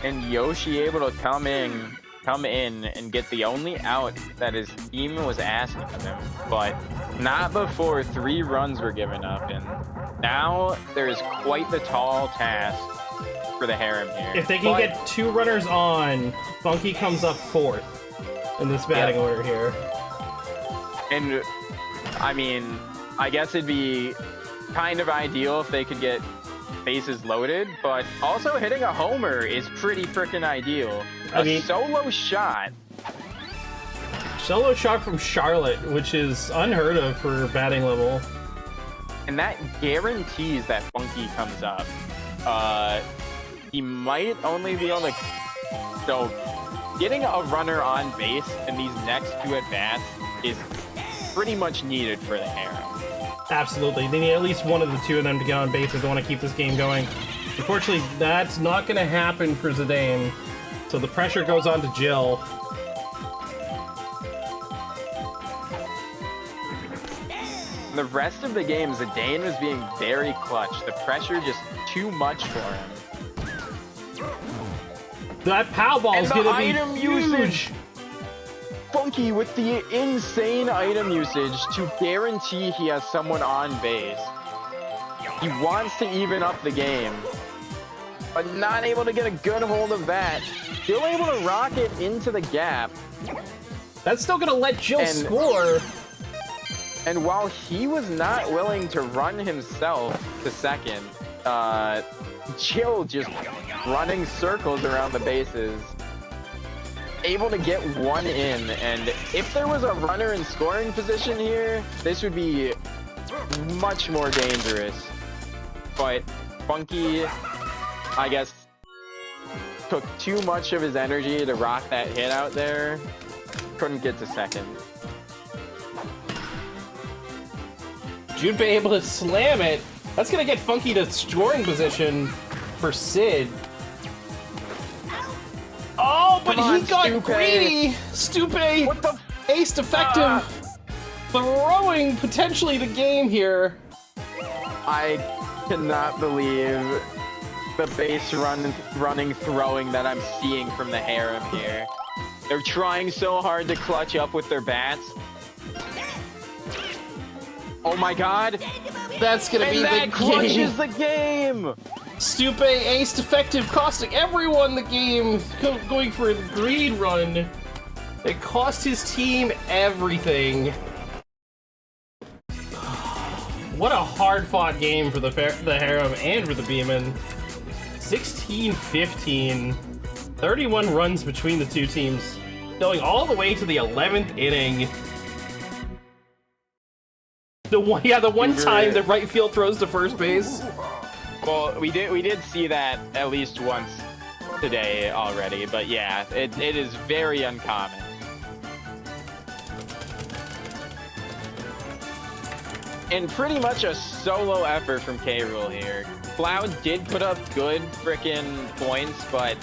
And Yoshi able to come in and get the only out that his team was asking of him, but not before 3 runs were given up. And now there is quite the tall task for the Harem here. If they can get 2 runners on, Funky comes up 4th in this batting order here. And I mean, I guess it'd be kind of ideal if they could get bases loaded, but also hitting a homer is pretty freaking ideal. A solo shot. Solo shot from Charlotte, which is unheard of for batting level. And that guarantees that Funky comes up. He might only be able to... So, getting a runner on base in these next 2 at-bats is pretty much needed for the Harem. Absolutely. They need at least one of the 2 of them to get on base if they want to keep this game going. Unfortunately, that's not going to happen for Zidane. So the pressure goes on to Jill. The rest of the game, Zidane was being very clutch. The pressure just too much for him. That pow ball is And the gonna be item huge. usage! Funky with the insane item usage to guarantee he has someone on base. He wants to even up the game, but not able to get a good hold of that. Still able to rocket into the gap. That's still gonna let Jill score. And while he was not willing to run himself to second, Jill just running circles around the bases. Able to get one in, and if there was a runner in scoring position here, this would be much more dangerous. But Funky, I guess, took too much of his energy to rock that hit out there. Couldn't get to second. Junpei able to slam it. That's gonna get Funky to scoring position for Sid. Oh, but Come on, he got Stupe. greedy! Stupe What the? aced effective. Throwing potentially the game here. I cannot believe the base running throwing that I'm seeing from the Harem here. They're trying so hard to clutch up with their bats. Oh my god. That's gonna be And the that game. clutches the game. Stupe aced effective, costing everyone the game, going for the greed run. It cost his team everything. What a hard-fought game for the Harem and for the Beamin. 16-15. 31 runs between the two teams, going all the way to the 11th inning. The one time that right field throws to first base. Well, we did see that at least once today already, but yeah, it is very uncommon. And pretty much a solo effort from K-Rool here. Cloud did put up good frickin' points, but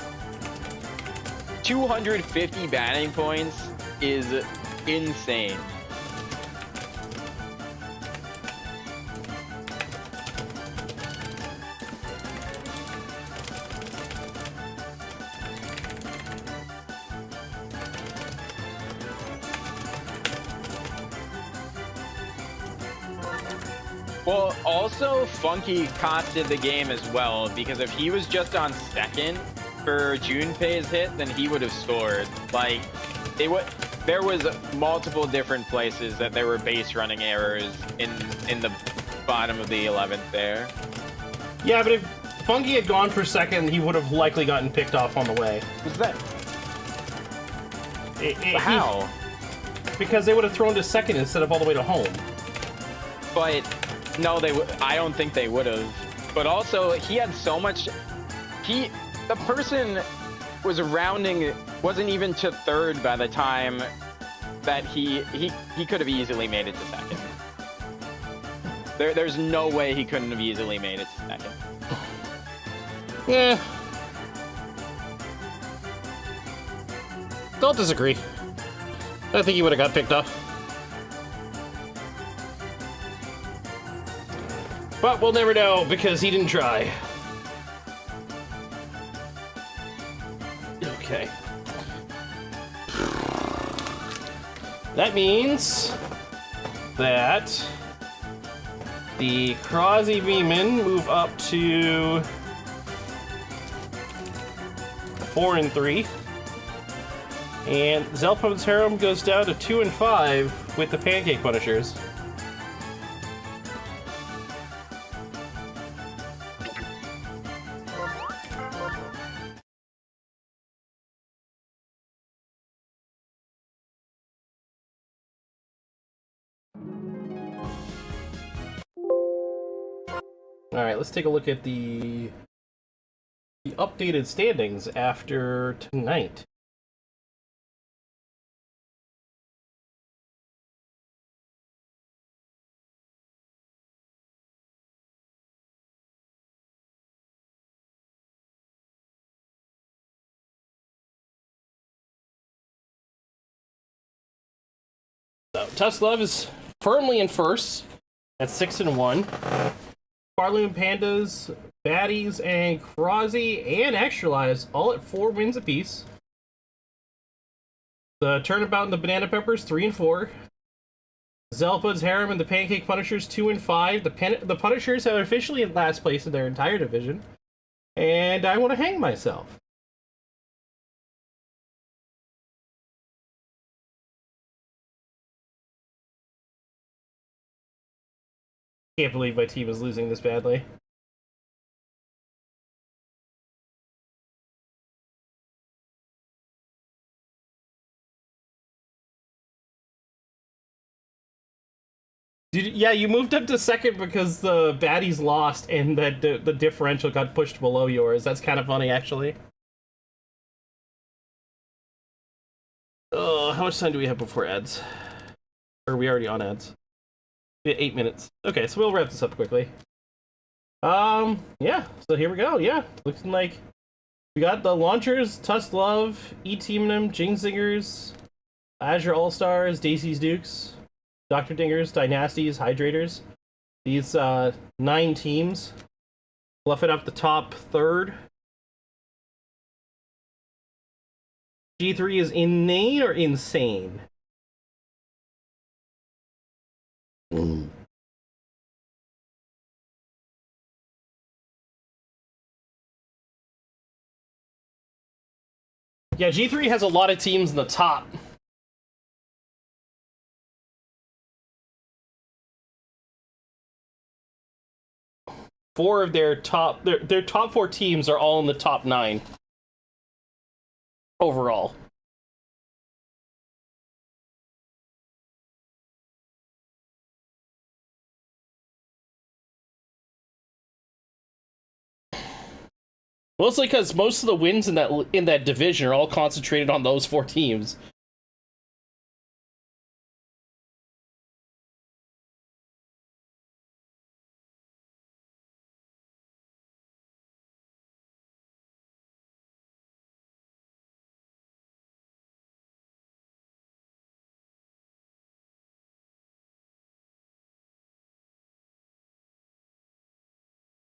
250 batting points is insane. Well, also, Funky costed the game as well, because if he was just on second for Junpei's hit, then he would have scored. Like, there was multiple different places that there were base running errors in the bottom of the 11th there. Yeah, but if Funky had gone for second, he would have likely gotten picked off on the way. What's that? How? Because they would have thrown to second instead of all the way to home. But no, I don't think they would have. But also, he had so much. The person was rounding, wasn't even to third by the time that he could have easily made it to second. There's no way he couldn't have easily made it to second. Yeah. Don't disagree. I think he would have got picked off. But we'll never know because he didn't try. Okay. That means that the Crozzie Beamin move up to 4-3. And Xelpud's Harem goes down to 2-5 with the Pancake Punishers. Alright, let's take a look at the updated standings after tonight. So, Tusk Love is firmly in first at 6-1. Farloon Pandas, Baddies, and Crozzie and Extra Lives all at 4 wins apiece. The Turnabout and the Banana Peppers 3-4. Xelpud's Harem and the Pancake Punishers 2-5. The Punishers have officially in last place in their entire division. And I want to hang myself. Can't believe my team is losing this badly. Yeah, you moved up to second because the Baddies lost and that the differential got pushed below yours. That's kind of funny, actually. Oh, how much time do we have before ads? Or are we already on ads? Yeah, 8 minutes. Okay, so we'll wrap this up quickly. Yeah, so here we go. Yeah, looking like we got the launchers, Tusk Love, E-Teamnum, Jingzingers, Azure All-Stars, Dacey's Dukes, Dr. Dingers, Dynasties, Hydrators. These 9 teams bluffing up the top third. G3 is inane or insane? Yeah, G3 has a lot of teams in the top. Four of their top top 4 teams are all in the top 9 overall. Mostly because most of the wins in that division are all concentrated on those 4 teams.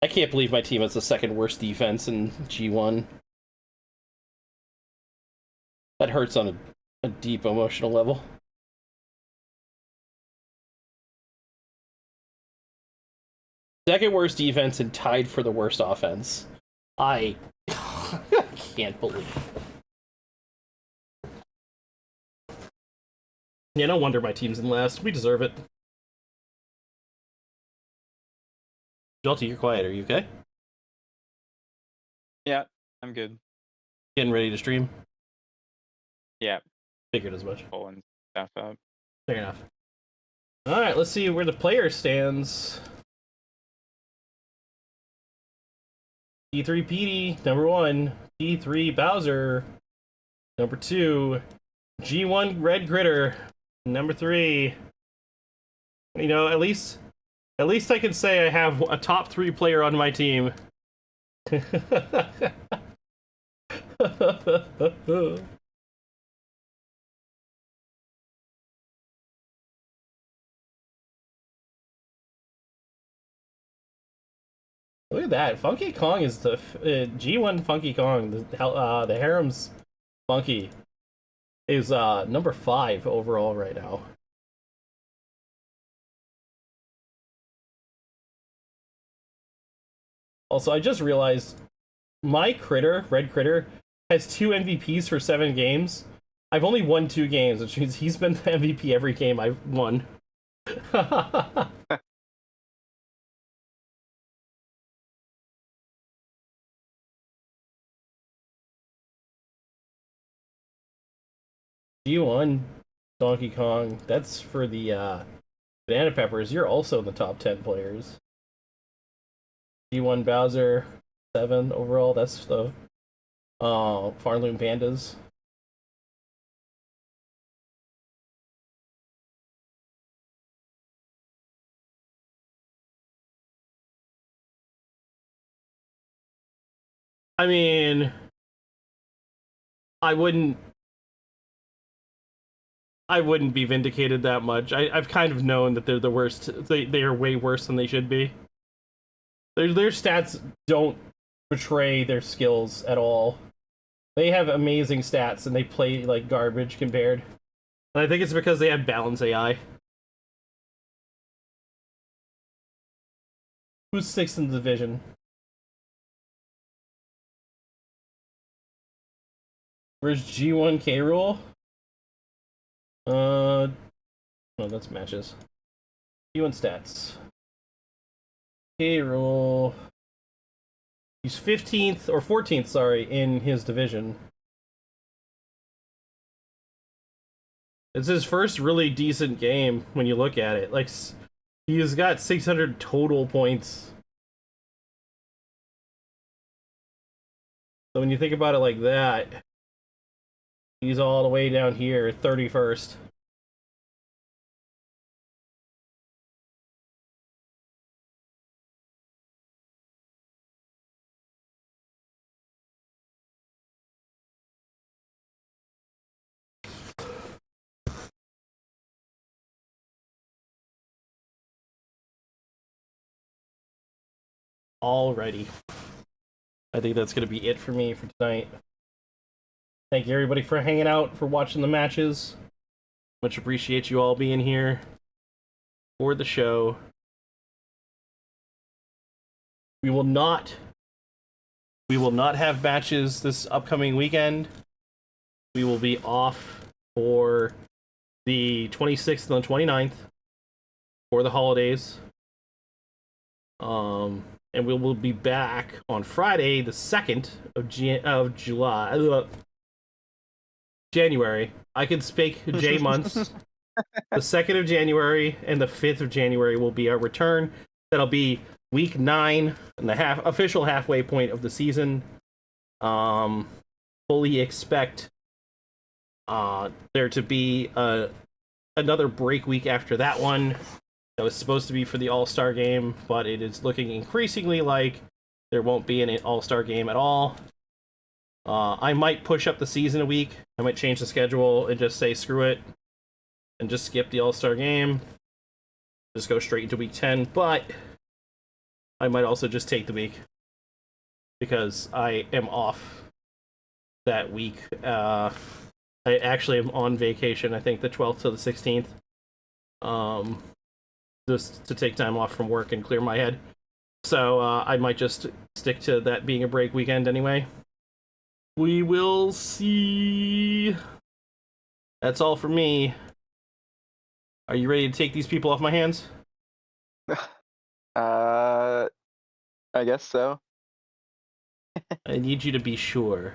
I can't believe my team has the second worst defense in G1. That hurts on a deep emotional level. Second worst defense and tied for the worst offense. I can't believe it. Yeah, no wonder my team's in last. We deserve it. Jolty, you're quiet. Are you okay? Yeah, I'm good. Getting ready to stream? Yeah. Figured as much. Pulling stuff up. Fair enough. Alright, let's see where the player stands. D3 Petey, number 1. D3 Bowser, number 2. G1 Red Critter, number 3. You know, at least I can say I have a top 3 player on my team. Look at that. Funky Kong is the G1 Funky Kong. The Harem's Funky is number 5 overall right now. Also, I just realized my critter, Red Critter, has 2 MVPs for 7 games. I've only won 2 games, which means he's been the MVP every game I've won. G1 Donkey Kong, that's for the Banana Peppers. You're also in the top 10 players. G1 Bowser, 7 overall. That's the Farloon Pandas. I mean, I wouldn't I wouldn't be vindicated that much. I've kind of known that they're the worst. They are way worse than they should be. Their stats don't betray their skills at all. They have amazing stats, and they play like garbage compared. And I think it's because they have balance AI. Who's 6th in the division? Where's G1 K Rool? No, that's matches. G1 stats. K Rool. He's 15th or 14th, sorry, in his division. It's his first really decent game when you look at it. Like, he's got 600 total points. So when you think about it like that, he's all the way down here, 31st. Alrighty. I think that's going to be it for me for tonight. Thank you everybody for hanging out, for watching the matches. Much appreciate you all being here for the show. We will not have matches this upcoming weekend. We will be off for the 26th and the 29th for the holidays. And we will be back on Friday, the 2nd of January. I can speak J months. The 2nd of January and the 5th of January will be our return. That'll be week 9 and the official halfway point of the season. Fully expect there to be another break week after that one. That was supposed to be for the All-Star game, but it is looking increasingly like there won't be an All-Star game at all. I might push up the season a week. I might change the schedule and just say screw it and just skip the All-Star game. Just go straight into week 10, but I might also just take the week because I am off that week. I actually am on vacation, I think the 12th to the 16th. Just to take time off from work and clear my head. So I might just stick to that being a break weekend anyway. We will see. That's all for me. Are you ready to take these people off my hands? I guess so. I need you to be sure.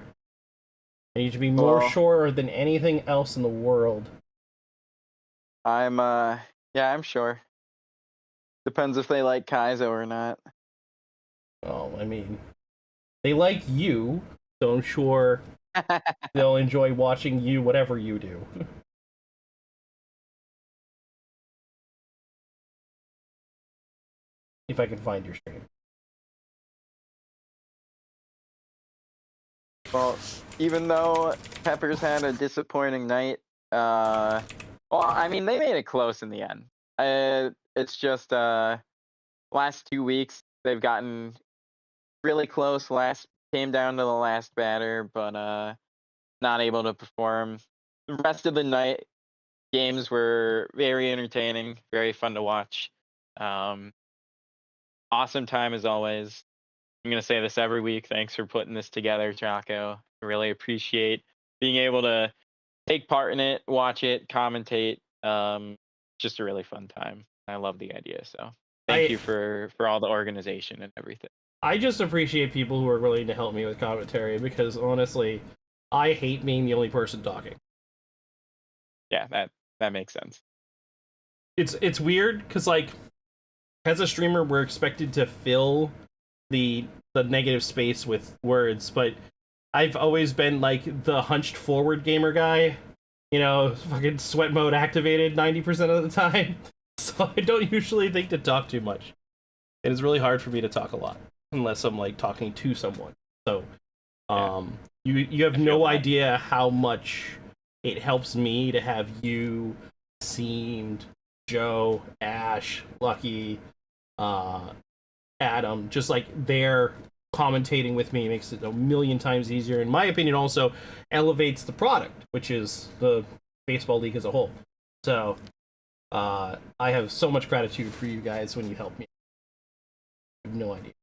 I need you to be more sure than anything else in the world. Yeah, I'm sure. Depends if they like Kaizo or not. Oh, I mean, they like you, so I'm sure they'll enjoy watching you, whatever you do. If I can find your stream. Well, even though Peppers had a disappointing night, well, I mean, they made it close in the end. It's just last 2 weeks they've gotten really close. Came down to the last batter, but not able to perform. The rest of the night games were very entertaining, very fun to watch. Awesome time as always. I'm gonna say this every week. Thanks for putting this together, Chaco. I really appreciate being able to take part in it, watch it, commentate. Just a really fun time. I love the idea, so thank you for all the organization and everything. I just appreciate people who are willing to help me with commentary because honestly, I hate being the only person talking. Yeah, that makes sense. It's weird because like as a streamer, we're expected to fill the negative space with words, but I've always been like the hunched forward gamer guy. You know, fucking sweat mode activated 90% of the time. So I don't usually think to talk too much. It is really hard for me to talk a lot unless I'm like talking to someone. So you have no idea how much it helps me to have you, Seamed, Joe, Ash, Lucky, Adam, just like they're commentating with me makes it a million times easier. In my opinion, also elevates the product, which is the baseball league as a whole. So I have so much gratitude for you guys when you help me. I have no idea.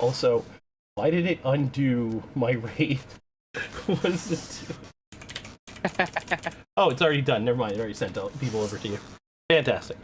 Also, why did it undo my raid? What does this do? Oh, it's already done. Never mind. It already sent people over to you. Fantastic.